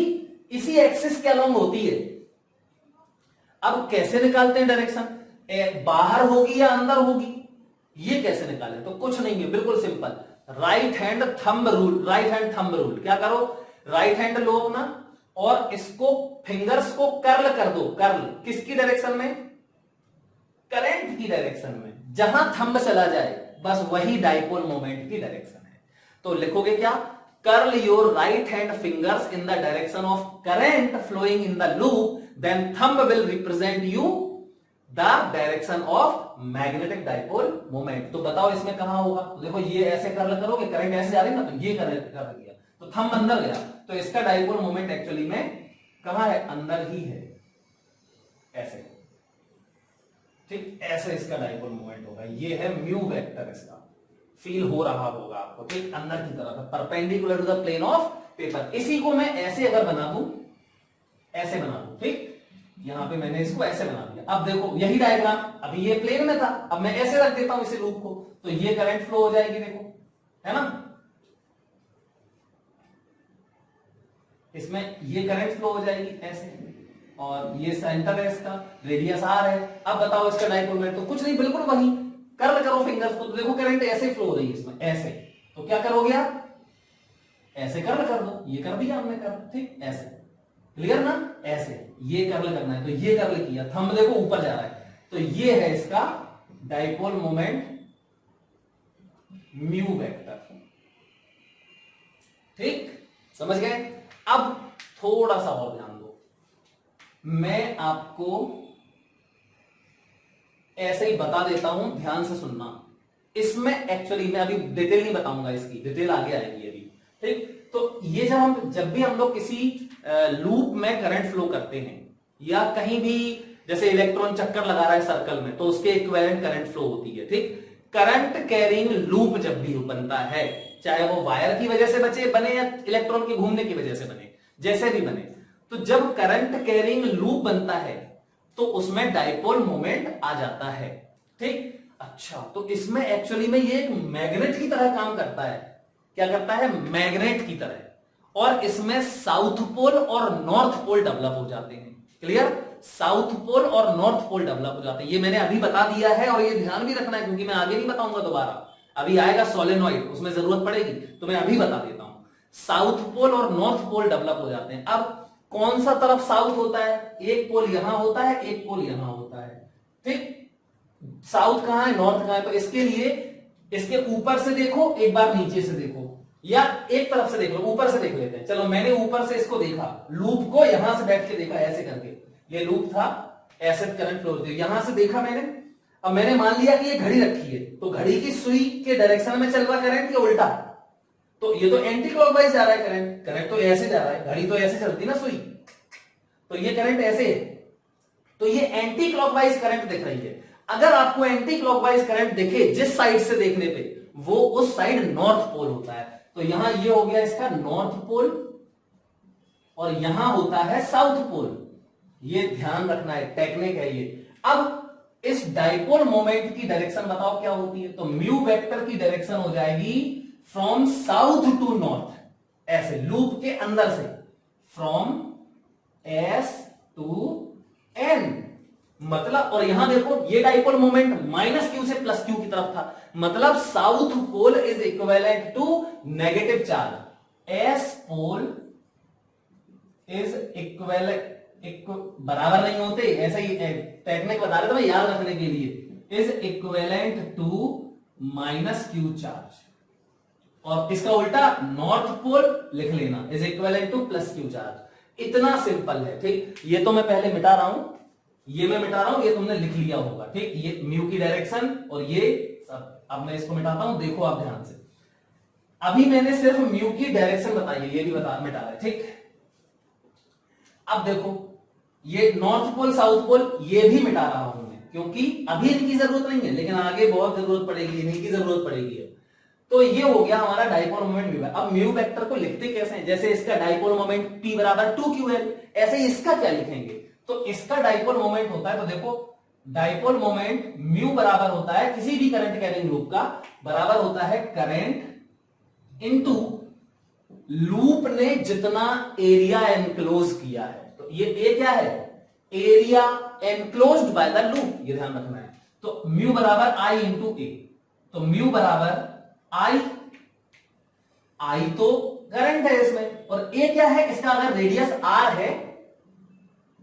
इसी एक्सिस के अलोंग होती है। अब कैसे निकालते हैं डायरेक्शन? बाहर होगी या अंदर होगी, ये कैसे निकालें? तो कुछ नहीं है, बिल्कुल simple, right hand thumb rule. क्या करो? राइट हैंड लो अपना और इसको फिंगर्स को कर्ल कर दो। कर्ल किसकी डायरेक्शन में? करंट की डायरेक्शन में। जहां थंब चला जाए बस वही डाइपोल मोमेंट की डायरेक्शन है। तो लिखोगे क्या? Curl your right hand fingers in the direction of current flowing in the loop, then thumb will represent you the direction of magnetic dipole moment. तो बताओ इसमें कहां होगा? देखो ये ऐसे कर्ल करोगे, करंट ऐसे जा रही है ना, तो ये कर दिया, तो थंब अंदर गया, तो इसका डाइपोल मोमेंट एक्चुअली में कहां है? अंदर ही है, ऐसे। ठीक, ऐसे इसका डाइपोल मोमेंट होगा। ये है म्यू वेक्टर, इसका फील हो रहा होगा आपको। ठीक, अंदर की तरफ perpendicular to the plane of paper. इसी को मैं ऐसे अगर बना दूं, ऐसे बना दूं, ठीक, यहां पे मैंने इसको ऐसे बना दिया। अब देखो यही डायग्राम, अभी ये प्लेन में था, अब मैं ऐसे रख देता हूं इसे लूप को, तो ये करंट फ्लो हो जाएगी, देखो, है ना? इसमें ये करंट फ्लो हो जाएगी ऐसे, और ये सेंटर है, इसका रेडियस r है। अब बताओ इसका डाइपोल मोमेंट, तो कुछ नहीं, बिल्कुल वही कर्ल करो फिंगर्स को तो देखो करंट ऐसे फ्लो हो रही है इसमें, ऐसे, तो क्या करोगे आप, ऐसे कर्ल कर दो, ये कर दिया हमने कर्ल, ठीक, ऐसे, क्लियर ना, ऐसे ये कर्ल करना है तो ये कर्ल किया, थंब देखो ऊपर जा रहा है, तो ये है इसका डाइपोल मोमेंट म्यू वेक्टर, ठीक, समझ गए। अब थोड़ा सा और ध्यान दो, मैं आपको ऐसे ही बता देता हूं, ध्यान से सुनना, इसमें एक्चुअली मैं अभी डिटेल नहीं बताऊंगा, इसकी डिटेल आगे आएगी अभी, ठीक। तो ये जब भी हम लोग किसी लूप में करंट फ्लो करते हैं या कहीं भी जैसे इलेक्ट्रॉन चक्कर लगा रहा है सर्कल में, तो उसके इक्विवेलेंट करंट फ्लो होती है, ठीक। करंट कैरिंग लूप जब भी बनता है, चाहे वो वायर की वजह से बने या इलेक्ट्रॉन के घूमने की वजह से बने, जैसे भी बने, तो जब करंट कैरिंग लूप बनता है तो उसमें डाइपोल मोमेंट आ जाता है, ठीक। अच्छा, तो इसमें एक्चुअली में ये एक मैग्नेट की तरह काम करता है, क्या करता है, मैग्नेट की तरह, और इसमें साउथ पोल और नॉर्थ पोल डेवलप हो जाते हैं, क्लियर, साउथ पोल और नॉर्थ पोल डेवलप हो जाते हैं, ये मैंने अभी बता दिया है और ये ध्यान भी रखना है क्योंकि मैं आगे नहीं बताऊंगा दोबारा, अभी आएगा सोलेनॉइड, उसमें जरूरत पड़ेगी, तो मैं अभी बता देता हूं, साउथ पोल और नॉर्थ पोल डेवलप हो जाते हैं। अब कौन सा तरफ साउथ होता है, एक पोल यहां होता है, एक पोल यहां होता है, ठीक, साउथ कहां है, नॉर्थ कहां है, तो इसके लिए इसके ऊपर से देखो, एक बार नीचे से देखो, या एक तरफ से देख लो, ऊपर से देख लेते हैं, चलो मैंने ऊपर से इसको देखा, लूप को यहां से बैठ के देखा, ऐसे करके, ये लूप था, ऐसे करंट फ्लो होती है, यहां से देखा मैंने, अब मैंने मान लिया कि ये घड़ी रखी है, तो घड़ी की सुई के डायरेक्शन में चल रहा करंट या उल्टा, तो ये तो एंटी क्लॉकवाइज जा रहा है करंट, करंट तो ऐसे जा रहा है, घड़ी तो ऐसे चलती ना सुई, तो ये करंट ऐसे है, तो ये एंटी क्लॉकवाइज करंट दिख रही है। अगर आपको एंटी क्लॉकवाइज करंट दिखे जिस साइड से देखने पे, वो उस साइड नॉर्थ पोल होता है, तो यहां ये हो गया इसका नॉर्थ पोल और यहां होता है साउथ पोल, ये ध्यान रखना है, टेक्निक है ये। अब इस डाइपोल मोमेंट की डायरेक्शन बताओ क्या होती है, तो म्यू वेक्टर की डायरेक्शन हो जाएगी फ्रॉम साउथ टू नॉर्थ, ऐसे लूप के अंदर से, फ्रॉम एस टू एन, मतलब, और यहां देखो ये डाइपोल मोमेंट माइनस क्यू से प्लस क्यू की तरफ था, मतलब south pole is equivalent to negative charge, S pole is equivalent, बराबर नहीं होते, ऐसा ही टेक्निक बता रहे थे मैं याद रखने के लिए, is equivalent to minus Q charge, और इसका उल्टा नॉर्थ पोल लिख लेना, is equivalent to plus Q charge, इतना सिंपल है, ठीक। ये तो मैं पहले मिटा रहा हूं, ये मैं मिटा रहा हूं, ये तुमने लिख लिया होगा, ठीक, ये म्यू की डायरेक्शन और ये सब, अब मैं इसको मिटाता हूं, देखो आप ध्यान से, अभी मैंने सिर्फ म्यू की डायरेक्शन बताई है, ये भी मिटा रहा है, ठीक। अब देखो ये नॉर्थ पोल साउथ पोल ये भी मिटा रहा हूं मैं, क्योंकि अभी इनकी जरूरत नहीं है, लेकिन आगे बहुत जरूरत पड़ेगी, इन्हीं की जरूरत पड़ेगी। तो ये हो गया हमारा डाइपोल मोमेंट म्यू। अब म्यू वेक्टर को लिखते कैसे हैं, जैसे इसका डाइपोल मोमेंट P बराबर 2ql, ऐसे ही इसका क्या लिखेंगे, तो इसका डाइपोल मोमेंट होता है, तो देखो डाइपोल मोमेंट म्यू बराबर होता है किसी भी करंट कैरिंग लूप का, बराबर होता है करंट इनटू लूप ने जितना एरिया एनक्लोज किया है, तो ये क्या है, area enclosed by the loop, ये ध्यान रखना है। तो म्यू बराबर आई इंटू ए, तो म्यू बराबर आई, आई तो करंट है इसमें, और ए क्या है, इसका अगर रेडियस आर है,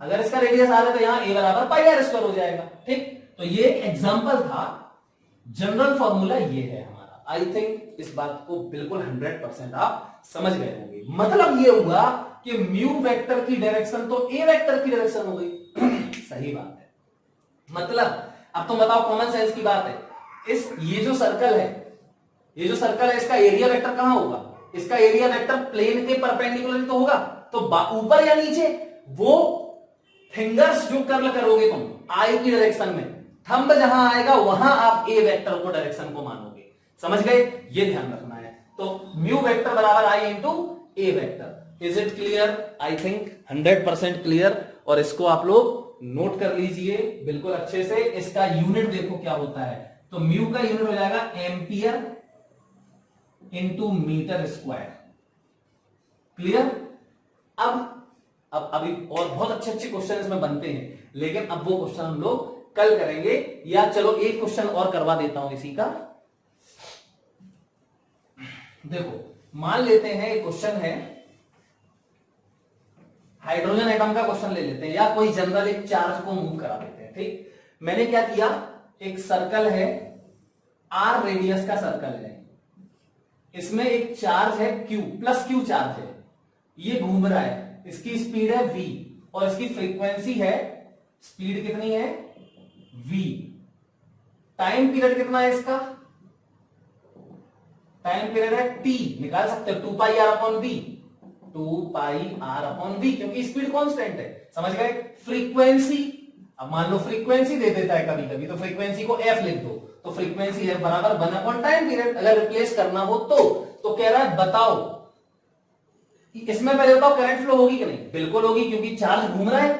अगर इसका रेडियस आर है तो यहां ए बराबर पाई आर स्क्वायर हो जाएगा, ठीक। तो ये एग्जांपल था, जनरल फॉर्मूला ये है हमारा। आई थिंक इस बात को बिल्कुल 100% आप समझ गए होंगे। मतलब ये हुआ कि म्यू वेक्टर की डायरेक्शन तो ए वेक्टर की डायरेक्शन हो गई सही बात है। मतलब अब तुम बताओ, कॉमन सेंस की बात है, ये जो सर्कल है, ये जो सर्कल है, इसका एरिया वेक्टर कहां होगा, इसका एरिया वेक्टर प्लेन के परपेंडिकुलर तो होगा, तो ऊपर या नीचे, वो फिंगर्स जो कर्ल करोगे तुम आई की डायरेक्शन में, थंब जहां आएगा वहां आप ए वेक्टर को डायरेक्शन को मानोगे, समझ गए, ये ध्यान रखना है। तो म्यू वेक्टर बराबर I into A vector. Is it clear? I think 100% clear. और इसको आप लोग नोट कर लीजिए बिल्कुल अच्छे से। इसका यूनिट देखो क्या होता है, तो म्यू का यूनिट हो जाएगा ampere into metre square. Clear? अब अभी और बहुत अच्छे अच्छे क्वेश्चन इसमें बनते हैं, लेकिन अब वो क्वेश्चन हम लोग कल करेंगे, या चलो एक क्वेश्चन और करवा देता हूं इसी का। देखो मान लेते हैं एक क्वेश्चन है, हाइड्रोजन एटम का क्वेश्चन ले लेते हैं, या कोई जनरल एक चार्ज को मूव करा देते हैं। ठीक, मैंने क्या किया, एक सर्कल है, आर रेडियस का सर्कल है, इसमें एक चार्ज है क्यू, प्लस क्यू चार्ज है, ये घूम रहा है, इसकी स्पीड है v और इसकी फ्रीक्वेंसी है, स्पीड कितनी है v, टाइम पीरियड कितना है इसका, टाइम पीरियड है t, निकाल सकते हो 2 pi r upon v, 2 pi r upon v, क्योंकि स्पीड कांस्टेंट है, समझ गए। फ्रीक्वेंसी, अब मान लो फ्रीक्वेंसी दे देता है कभी कभी, तो फ्रीक्वेंसी को f लिख दो, तो फ्रीक्वेंसी है बराबर 1 अपॉन टाइम पीरियड, अगर रिप्लेस करना हो तो कह रहा है बताओ इसमें पहले बताओ करंट फ्लो होगी कि नहीं, बिल्कुल होगी, क्योंकि चार्ज घूम रहा है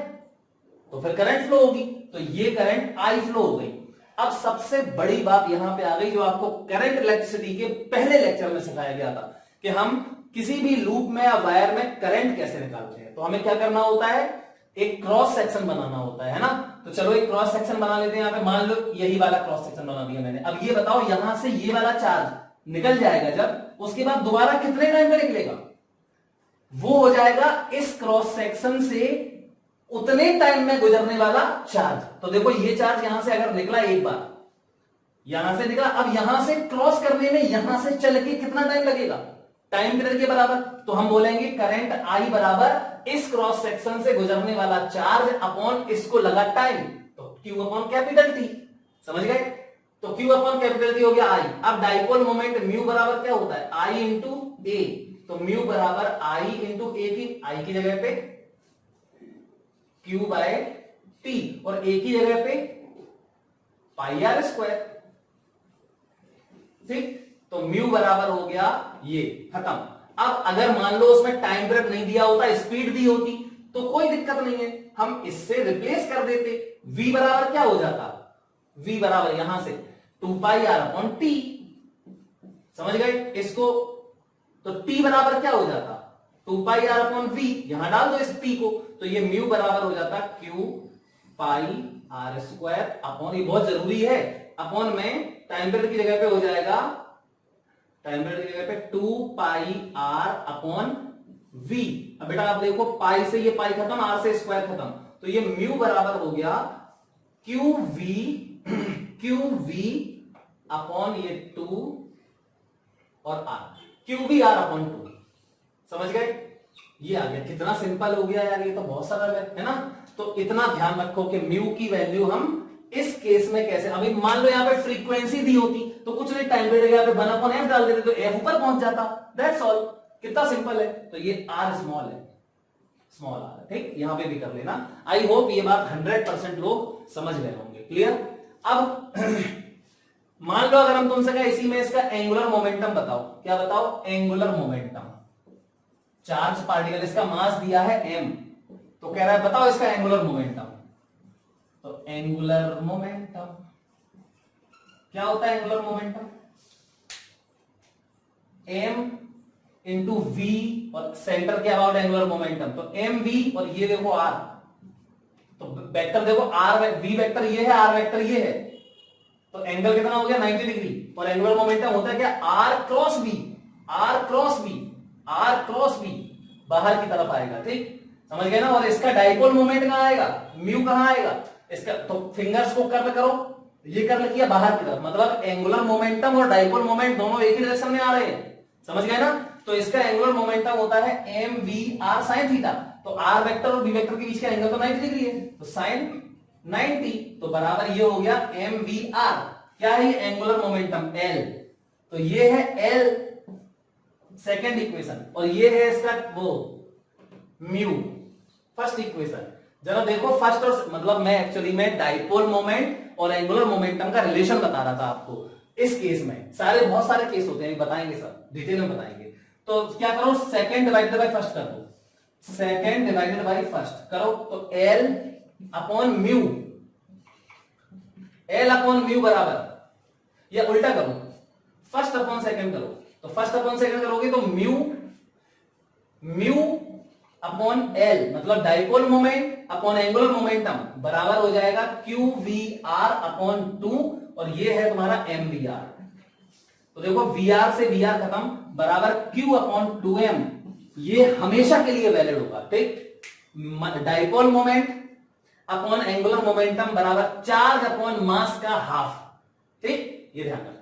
तो फिर करंट फ्लो होगी, तो ये करंट आई फ्लो हो गई। अब सबसे बड़ी बात यहां पे आ गई, जो आपको करंट इलेक्ट्रिसिटी के पहले लेक्चर में सिखाया गया था, कि हम किसी भी लूप में या वायर में करंट कैसे निकालते हैं। तो हमें क्या करना होता है, एक क्रॉस सेक्शन बनाना होता है ना। तो चलो एक क्रॉस सेक्शन बना लेते हैं, यहां पे मान लो यही वाला क्रॉस सेक्शन बना दिया मैंने। अब ये बताओ यहां से ये वाला चार्ज निकल जाएगा जब, उसके बाद दोबारा कितने टाइम में निकलेगा, वो हो जाएगा इस क्रॉस सेक्शन से उतने टाइम में गुजरने वाला चार्ज। तो देखो ये चार्ज यहां से अगर निकला एक बार, यहां से निकला, अब यहां से क्रॉस करने में यहां से चल के कितना टाइम लगेगा, टाइम पीरियड के बराबर। तो हम बोलेंगे करंट आई बराबर इस क्रॉस सेक्शन से गुजरने वाला चार्ज अपॉन इसको लगा टाइम, तो क्यू अपॉन कैपिटल टी, समझ गए। तो क्यू अपॉन कैपिटल टी हो गया आई। अब डाइपोल मोमेंट म्यू बराबर क्या होता है, आई इंटू ए, तो म्यू बराबर आई इंटू ए, की आई की जगह पे क्यू बाय टी और ए की जगह पे पाई आर स्क्वायर। ठीक, तो म्यू बराबर हो गया ये, खत्म। अब अगर मान लो उसमें टाइम पीरियड नहीं दिया होता, स्पीड दी होती, तो कोई दिक्कत नहीं है, हम इससे रिप्लेस कर देते। v बराबर क्या हो जाता, v बराबर यहां से 2 पाई आर अपॉन टी, समझ गए इसको। तो t बराबर क्या हो जाता, 2 पाई आर अपॉन v, यहां डाल दो इस t को, तो ये म्यू बराबर हो जाता q pi R square upon, ये बहुत जरूरी है, अपॉन में टाइम पीरियड की जगह पे हो जाएगा, टाइम पीरियड की जगह पे 2 पाई आर अपॉन v। अब बेटा आप देखो पाई से ये पाई खत्म, आर से स्क्वायर खत्म, तो ये म्यू बराबर हो गया क्यू वी अपॉन ये 2 और R, Q V R upon 2, समझ गए। ये आ गया, कितना सिंपल हो गया यार, ये तो बहुत सरल है ना। तो इतना ध्यान रखो कि म्यू की वैल्यू हम इस केस में कैसे, अभी मान लो यहाँ पे फ्रीक्वेंसी दी होती तो कुछ नहीं, टाइम पीरियड यहाँ पे 1 अपॉन एफ डाल देते तो एफ ऊपर पहुंच जाता, दैट्स ऑल, कितना सिंपल है। तो ये आर स्मॉल है, स्मॉल आर, ठीक, यहां पे भी कर लेना। आई होप ये बात 100% लोग समझ गए होंगे, क्लियर। अब मान लो अगर हम तुमसे कहें इसी में इसका एंगुलर मोमेंटम बताओ, क्या बताओ, एंगुलर मोमेंटम, चार्ज पार्टिकल, इसका मास दिया है m, तो कह रहा है बताओ इसका एंगुलर मोमेंटम। तो एंगुलर मोमेंटम क्या होता है, angular momentum m into v, और सेंटर के अबाउट एंगुलर मोमेंटम, तो एम वी और ये देखो r, तो वेक्टर देखो r, v वेक्टर ये है, r वेक्टर ये है, तो एंगल कितना हो गया 90 डिग्री। और एंगुलर मोमेंटम होता है क्या, r cross v, r cross v, r cross v, बाहर की तरफ आएगा, ठीक, समझ गए ना। और इसका डाइपोल मोमेंट कहां आएगा, म्यू कहां आएगा इसका, तो फिंगर्स को कर्व करो, ये कर्व किया बाहर की तरफ, मतलब एंगुलर मोमेंटम और डाइपोल मोमेंट दोनों एक ही डायरेक्शन में आ रहे हैं, समझ गए ना। तो इसका एंगुलर मोमेंटम होता है M V R sine theta, तो आर वेक्टर और वी वेक्टर के बीच का एंगल तो 90 डिग्री है, तो साइन 90, तो बराबर ये हो गया एम वी आर, क्या है एंगुलर मोमेंटम एल, तो ये है एल सेकेंड इक्वेशन, और ये है इसका वो म्यू फर्स्ट इक्वेशन। जरा देखो फर्स्ट और, मतलब मैं एक्चुअली में डाइपोल मोमेंट और एंगुलर मोमेंटम का रिलेशन बता रहा था आपको इस केस में, सारे बहुत सारे केस होते हैं, बताएंगे सब डिटेल में बताएंगे। तो क्या करो, सेकंड डिवाइडेड बाय फर्स्ट कर दो, सेकंड डिवाइडेड बाय फर्स्ट करो, तो L upon mu, L upon mu बराबर, या उल्टा करो, फर्स्ट अपॉन सेकंड करो, तो फर्स्ट अपॉन सेकंड करोगे तो म्यू अपॉन एल मतलब dipole moment upon angular momentum बराबर हो जाएगा क्यू वी आर अपॉन 2 और ये है तुम्हारा एम वी आर। तो देखो वी आर से वी आर खत्म बराबर क्यू अपॉन 2m, ये हमेशा के लिए वैलिड होगा। ठीक, dipole moment upon angular momentum बराबर चार्ज अपॉन मास का हाफ। ठीक, ये ध्यान रखना।